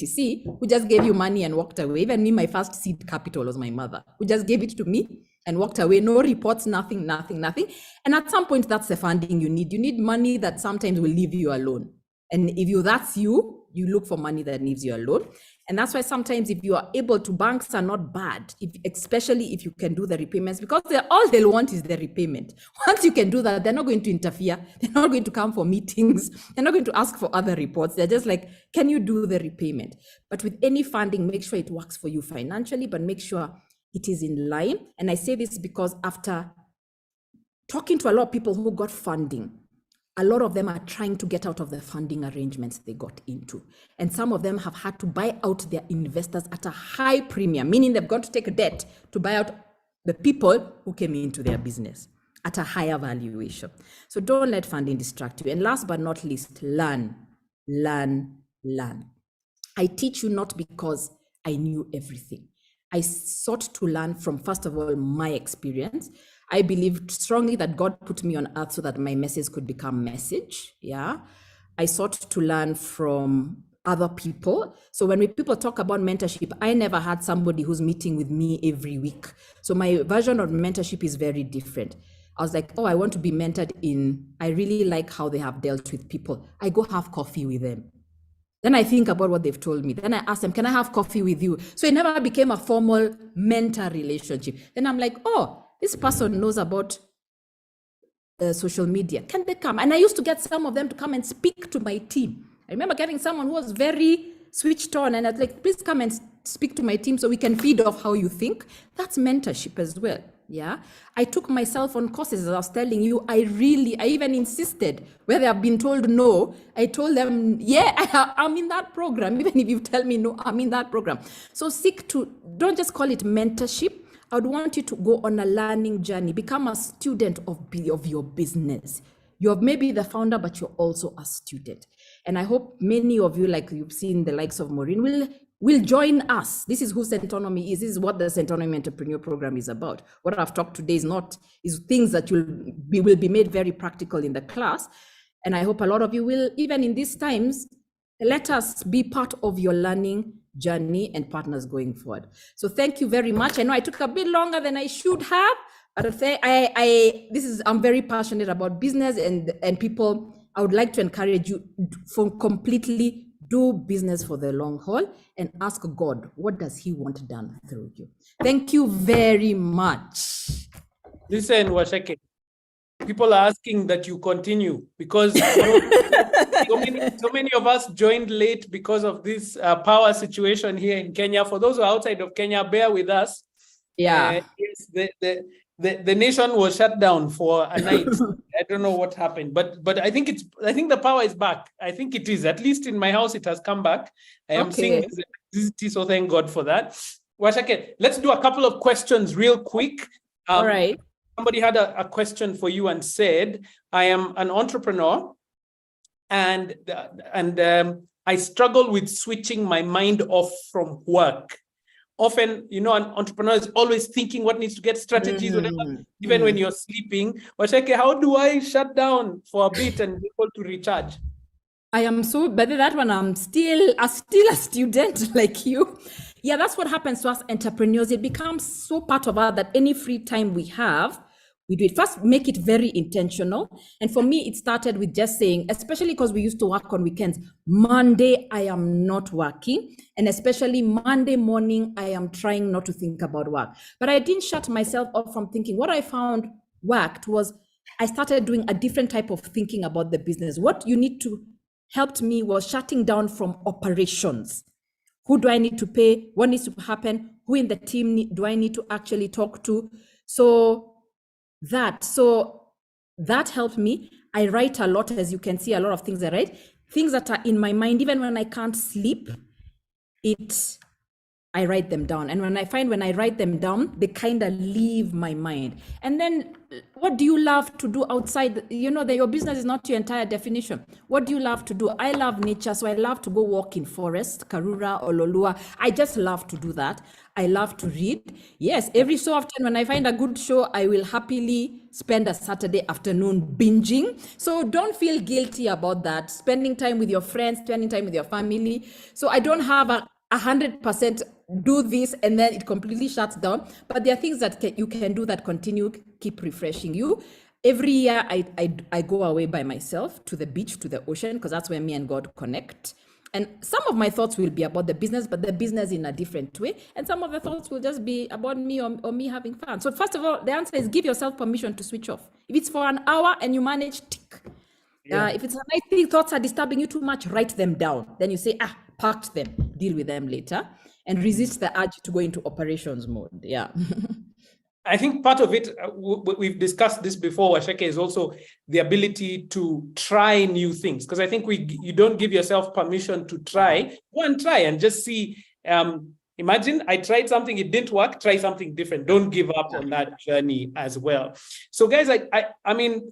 who just gave you money and walked away. Even me, my first seed capital was my mother, who just gave it to me and walked away. No reports, nothing. And at some point, that's the funding you need. You need money that sometimes will leave you alone. And if that's you look for money that leaves you alone. And that's why sometimes if you are able to, banks are not bad, especially if you can do the repayments, because all they'll want is the repayment. Once you can do that, they're not going to interfere. They're not going to come for meetings. They're not going to ask for other reports. They're just like, can you do the repayment? But with any funding, make sure it works for you financially, but make sure it is in line. And I say this because after talking to a lot of people who got funding, a lot of them are trying to get out of the funding arrangements they got into. And some of them have had to buy out their investors at a high premium, meaning they've got to take a debt to buy out the people who came into their business at a higher valuation. So don't let funding distract you. And last but not least, learn. I teach you not because I knew everything. I sought to learn from, first of all, my experience. I believed strongly that God put me on earth so that my message could become message. Yeah. I sought to learn from other people. So when people talk about mentorship, I never had somebody who's meeting with me every week. So my version of mentorship is very different. I was like, oh, I want to be mentored I really like how they have dealt with people. I go have coffee with them. Then I think about what they've told me. Then I ask them, can I have coffee with you? So it never became a formal mentor relationship. Then I'm like, oh, this person knows about social media. Can they come? And I used to get some of them to come and speak to my team. I remember getting someone who was very switched on, and I was like, please come and speak to my team so we can feed off how you think. That's mentorship as well. Yeah. I took myself on courses, as I was telling you. I even insisted where they have been told no. I told them, yeah, I'm in that program. Even if you tell me no, I'm in that program. So don't just call it mentorship. I would want you to go on a learning journey, become a student of your business. You're maybe the founder, but you're also a student. And I hope many of you, like you've seen the likes of Maureen, will join us. This is who Centonomy is. This is what the Centonomy Entrepreneur program is about. What I've talked today is things that will be made very practical in the class. And I hope a lot of you will, even in these times, let us be part of your learning journey and partners going forward. So thank you very much. I know I took a bit longer than I should have, but I'm very passionate about business and people. I would like to encourage you to completely do business for the long haul and ask God, what does he want done through you? Thank you very much. Listen, Waceke, people are asking that you continue because so many of us joined late because of this power situation here in Kenya. For those who are outside of Kenya, bear with us. Yeah. Yes, the nation was shut down for a night. I don't know what happened, but I think the power is back. I think it is. At least in my house, it has come back. I am seeing electricity, so thank God for that. Waceke, let's do a couple of questions real quick. All right. Somebody had a question for you and said, I am an entrepreneur and I struggle with switching my mind off from work. Often, an entrepreneur is always thinking what needs to get strategies, whatever, even when you're sleeping. Waceke, how do I shut down for a bit and be able to recharge? I am so, but that one, I'm still a student like you. Yeah, that's what happens to us entrepreneurs. It becomes so part of us that any free time we have, we do it. First, make it very intentional. And for me, it started with just saying, especially because we used to work on weekends, Monday, I am not working. And especially Monday morning, I am trying not to think about work. But I didn't shut myself off from thinking. What I found worked was I started doing a different type of thinking about the business. What you need to helped me was shutting down from operations. Who do I need to pay? What needs to happen? Who in the team do I need to actually talk to? So that helped me. I write a lot, as you can see, a lot of things I write. Things that are in my mind, even when I can't sleep, I write them down. And when I write them down, they kind of leave my mind. And then what do you love to do outside? You know, that your business is not your entire definition. What do you love to do? I love nature, so I love to go walk in forest, Karura or Ololua. I just love to do that. I love to read. Yes, every so often when I find a good show, I will happily spend a Saturday afternoon binging. So don't feel guilty about that. Spending time with your friends, spending time with your family. So I don't have a 100% do this and then it completely shuts down. But there are things that you can do that continue, keep refreshing you. Every year I go away by myself to the beach, to the ocean, because that's where me and God connect. And some of my thoughts will be about the business, but the business in a different way. And some of the thoughts will just be about me or me having fun. So first of all, the answer is give yourself permission to switch off. If it's for an hour and you manage, tick. If it's a night thing, thoughts are disturbing you too much, write them down. Then you say, parked them, deal with them later, and resist the urge to go into operations mode. Yeah. I think part of it, we've discussed this before, Waceke, is also the ability to try new things. Because I think you don't give yourself permission to try. Go and try and just see. Imagine I tried something, it didn't work, try something different. Don't give up on that journey as well. So guys, I mean,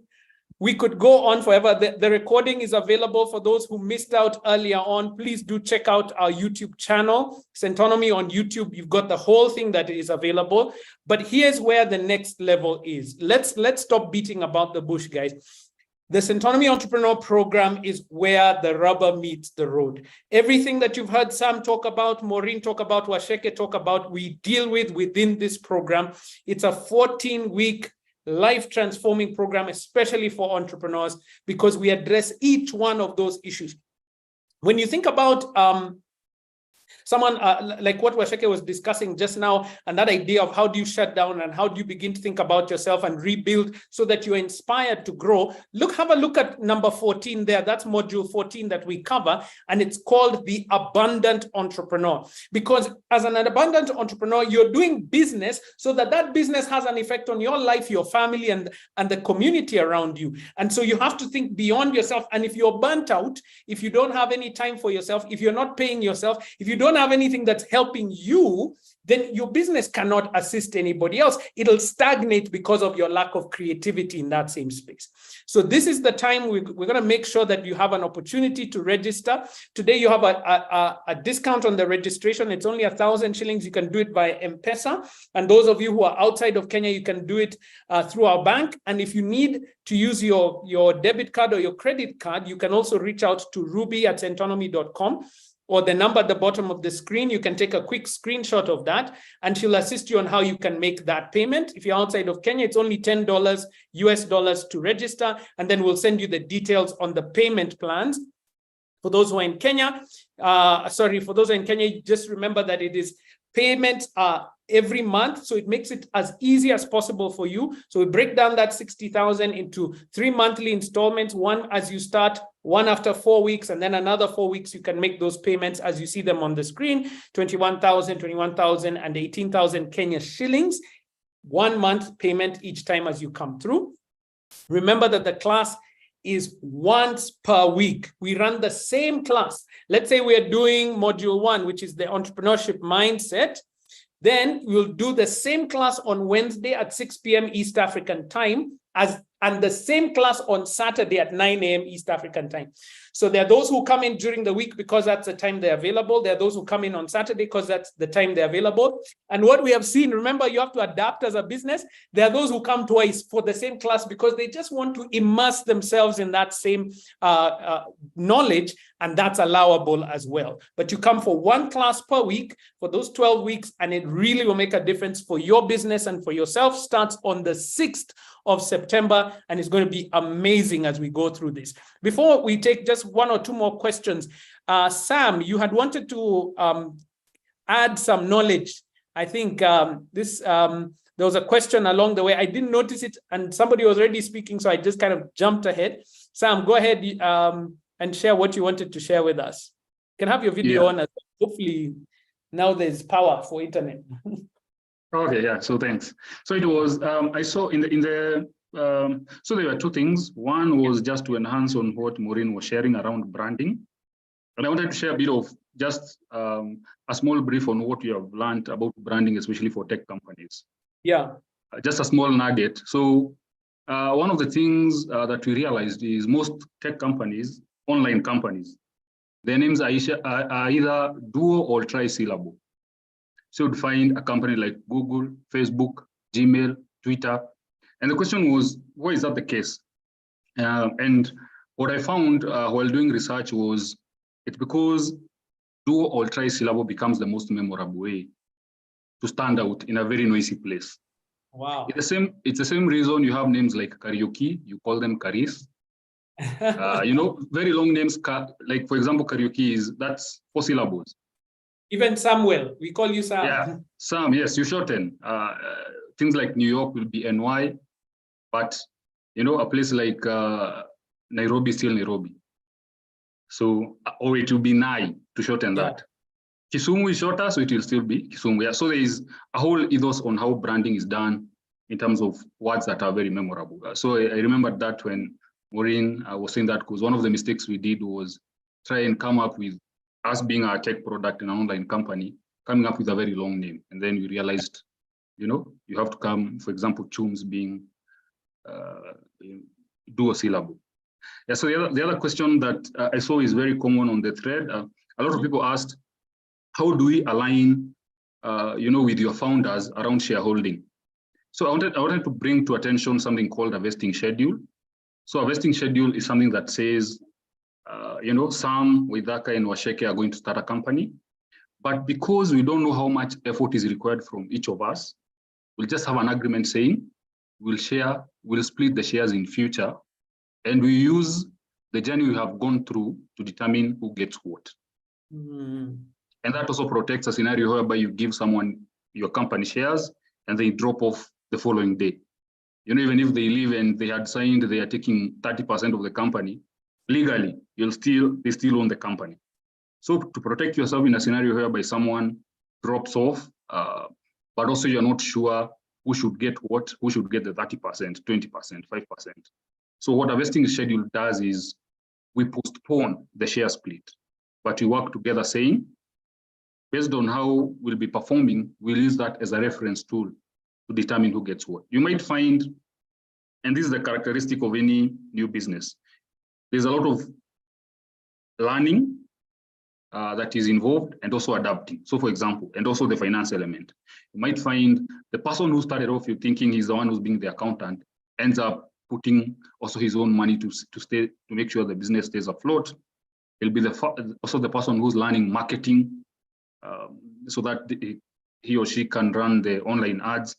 we could go on forever. The recording is available for those who missed out earlier on. Please do check out our YouTube channel, Centonomy on YouTube. You've got the whole thing that is available. But here's where the next level is. Let's stop beating about the bush, guys. The Centonomy Entrepreneur program is where the rubber meets the road. Everything that you've heard Sam talk about, Maureen talk about, Waceke talk about, we deal with within this program. It's a 14-week life-transforming program, especially for entrepreneurs, because we address each one of those issues. When you think about someone like what Waceke was discussing just now, and that idea of how do you shut down and how do you begin to think about yourself and rebuild so that you're inspired to grow, have a look at number 14 there. That's module 14 that we cover, and it's called the Abundant Entrepreneur. Because as an abundant entrepreneur, you're doing business so that that business has an effect on your life, your family, and the community around you. And so you have to think beyond yourself. And if you're burnt out, if you don't have any time for yourself, if you're not paying yourself, if you don't have anything that's helping you, then your business cannot assist anybody else. It'll stagnate because of your lack of creativity in that same space. So this is the time we're going to make sure that you have an opportunity to register. Today you have a discount on the registration. It's only 1,000 shillings. You can do it by M-Pesa. And those of you who are outside of Kenya, you can do it through our bank. And if you need to use your debit card or your credit card, you can also reach out to ruby@centonomy.com. or the number at the bottom of the screen. You can take a quick screenshot of that and she'll assist you on how you can make that payment. If you're outside of Kenya, it's only $10 US to register, and then we'll send you the details on the payment plans. For those who are in Kenya, just remember that it is payments every month, so it makes it as easy as possible for you. So we break down that 60,000 into 3 monthly installments, one as you start, one after 4 weeks, and then another 4 weeks. You can make those payments as you see them on the screen, 21,000, and 18,000 Kenya shillings, 1 month payment each time as you come through. Remember that the class is once per week. We run the same class. Let's say we're doing module 1, which is the entrepreneurship mindset. Then we'll do the same class on Wednesday at 6 p.m. East African time as and the same class on Saturday at 9 a.m. East African time. So there are those who come in during the week because that's the time they're available. There are those who come in on Saturday because that's the time they're available. And what we have seen, remember, you have to adapt as a business. There are those who come twice for the same class because they just want to immerse themselves in that same knowledge, and that's allowable as well. But you come for one class per week for those 12 weeks, and it really will make a difference for your business and for yourself. Starts on the 6th of September, and it's going to be amazing as we go through this. Before we take just one or two more questions, Sam, you had wanted to add some knowledge. I think there was a question along the way. I didn't notice it, and somebody was already speaking, so I just kind of jumped ahead. Sam, go ahead and share what you wanted to share with us. You can have your video on as well. Hopefully now there's power for internet. Okay, yeah, so thanks. So it was, I saw so there were two things. One was just to enhance on what Maureen was sharing around branding. And I wanted to share a bit of just a small brief on what you have learned about branding, especially for tech companies. Yeah. Just a small nugget. So one of the things that we realized is most tech companies, online companies, their names are either duo or tri-syllable. So you'd find a company like Google, Facebook, Gmail, Twitter. And the question was, why is that the case? And what I found while doing research was it's because duo or tri-syllable becomes the most memorable way to stand out in a very noisy place. Wow. It's the same reason you have names like karaoke, you call them karis. Very long names, like for example, karaoke that's 4 syllables. Even Samuel, we call you Sam. Yeah, Sam, yes, you shorten. Things like New York will be NY, but a place like Nairobi is still Nairobi. So, or it will be Nai to shorten that. Kisumu is shorter, so it will still be Kisumu. Yeah. So there is a whole ethos on how branding is done in terms of words that are very memorable. So I remember that when Maureen was saying that, because one of the mistakes we did was try and come up with, us being a tech product in an online company, coming up with a very long name. And then we realized, you have to come, for example, Chums being duo syllable. Yeah, so the other question that I saw is very common on the thread. A lot of people asked, how do we align, with your founders around shareholding? So I wanted to bring to attention something called a vesting schedule. So a vesting schedule is something that says, Sam, Waithaka, and Waceke are going to start a company. But because we don't know how much effort is required from each of us, we'll just have an agreement saying we'll split the shares in future, and we use the journey we have gone through to determine who gets what. And that also protects a scenario whereby you give someone your company shares and they drop off the following day. Even if they leave and they had signed, they are taking 30% of the company, legally, they still own the company. So to protect yourself in a scenario whereby someone drops off, but also you're not sure who should get what, who should get the 30%, 20%, 5%. So what a vesting schedule does is we postpone the share split, but we work together saying, based on how we'll be performing, we'll use that as a reference tool to determine who gets what. You might find, and this is the characteristic of any new business, there's a lot of learning that is involved and also adapting. So for example, and also the finance element. You might find the person who started off you thinking he's the one who's being the accountant ends up putting also his own money to make sure the business stays afloat. It'll be also the person who's learning marketing so that he or she can run the online ads.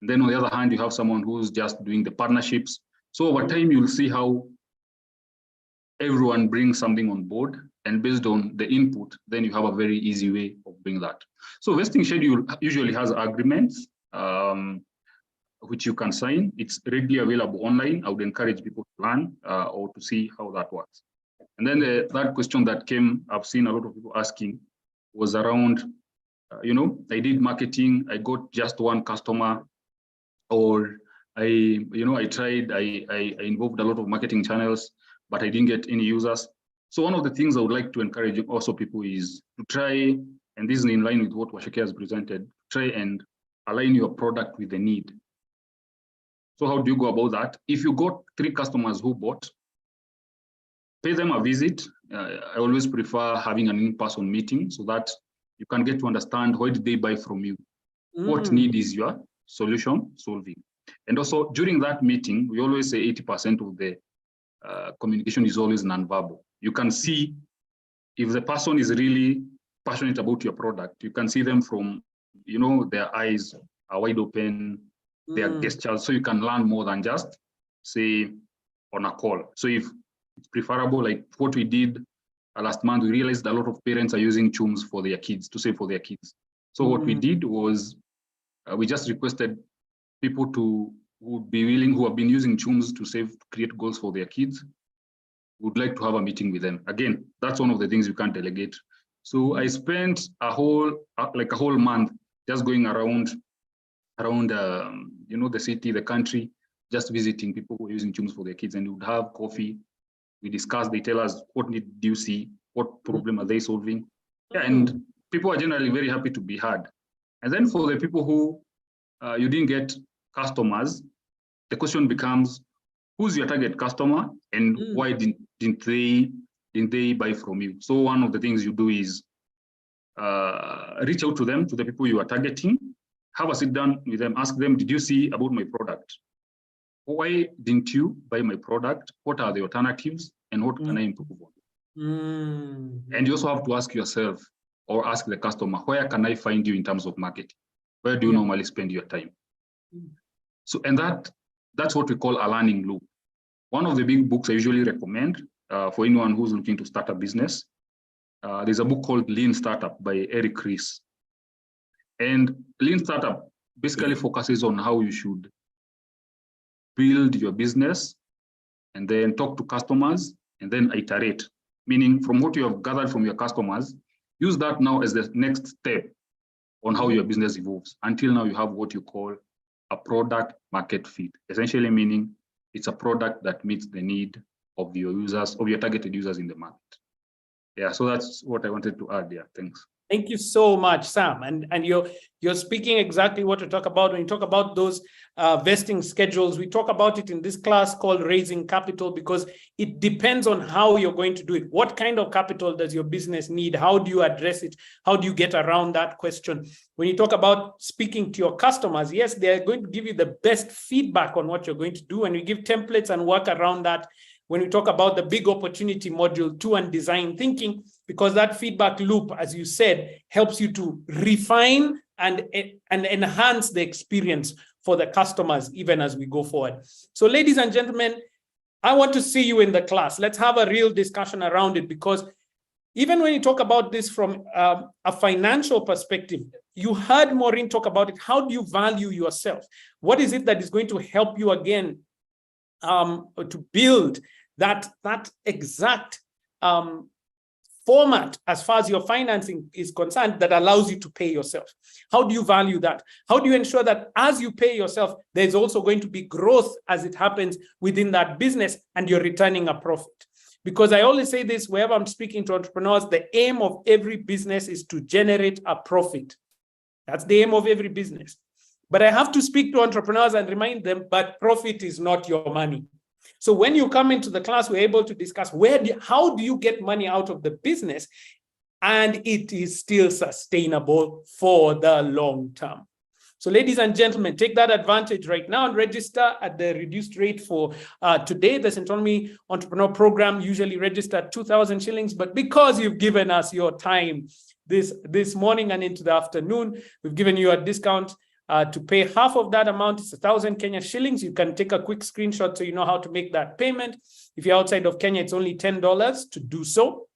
And then on the other hand, you have someone who's just doing the partnerships. So over time, you'll see how everyone brings something on board, and based on the input, then you have a very easy way of doing that. So vesting schedule usually has agreements, which you can sign. It's readily available online. I would encourage people to learn or to see how that works. And then the third question that came, I've seen a lot of people asking, was around, I did marketing, I got just one customer, or I involved a lot of marketing channels, but I didn't get any users. So one of the things I would like to encourage also people is to try, and this is in line with what Waceke has presented, try and align your product with the need. So how do you go about that? If you got 3 customers who bought, pay them a visit. I always prefer having an in-person meeting so that you can get to understand why did they buy from you? What need is your solution solving? And also during that meeting, we always say 80% of the communication is always nonverbal. You can see if the person is really passionate about your product. You can see them from, their eyes are wide open, their gestures, so you can learn more than just say on a call. So if it's preferable, like what we did last month, we realized a lot of parents are using Chooms for their kids, to save for their kids. So what we did was we just requested people who would be willing, who have been using Chooms to save, to create goals for their kids, would like to have a meeting with them. Again, that's one of the things you can't delegate. So I spent a whole month just going around the city, the country, just visiting people who are using Chooms for their kids, and we would have coffee. We discuss, they tell us what need do you see, what problem are they solving. Yeah, and people are generally very happy to be heard. And then for the people who you didn't get customers, the question becomes, who's your target customer and why didn't they buy from you? So one of the things you do is reach out to them, to the people you are targeting, have a sit down with them, ask them, did you see about my product? Why didn't you buy my product? What are the alternatives and what can I improve on? And you also have to ask yourself or ask the customer, where can I find you in terms of marketing? Where do you normally spend your time? So, and that's what we call a learning loop. One of the big books I usually recommend for anyone who's looking to start a business, there's a book called Lean Startup by Eric Ries. And Lean Startup basically focuses on how you should build your business and then talk to customers and then iterate, meaning from what you have gathered from your customers, use that now as the next step on how your business evolves. Until now, you have what you call a product market fit, essentially meaning it's a product that meets the need of your users, of your targeted users in the market. Yeah, so that's what I wanted to add. Yeah, thanks. Thank you so much, Sam. And you're speaking exactly what to talk about. When you talk about those vesting schedules, we talk about it in this class called Raising Capital, because it depends on how you're going to do it. What kind of capital does your business need? How do you address it? How do you get around that question? When you talk about speaking to your customers, yes, they're going to give you the best feedback on what you're going to do, and you give templates and work around that. When we talk about the big opportunity module 2 and design thinking, because that feedback loop, as you said, helps you to refine and enhance the experience for the customers, even as we go forward. So ladies and gentlemen, I want to see you in the class. Let's have a real discussion around it, because even when you talk about this from a financial perspective, you heard Maureen talk about it. How do you value yourself? What is it that is going to help you again to build that exact format as far as your financing is concerned that allows you to pay yourself? How do you value that? How do you ensure that as you pay yourself, there's also going to be growth as it happens within that business and you're returning a profit? Because I always say this, wherever I'm speaking to entrepreneurs, the aim of every business is to generate a profit. That's the aim of every business. But I have to speak to entrepreneurs and remind them, but profit is not your money. So when you come into the class, we're able to discuss how do you get money out of the business and it is still sustainable for the long term. So ladies and gentlemen, take that advantage right now and register at the reduced rate for today. The Centonomy Entrepreneur Program usually register at 2,000 shillings, but because you've given us your time this morning and into the afternoon, we've given you a discount. To pay half of that amount, it's 1,000 Kenya shillings. You can take a quick screenshot so you know how to make that payment. If you're outside of Kenya, it's only $10 to do so,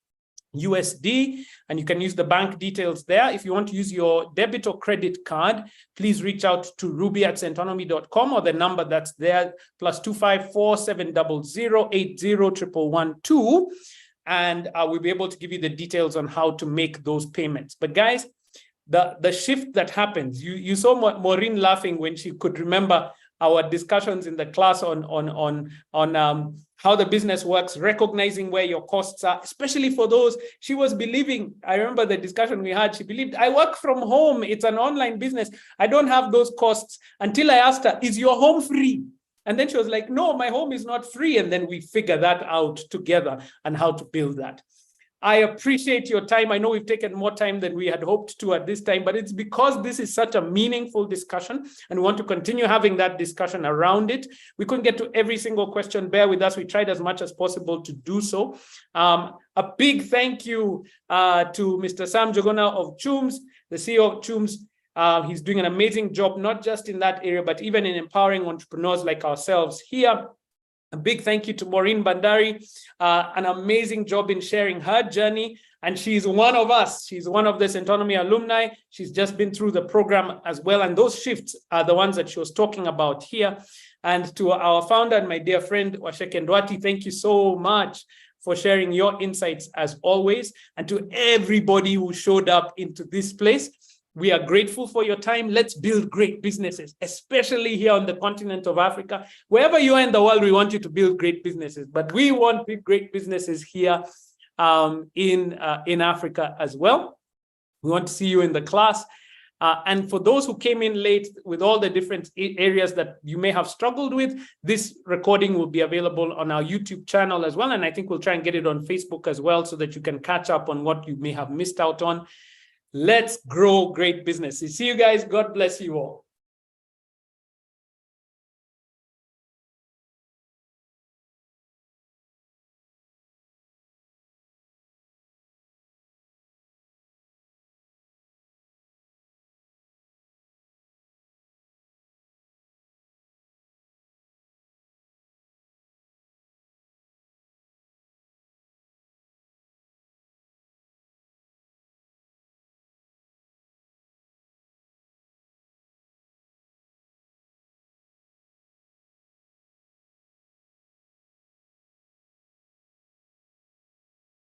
USD, and you can use the bank details there. If you want to use your debit or credit card, please reach out to ruby@centonomy.com or the number that's there, +254 700 80 and we'll be able to give you the details on how to make those payments. But guys, the shift that happens, you saw Maureen laughing when she could remember our discussions in the class on how the business works, recognizing where your costs are, especially for those. She was believing, I remember the discussion we had, she believed, I work from home, it's an online business, I don't have those costs, until I asked her, is your home free? And then she was like, no, my home is not free. And then we figure that out together and how to build that. I appreciate your time. I know we've taken more time than we had hoped to at this time, but it's because this is such a meaningful discussion and we want to continue having that discussion around it. We couldn't get to every single question. Bear with us. We tried as much as possible to do so. A big thank you to Mr. Sam Joguna of Chooms, the CEO of Chooms. He's doing an amazing job, not just in that area, but even in empowering entrepreneurs like ourselves here. A big thank you to Maureen Bandari, an amazing job in sharing her journey. And she's one of us. She's one of the Centonomy alumni. She's just been through the program as well. And those shifts are the ones that she was talking about here. And to our founder and my dear friend, Waceke Nduati, thank you so much for sharing your insights as always. And to everybody who showed up into this place, we are grateful for your time. Let's build great businesses, especially here on the continent of Africa. Wherever you are in the world, we want you to build great businesses, but we want great businesses here in Africa as well. We want to see you in the class. And for those who came in late with all the different areas that you may have struggled with, this recording will be available on our YouTube channel as well. And I think we'll try and get it on Facebook as well so that you can catch up on what you may have missed out on. Let's grow great businesses. See you guys. God bless you all.